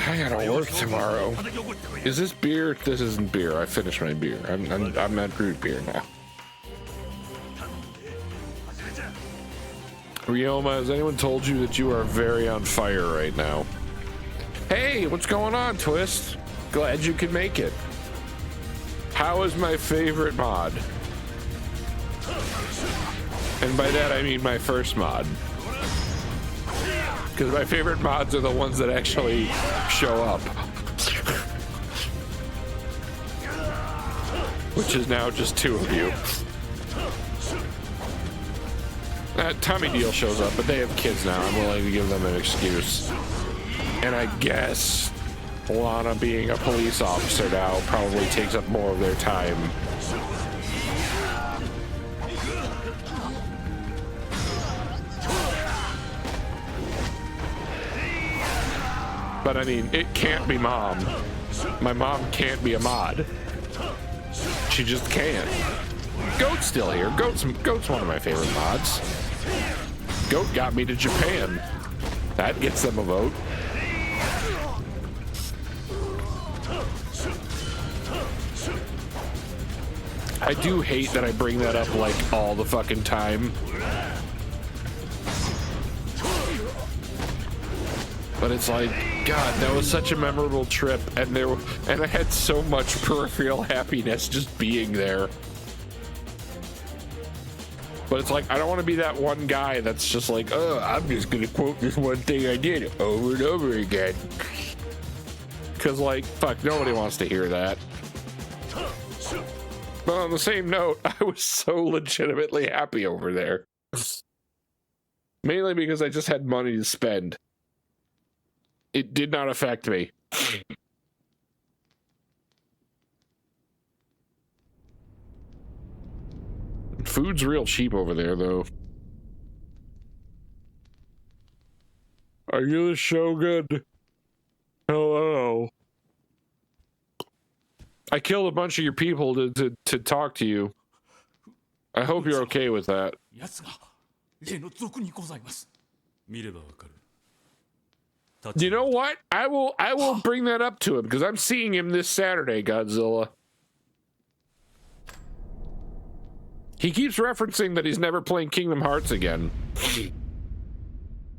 I gotta work tomorrow. Is this beer? This isn't beer. I finished my beer. I'm at root beer now. Ryoma, has anyone told you that you are very on fire right now? Hey, what's going on, Twist? Glad you could make it. How is my favorite mod? And by that I mean my first mod. Because my favorite mods are the ones that actually show up. Which is now just 2 of you. Tommy Deal shows up, but they have kids now. I'm willing to give them an excuse. And I guess Lana being a police officer now probably takes up more of their time. But I mean, it can't be Mom. My mom can't be a mod. She just can't. Goat's still here. Goat's one of my favorite mods. Goat got me to Japan. That gets them a vote. I do hate that I bring that up like all the fucking time. But it's like, God, that was such a memorable trip, and I had so much peripheral happiness just being there. But it's like, I don't want to be that one guy that's just like, oh, I'm just gonna quote this one thing I did over and over again. Because, like, fuck, nobody wants to hear that. But on the same note, I was so legitimately happy over there. Mainly because I just had money to spend. It did not affect me. Food's real cheap over there, though. Are you the Shogun? Hello. I killed a bunch of your people to talk to you. I hope you're okay with that. You know what? I will bring that up to him because I'm seeing him this Saturday, Godzilla. He keeps referencing that he's never playing Kingdom Hearts again.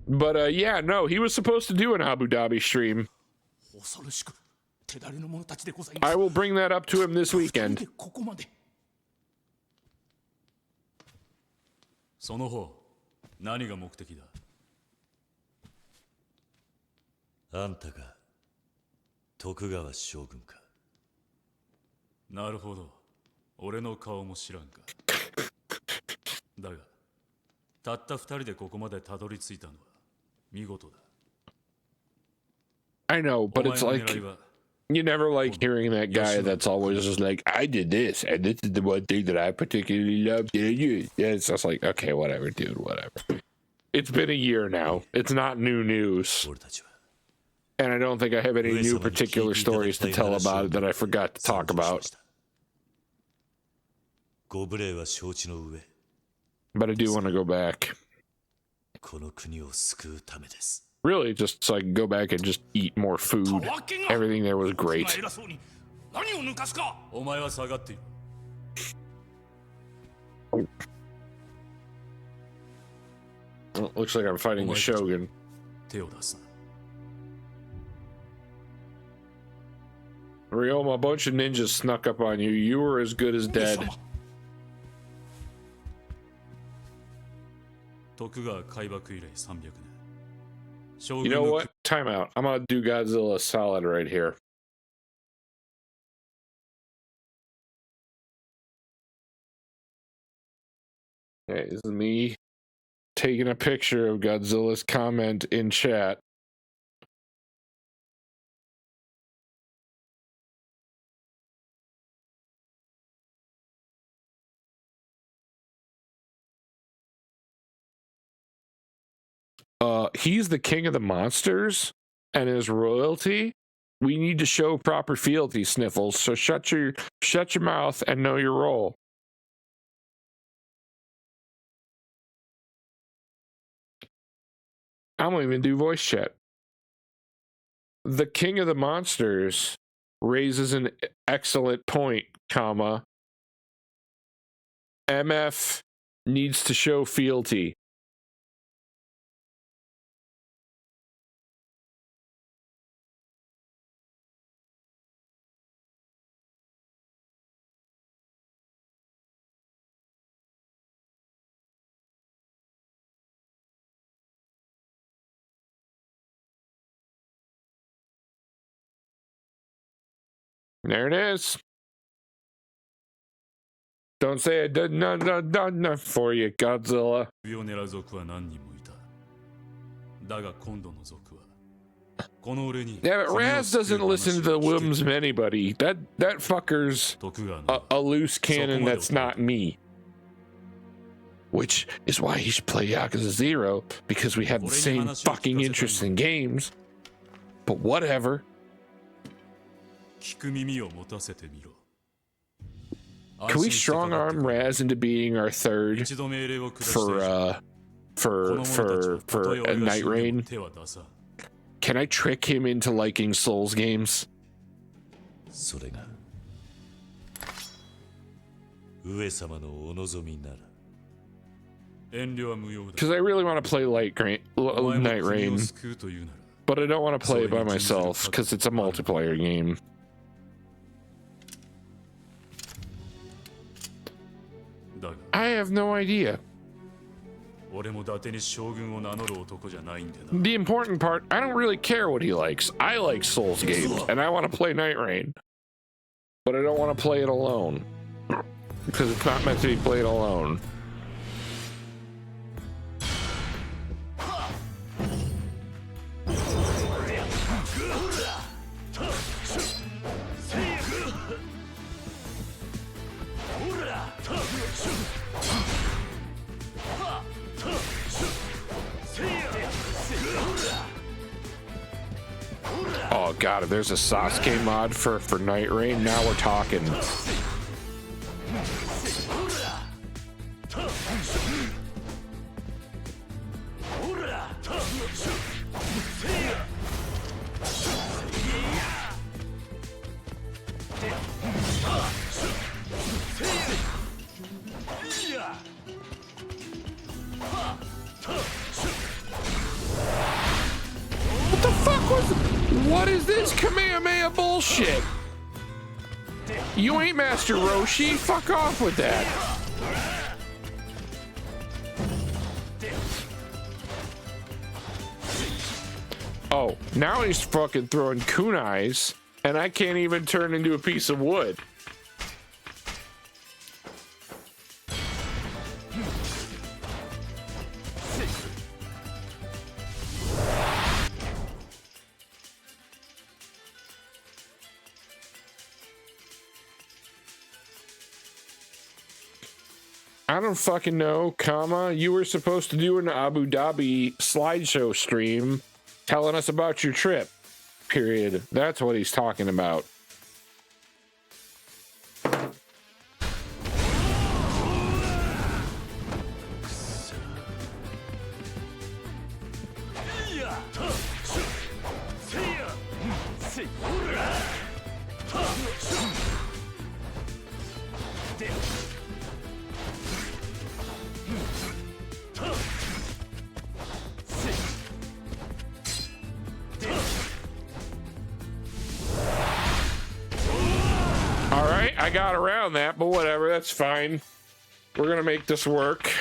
But yeah, no, he was supposed to do an Abu Dhabi stream. I will bring that up to him this weekend. その方、何が目的だ？あんたが徳川将軍か。なるほど。俺の顔も知らんか。だが、たった2人でここまでたどり着いたのは見事だ。I know, but it's like you never like hearing that guy that's always just like, I did this, and this is the one thing that I particularly loved. Yeah, it's just like, okay, whatever, dude, whatever. It's been a year now. It's not new news. And I don't think I have any new particular stories to tell about it that I forgot to talk about. But I do want to go back. Really, just so I can go back and just eat more food. Everything there was great. 何を抜かすか。お前は下がっている。Well, looks like I'm fighting the Shogun. 手を出すな。 Ryoma, a bunch of ninjas snuck up on you. You were as good as dead. 徳川開幕以来300年。 You know what? Time out. I'm gonna do Godzilla solid right here. Okay, this is me taking a picture of Godzilla's comment in chat. He's the king of the monsters and his royalty. We need to show proper fealty, Sniffles. So shut your mouth and know your role. I won't even do voice chat. The king of the monsters raises an excellent point, comma. MF needs to show fealty. There it is. Don't say it did not for you, Godzilla. 首を狙う族は何人もいた。だが今度の族はこの俺に Yeah, but Raz doesn't listen to the whims of anybody. That fucker's a loose cannon that's not me. Which is why he should play Yakuza 0, because we have the same fucking interest in games. But whatever. 聞く耳を持たせてみろ。 Can we strong arm Raz into being our third for a Night Rain? Can I trick him into liking Souls games? それが上様のお望みなら。 Because I really want to play Night Rain, but I don't want to play it by myself because it's a multiplayer game. I have no idea. The important part, I don't really care what he likes. I like Souls games, and I want to play Night Rain. But I don't want to play it alone. Because it's not meant to be played alone. Oh god, if there's a Sasuke mod for Night Rain, now we're talking. What the fuck was... What is this Kamehameha bullshit? You ain't Master Roshi. Fuck off with that. Oh, now he's fucking throwing kunais, and I can't even turn into a piece of wood. I don't fucking know, comma. You were supposed to do an Abu Dhabi slideshow stream telling us about your trip. Period. That's what he's talking about. I got around that, but whatever, that's fine. We're gonna make this work.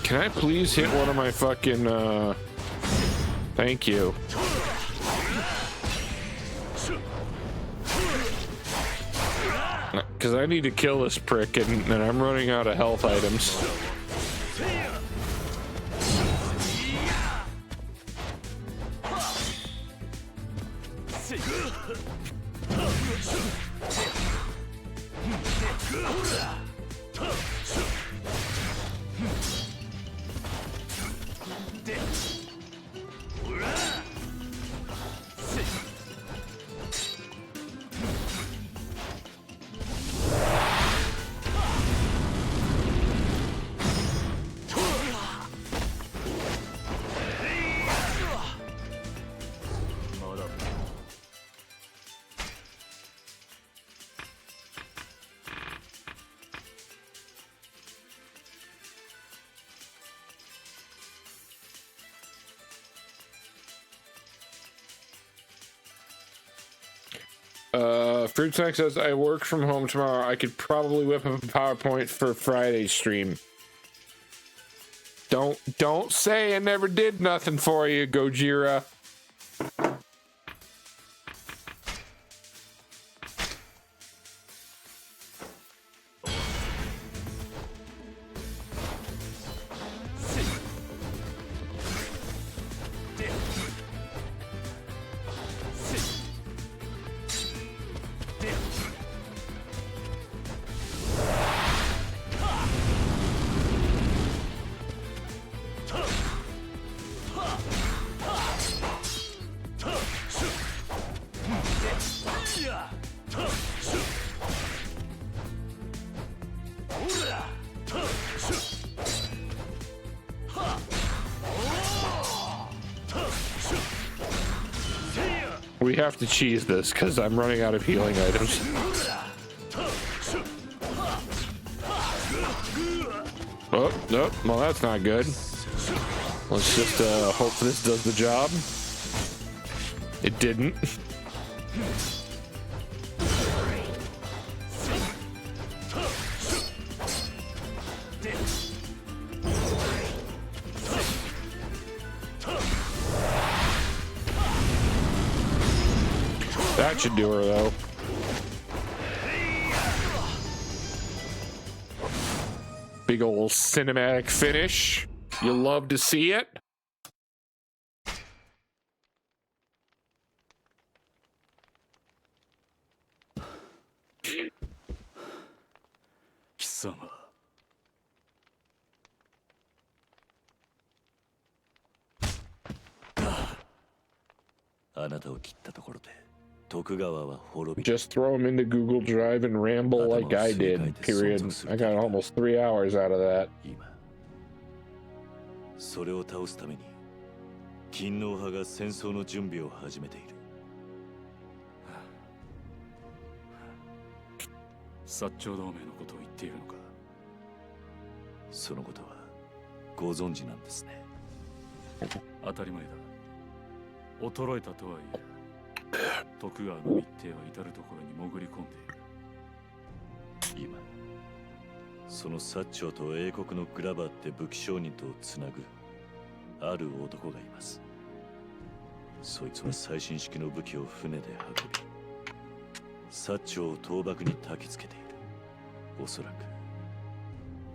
Can I please hit one of my fucking, thank you. Because I need to kill this prick, and I'm running out of health items. Fruit Snack says, I work from home tomorrow. I could probably whip up a PowerPoint for Friday's stream. Don't say I never did nothing for you, Gojira. We have to cheese this because I'm running out of healing items. Oh, nope. Well, that's not good. Let's just hope this does the job. It didn't. That should do her, though. Big old cinematic finish. You love to see it. 貴様。あなたを切ったところで徳川は滅び Just throw him into Google Drive and ramble like I did, period. I got almost 3 hours out of that. 今それを倒すために勤王派が戦争の準備を始めている。薩長同盟のことを言っているのか。そのことはご存知なんですね。当たり前だ。衰えたとはいえ徳川の密偵は至るところに潜り込んでいる。今その薩長と英国のグラバーって武器商人とをつなぐある男がいます。そいつは最新式の武器を船で運び薩長を倒幕に焚きつけている。おそらく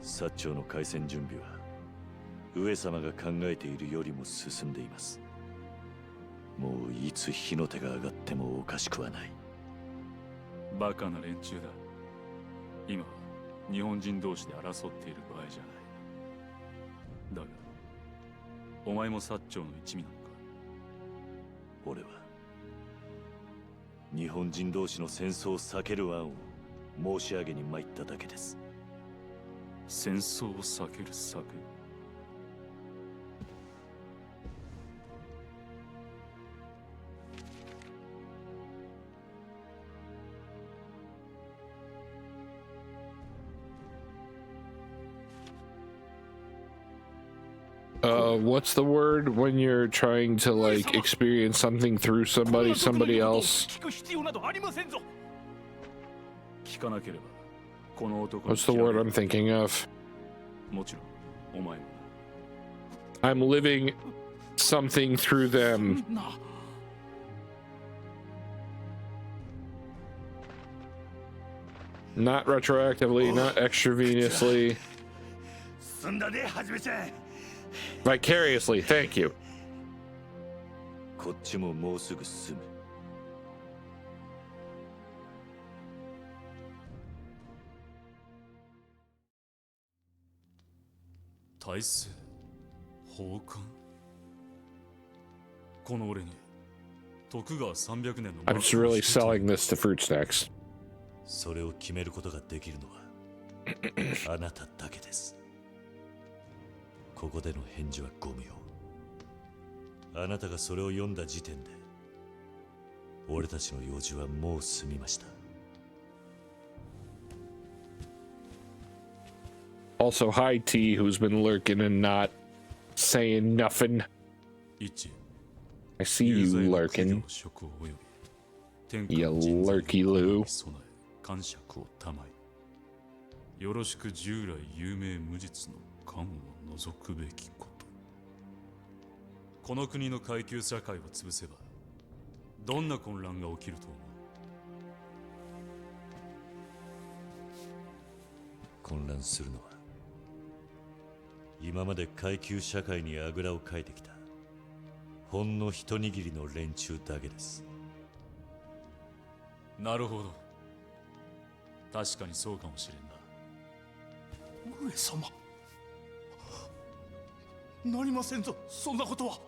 薩長の開戦準備は上様が考えているよりも進んでいます。もういつ火の手が上がってもおかしくはない。バカな連中だ。今日本人同士で争っている場合じゃない。だがお前も薩長の一味なのか？俺は日本人同士の戦争を避ける案を申し上げに参っただけです。戦争を避ける策？What's the word when you're trying to like experience something through somebody else? 聞かなければこの男 What's the word I'm thinking of? もちろんお前も I'm living something through them. Not retroactively, not extravenously. Vicariously, thank you. こっちももうすぐ進む。大政奉還？この俺に徳川300年の I'm just really selling this to fruit snacks. それを決めることができるのはあなただけです。ここでの返事はご無用。あなたがそれを読んだ時点で俺たちの用事はもう済みました。 Also, hi T, who's been lurking and not saying nothing. I see you lurking. You lurky Lou. 感触をたまい、よろしく従来有名無実の官を除くべきこと。この国の階級社会を潰せばどんな混乱が起きると思う？混乱するのは今まで階級社会にあぐらをかいてきたほんの一握りの連中だけです。なるほど、確かにそうかもしれんな。上様、なりませんぞ、そんなことは。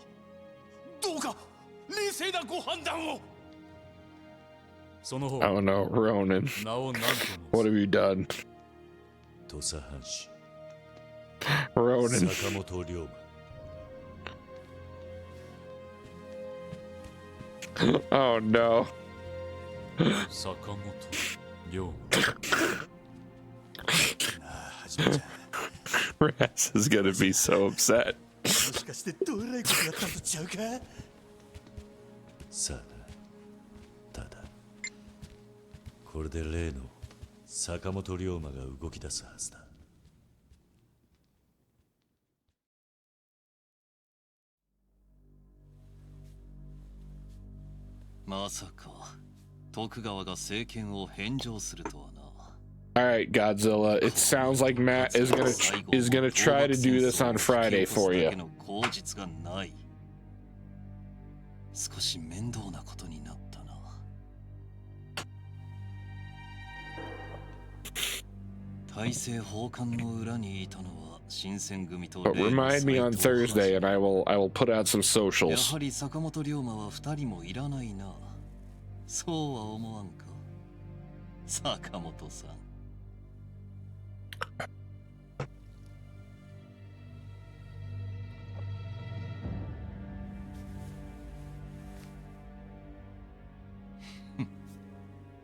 どうか冷静なご判断を。その方、 Oh no, Ronan. 名を何と申 What have you done? 土佐藩士 Ronan. 坂本龍馬。 Oh no. 坂本龍馬。 Raz is gonna be so upset. もしかしてどえらいことやったんとちゃうか。さあな、ただこれで例の坂本龍馬が動き出すはずだ。まさか徳川が政権を返上するとはな。 All right, Godzilla. It sounds like Matt is gonna try to do this on Friday for you. 口実がない。少し面倒なことになったな。大政奉還の裏にいたのは新選組と。 But remind me on Thursday, and I will put out some や socials. はり坂本龍馬は2人もいらないな。そうは思わんか、坂本さん。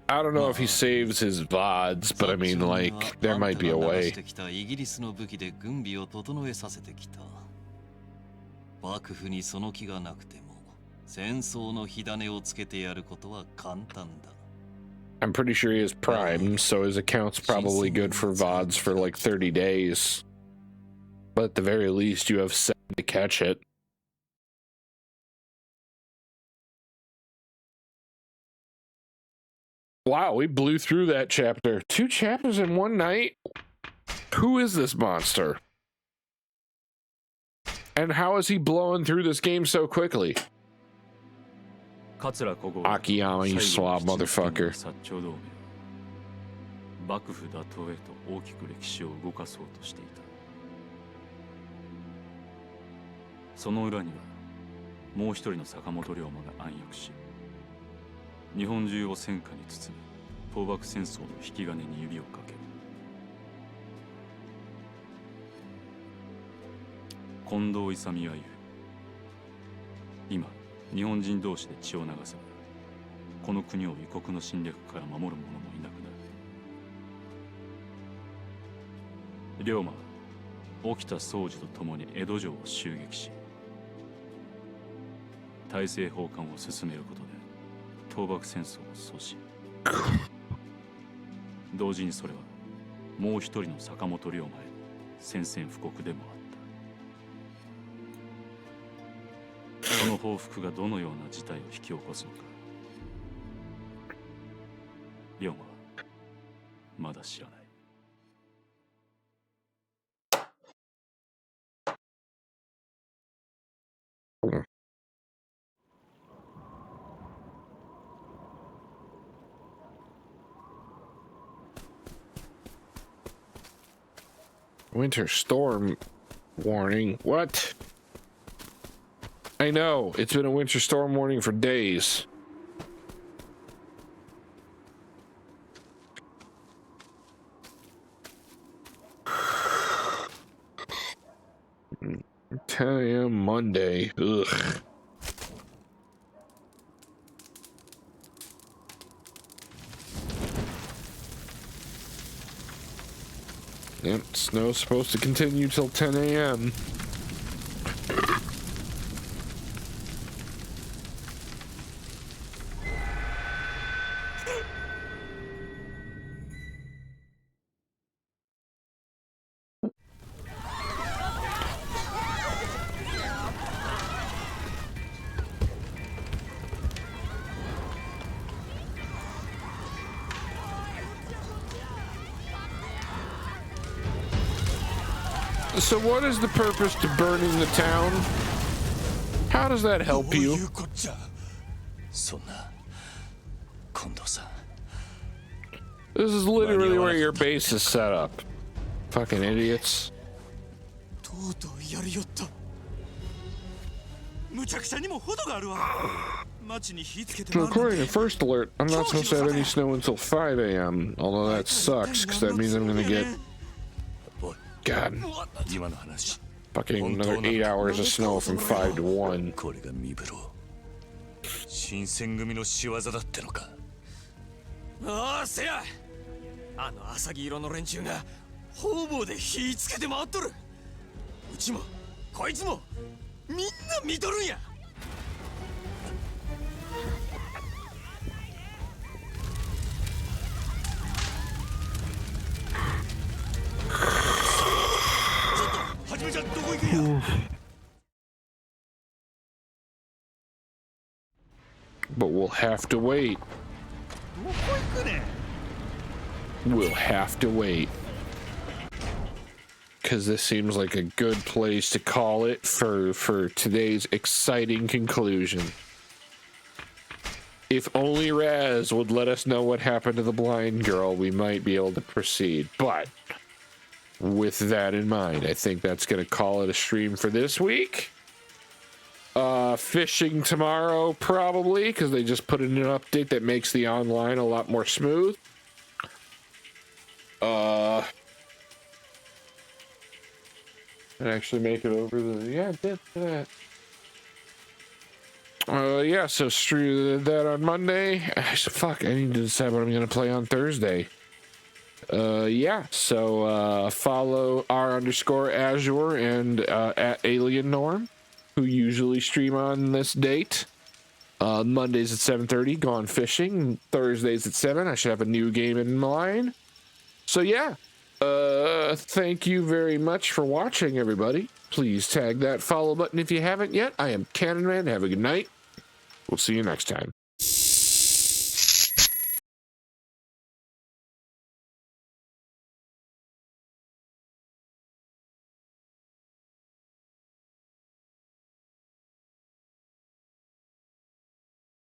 I don't know if he saves his VODs, but I mean, like, there might be a way. イギリスの武器で軍備を整えさせてきた。幕府にその気がなくても戦争の火種をつけてやることは簡単だ。 I'm pretty sure he is Prime, so his account's probably good for VODs for like 30 days. But at the very least, you have 7 to catch it. Wow, we blew through that chapter. 2 chapters in one night? Who is this monster? And how is he blowing through this game so quickly? Akiyama, you swab motherfucker. 幕府打倒へと大きく歴史を動かそうとしていた。その裏にはもう一人の坂本龍馬が暗躍し、日本中を戦火に包む倒幕戦争の引き金に指をかける。近藤勇は言う。今日本人同士で血を流せばこの国を異国の侵略から守る者もいなくなる。龍馬は沖田総司と共に江戸城を襲撃し、大政奉還を進めることで倒幕戦争を阻止。同時にそれはもう一人の坂本龍馬への宣戦布告でもあった。その報復がどのような事態を引き起こすのか、龍馬はまだ知らない。Winter storm warning. What? I know. It's been a winter storm warning for days. $10 a.m. Monday. Ugh. Yep, snow's supposed to continue till 10 a.m. So what is the purpose to burning the town? How does that help you? This is literally where your base is set up. Fucking idiots. According to first alert, I'm not supposed to have any snow until 5 a.m. Although that sucks, because that means I'm gonna get... God. Fucking another 8 hours of snow from 5 to 1. 新選組の仕業だってのか。ああ、せや。あの浅黄色の連中が方々で火つけて回っとる。うちもこいつもみんな見とるんや。はじめちゃんどこ行くんや。But we'll have to wait. We'll have to wait. Because this seems like a good place to call it for today's exciting conclusion. If only Raz would let us know what happened to the blind girl, we might be able to proceed. But with that in mind, I think that's going to call it a stream for this week. Fishing tomorrow, probably, because they just put in an update that makes the online a lot more smooth. Did actually make it over the... Yeah, it did that. Yeah, so stream that on Monday. Fuck, I need to decide what I'm going to play on Thursday. Yeah, so follow r_Azure and at Alien Norm, who usually stream on this date. Mondays at 7:30, gone fishing. Thursdays at 7, I should have a new game in mind. So yeah, thank you very much for watching, everybody. Please tag that follow button if you haven't yet. I am Cannon Man. Have a good night. We'll see you next time.